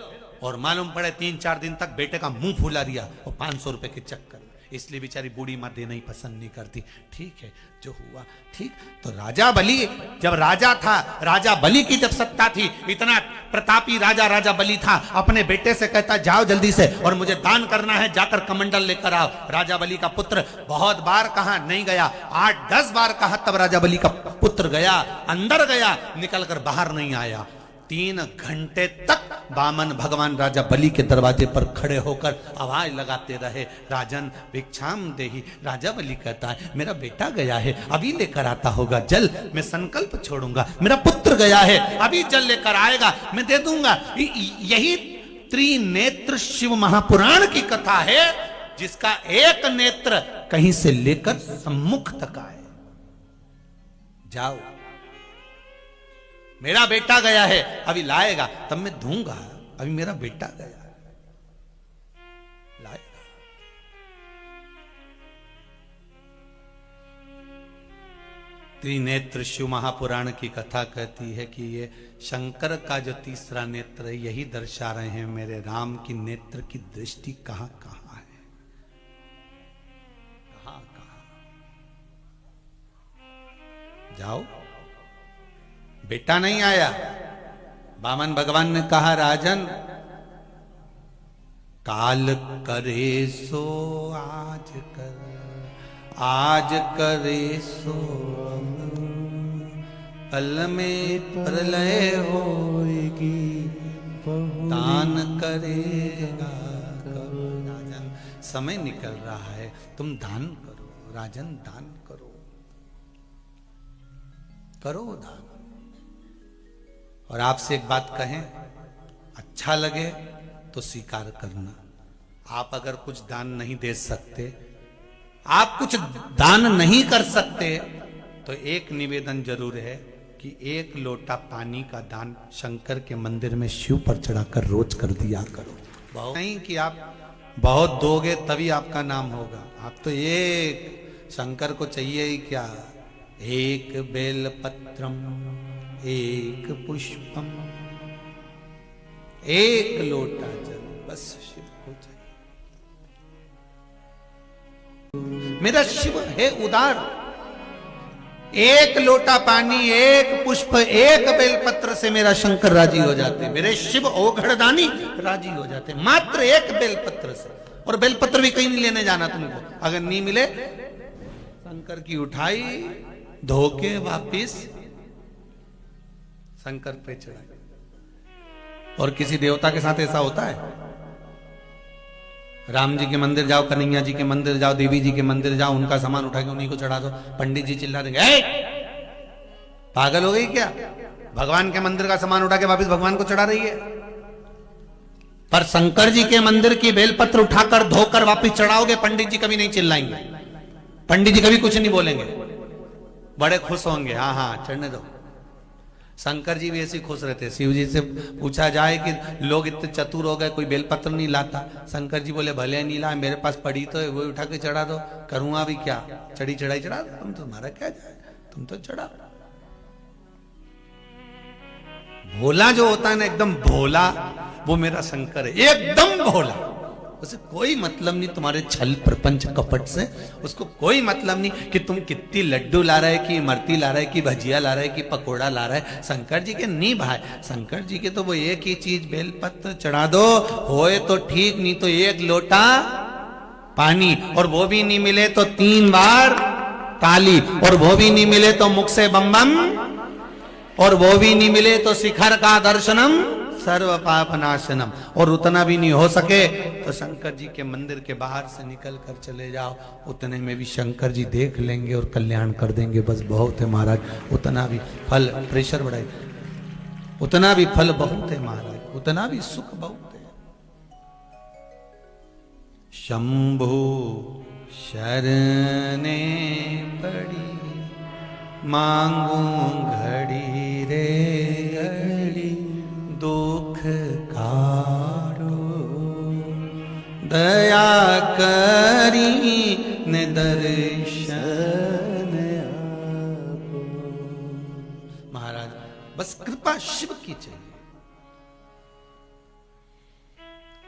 और मालूम पड़े 3-4 दिन तक बेटे का मुंह फूला रिया, वो 500 रुपए के चक्कर। इसलिए बेचारी बूढ़ी माँ देना ही पसंद नहीं करती। ठीक है, जो हुआ ठीक। तो राजा बलि जब राजा था, राजा बलि की जब सत्ता थी, इतना प्रतापी राजा बलि था, अपने बेटे से कहता जाओ जल्दी से और मुझे दान करना है, जाकर कमंडल लेकर आओ। राजा बलि का पुत्र बहुत बार कहा, नहीं गया। 8-10 बार कहा, तब राजा बलि का पुत्र गया, अंदर गया, निकलकर बाहर नहीं आया। 3 घंटे तक बामन भगवान राजा बलि के दरवाजे पर खड़े होकर आवाज लगाते रहे, राजन भिक्षाम देहि। राजा बलि कहता है, मेरा बेटा गया है, अभी लेकर आता होगा जल, मैं संकल्प छोड़ूंगा। मेरा पुत्र गया है, अभी जल लेकर आएगा, मैं दे दूंगा। यही त्रिनेत्र शिव महापुराण की कथा है, जिसका एक नेत्र कहीं से लेकर सम्मुख तक आए। जाओ, मेरा बेटा गया है, अभी लाएगा, तब मैं दूंगा। अभी मेरा बेटा गया, लाएगा। त्रिनेत्र शिव महापुराण की कथा कहती है कि ये शंकर का जो तीसरा नेत्र है यही दर्शा रहे हैं मेरे राम की नेत्र की दृष्टि कहां कहां है, कहां कहां। जाओ, बेटा नहीं आया। वामन भगवान ने कहा राजन काल करे सो आज कर, आज करे सो कल में प्रलय होएगी, दान करेगा करो। राजन समय निकल रहा है, तुम दान करो राजन, दान करो, करो दान। और आपसे एक बात कहें, अच्छा लगे तो स्वीकार करना। आप अगर कुछ दान नहीं दे सकते, आप कुछ दान नहीं कर सकते, तो एक निवेदन जरूर है कि एक लोटा पानी का दान शंकर के मंदिर में शिव पर चढ़ाकर रोज कर दिया करो। बहुत नहीं कि आप बहुत दोगे तभी आपका नाम होगा। आप तो एक शंकर को चाहिए ही क्या, एक बेल पत्रम, एक पुष्पम, एक लोटा जल, बस शिव को चाहिए। मेरा शिव है उदार, एक लोटा पानी, एक पुष्प, एक बेलपत्र से मेरा शंकर राजी हो जाते, मेरे शिव ओघड़दानी राजी हो जाते, मात्र एक बेलपत्र से। और बेलपत्र भी कहीं नहीं लेने जाना तुमको, अगर नहीं मिले शंकर की उठाई, धोके वापिस शंकर पे चढ़ाई। और किसी देवता के साथ ऐसा होता है? राम जी के मंदिर जाओ, कन्हैया जी के मंदिर जाओ, देवी जी के मंदिर जाओ, उनका सामान उठा के उन्हीं को चढ़ा दो, पंडित जी चिल्ला देंगे पागल हो गई क्या? भगवान के मंदिर का सामान उठा के वापस भगवान को चढ़ा रही है। पर शंकर जी के मंदिर की बेलपत्र उठाकर धोकर वापस चढ़ाओगे, पंडित जी कभी नहीं चिल्लाएंगे, पंडित जी कभी कुछ नहीं बोलेंगे, बड़े खुश होंगे, हाँ हाँ चढ़ने दो। शंकर जी भी ऐसे खुश रहते। शिव जी से पूछा जाए कि लोग इतने चतुर हो गए, कोई बेलपत्र नहीं लाता, शंकर जी बोले भले नहीं लाए, मेरे पास पड़ी तो है, वो उठा के चढ़ा दो, करूंगा भी क्या, चढ़ी चढ़ाई चढ़ा दो, तुम तुम्हारा क्या जाए, तुम तो चढ़ा। भोला जो होता है ना, एकदम भोला, वो मेरा शंकर है, एकदम भोला, उसे कोई मतलब नहीं तुम्हारे छल प्रपंच कपट से, उसको कोई मतलब नहीं कि तुम कितनी लड्डू ला रहे, कि इमरती ला रहे, कि भजिया ला रहे, कि पकोड़ा ला रहे। शंकर जी के नहीं भाई, शंकर जी के तो वो एक ही चीज, बेलपत्र चढ़ा दो, होए तो ठीक, नहीं तो एक लोटा पानी, और वो भी नहीं मिले तो 3 बार ताली, और वो भी नहीं मिले तो मुख से बम बम, और वो भी नहीं मिले तो शिखर का दर्शनम सर्व पाप नाशनम। और उतना भी नहीं हो सके तो शंकर जी के मंदिर के बाहर से निकल कर चले जाओ, उतने में भी शंकर जी देख लेंगे और कल्याण कर देंगे। बस बहुत है महाराज, उतना भी फल, प्रेशर बढ़ाई, उतना भी फल बहुत है महाराज, उतना भी सुख बहुत है। शंभु शरणे पड़ी मांगू घड़ी रे घड़ी, दुख कारो दया करी ने दर्शन आपो। महाराज बस कृपा शिव की चाहिए।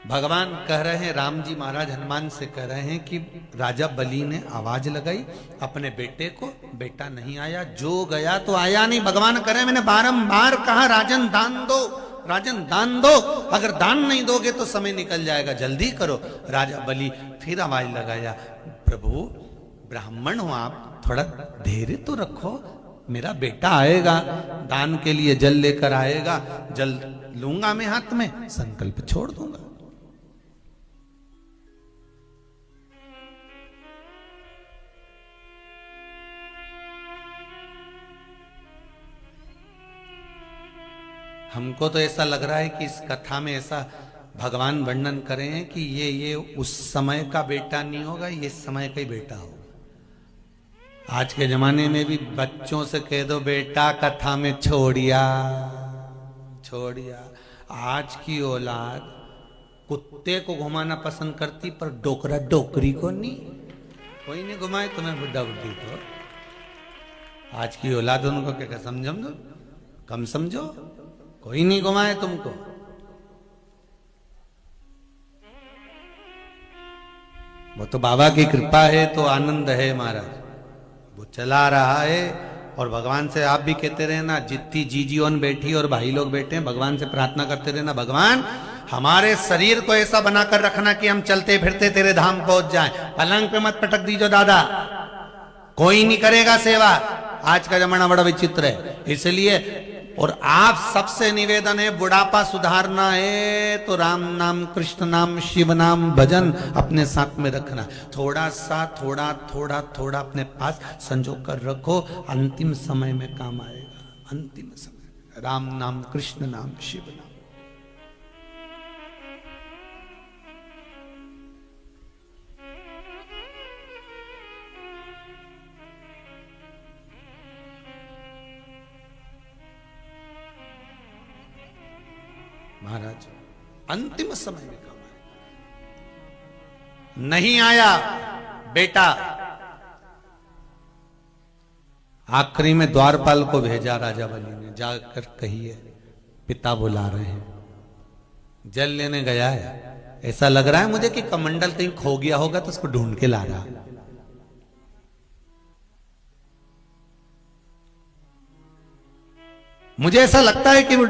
भगवान कह रहे हैं, राम जी महाराज हनुमान से कह रहे हैं कि राजा बलि ने आवाज लगाई अपने बेटे को, बेटा नहीं आया, जो गया तो आया नहीं। भगवान कह रहे हैं, मैंने बारंबार कहा राजन दान दो, राजन दान दो, अगर दान नहीं दोगे तो समय निकल जाएगा, जल्दी करो। राजा बलि फिर आवाज लगाया, प्रभु ब्राह्मण हो आप, थोड़ा धैर्य तो रखो, मेरा बेटा आएगा, दान के लिए जल लेकर आएगा, जल लूंगा मैं हाथ में, संकल्प छोड़ दूंगा। हमको तो ऐसा लग रहा है कि इस कथा में ऐसा भगवान वर्णन करें कि ये उस समय का बेटा नहीं होगा, ये समय का ही बेटा होगा। आज के जमाने में भी बच्चों से कह दो बेटा कथा में छोड़िया छोड़िया। आज की औलाद कुत्ते को घुमाना पसंद करती पर डोकरा डोकरी को नहीं। कोई नहीं घुमाए तुम्हें बुढ़ा बुढ़ी को। आज की औलाद उनको क्या समझो, कम समझो, कोई नहीं घुमाए तुमको। वो तो बाबा की कृपा है तो आनंद है महाराज, वो चला रहा है। और भगवान से आप भी कहते रहना, जितनी जीजी ओन बैठी और भाई लोग बैठे हैं, भगवान से प्रार्थना करते रहना, भगवान हमारे शरीर को ऐसा बनाकर रखना कि हम चलते फिरते तेरे धाम पहुंच जाएं। पलंग पे मत पटक दीजो दादा, कोई नहीं करेगा सेवा। आज का जमाना बड़ा विचित्र है, इसलिए। और आप सबसे निवेदन है, बुढ़ापा सुधारना है तो राम नाम, कृष्ण नाम, शिव नाम भजन अपने साथ में रखना। थोड़ा सा थोड़ा थोड़ा थोड़ा अपने पास संजो कर रखो, अंतिम समय में काम आएगा। अंतिम समय राम नाम, कृष्ण नाम, शिव नाम। महाराज अंतिम समय में काम आया। नहीं आया बेटा, आखिरी में द्वारपाल को भेजा राजा बलि ने, जाकर कहिए पिता बुला रहे हैं। जल लेने गया है, ऐसा लग रहा है मुझे कि कमंडल कहीं खो गया होगा तो उसको ढूंढ के ला रहा। मुझे ऐसा लगता है कि वो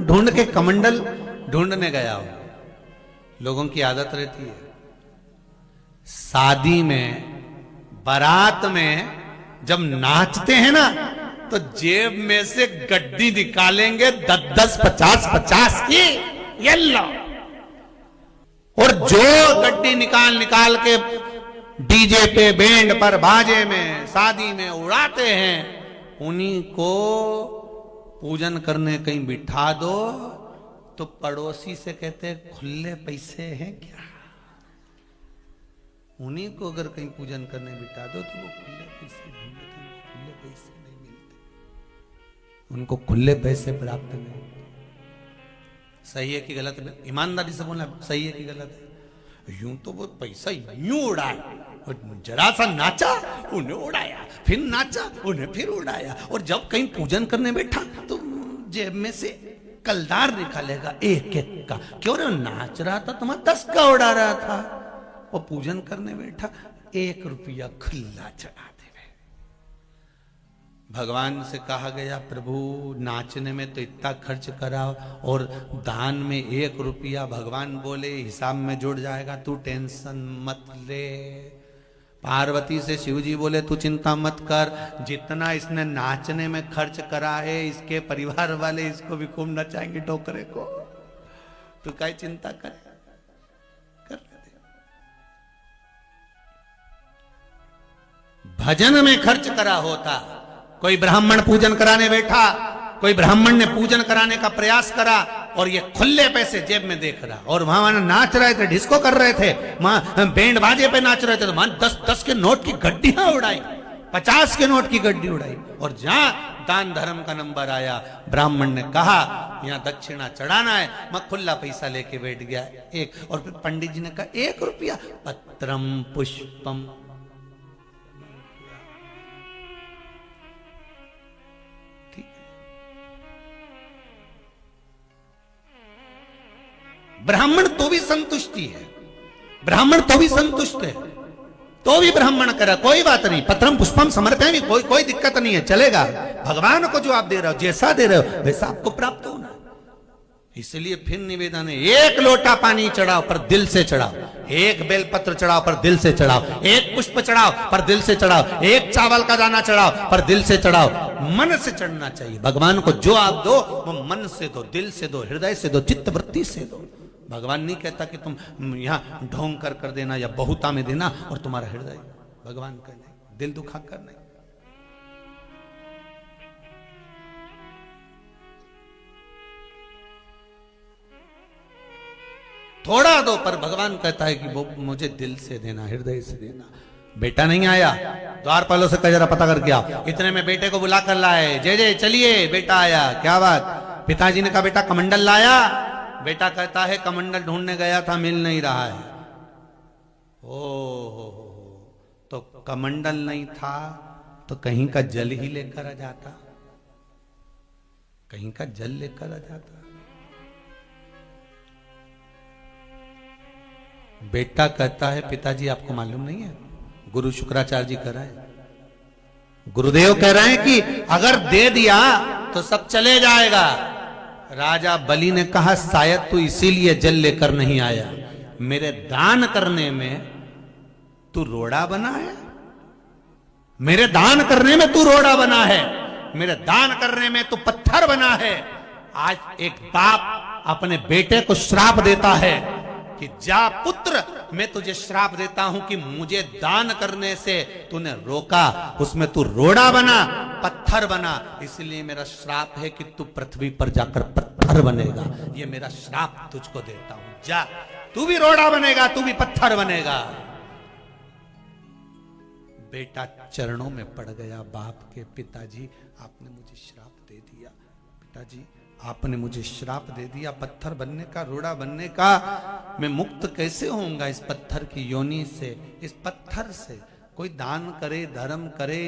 ढूंढ के कमंडल ढूंढने गया हो। लोगों की आदत रहती है, शादी में, बारात में जब नाचते हैं ना तो जेब में से गड्डी निकालेंगे 10-10, 50-50 की, ये लो। और जो गड्डी निकाल के डीजे पे, बैंड पर, बाजे में, शादी में उड़ाते हैं, उन्हीं को पूजन करने कहीं बिठा दो तो पड़ोसी से कहते हैं खुले पैसे हैं क्या। उन्हीं को अगर कहीं पूजन करने बिठा दो तो वो खुले पैसे ढूंढते हैं, खुले पैसे नहीं मिलते, उनको खुले पैसे प्राप्त नहीं। सही है कि गलत है? ईमानदारी से बोलना, सही है कि गलत है? यूं तो वो पैसा यूं उड़ाया, जरा सा नाचा उन्हें उड़ाया, फिर नाचा उन्हें फिर उड़ाया, और जब कहीं पूजन करने बैठा तो जेब में से कलदार निकालेगा एक एक का। क्यों रे, नाच रहा था तुम्हारा 10 का उड़ा रहा था, और पूजन करने बैठा 1 रुपया खुला चढ़ा दे। भगवान से कहा गया प्रभु नाचने में तो इतना खर्च करा और दान में 1 रुपया, भगवान बोले हिसाब में जुड़ जाएगा, तू टेंशन मत ले। पार्वती से शिवजी बोले तू चिंता मत कर, जितना इसने नाचने में खर्च करा है इसके परिवार वाले इसको भी खूब नचाएंगे टोकरे को, तू क्या चिंता करे, कर दे। भजन में खर्च करा होता, कोई ब्राह्मण पूजन कराने बैठा, कोई ब्राह्मण ने पूजन कराने का प्रयास करा और ये खुले पैसे जेब में देख रहा, और वहां नाच रहे थे, डिस्को कर रहे थे, वहां बैंड बाजे पे नाच रहे थे, तो वहां 10-10 के नोट की गड्डियां उड़ाई, 50 के नोट की गड्डी उड़ाई। और जहां दान धर्म का नंबर आया, ब्राह्मण ने कहा यहां दक्षिणा चढ़ाना है, मैं खुला पैसा लेके बैठ गया एक, और फिर पंडित जी ने कहा 1 रुपया, पत्रम पुष्पम। ब्राह्मण तो भी संतुष्टि है, ब्राह्मण तो भी संतुष्ट है, तो भी ब्राह्मण करा, कोई बात नहीं, पत्रम पुष्पम समर्पयामि, कोई दिक्कत नहीं है, चलेगा। भगवान को जो आप दे रहे हो, जैसा दे रहे हो वैसा आपको प्राप्त होना। इसलिए फिर निवेदन है, 1 लोटा पानी चढ़ाओ पर दिल से चढ़ाओ, 1 बेलपत्र चढ़ाओ पर दिल से चढ़ाओ, 1 पुष्प चढ़ाओ पर दिल से चढ़ाओ, 1 चावल का दाना चढ़ाओ पर दिल से चढ़ाओ। मन से चढ़ना चाहिए। भगवान को जो आप दो वो मन से दो, दिल से दो, हृदय से दो, चित्त वृत्ति से दो। भगवान नहीं कहता कि तुम यहां ढोंग कर देना या बहुता में देना और तुम्हारा हृदय, भगवान का नहीं, दिल दुखा कर नहीं। थोड़ा दो, पर भगवान कहता है कि वो मुझे दिल से देना, हृदय से देना। बेटा नहीं आया, द्वारपालों से कह जरा पता करके आओ। इतने में बेटे को बुला कर लाए, जय जय चलिए बेटा आया। क्या बात? पिताजी ने कहा बेटा कमंडल लाया? बेटा कहता है कमंडल ढूंढने गया था, मिल नहीं रहा है। ओ तो कमंडल नहीं था तो कहीं का जल ही लेकर आ जाता, कहीं का जल लेकर आ जाता। बेटा कहता है पिताजी आपको मालूम नहीं है, गुरु शुक्राचार्य जी कह रहे हैं, गुरुदेव कह रहे हैं कि अगर दे दिया तो सब चले जाएगा। राजा बलि ने कहा शायद तू इसीलिए जल लेकर नहीं आया, मेरे दान करने में तू रोड़ा बना है, मेरे दान करने में तू रोड़ा बना है, मेरे दान करने में तू पत्थर बना है। आज एक बाप अपने बेटे को श्राप देता है कि जा पुत्र, मैं तुझे श्राप देता हूं कि मुझे दान करने से तूने रोका, उसमें तू रोड़ा बना, पत्थर बना, इसलिए मेरा श्राप है कि तू पृथ्वी पर जाकर पत्थर बनेगा। ये मेरा श्राप तुझको देता हूं, जा तू भी रोड़ा बनेगा, तू भी पत्थर बनेगा। बेटा चरणों में पड़ गया बाप के, पिताजी आपने मुझे श्राप दे दिया, पिताजी आपने मुझे श्राप दे दिया पत्थर बनने का, रोड़ा बनने का, मैं मुक्त कैसे होऊंगा इस पत्थर की योनि से, इस पत्थर से। कोई दान करे, धर्म करे,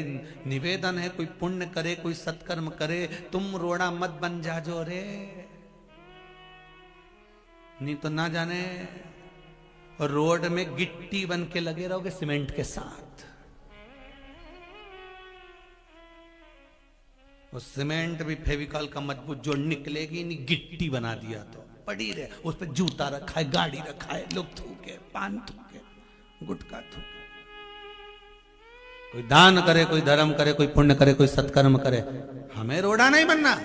निवेदन है, कोई पुण्य करे, कोई सत्कर्म करे, तुम रोड़ा मत बन जाजो रे, नहीं तो ना जाने रोड में गिट्टी बन के लगे रहोगे सीमेंट के साथ। वो सीमेंट भी फेविकॉल का मजबूत जो निकलेगी नहीं, गिट्टी बना दिया तो पड़ी रहे, उस पर जूता रखा है, गाड़ी रखा है, लोग थूके, पान थूके, गुटखा थूके। कोई दान करे, कोई धर्म करे, कोई पुण्य करे, कोई सत्कर्म करे, हमें रोड़ा नहीं बनना।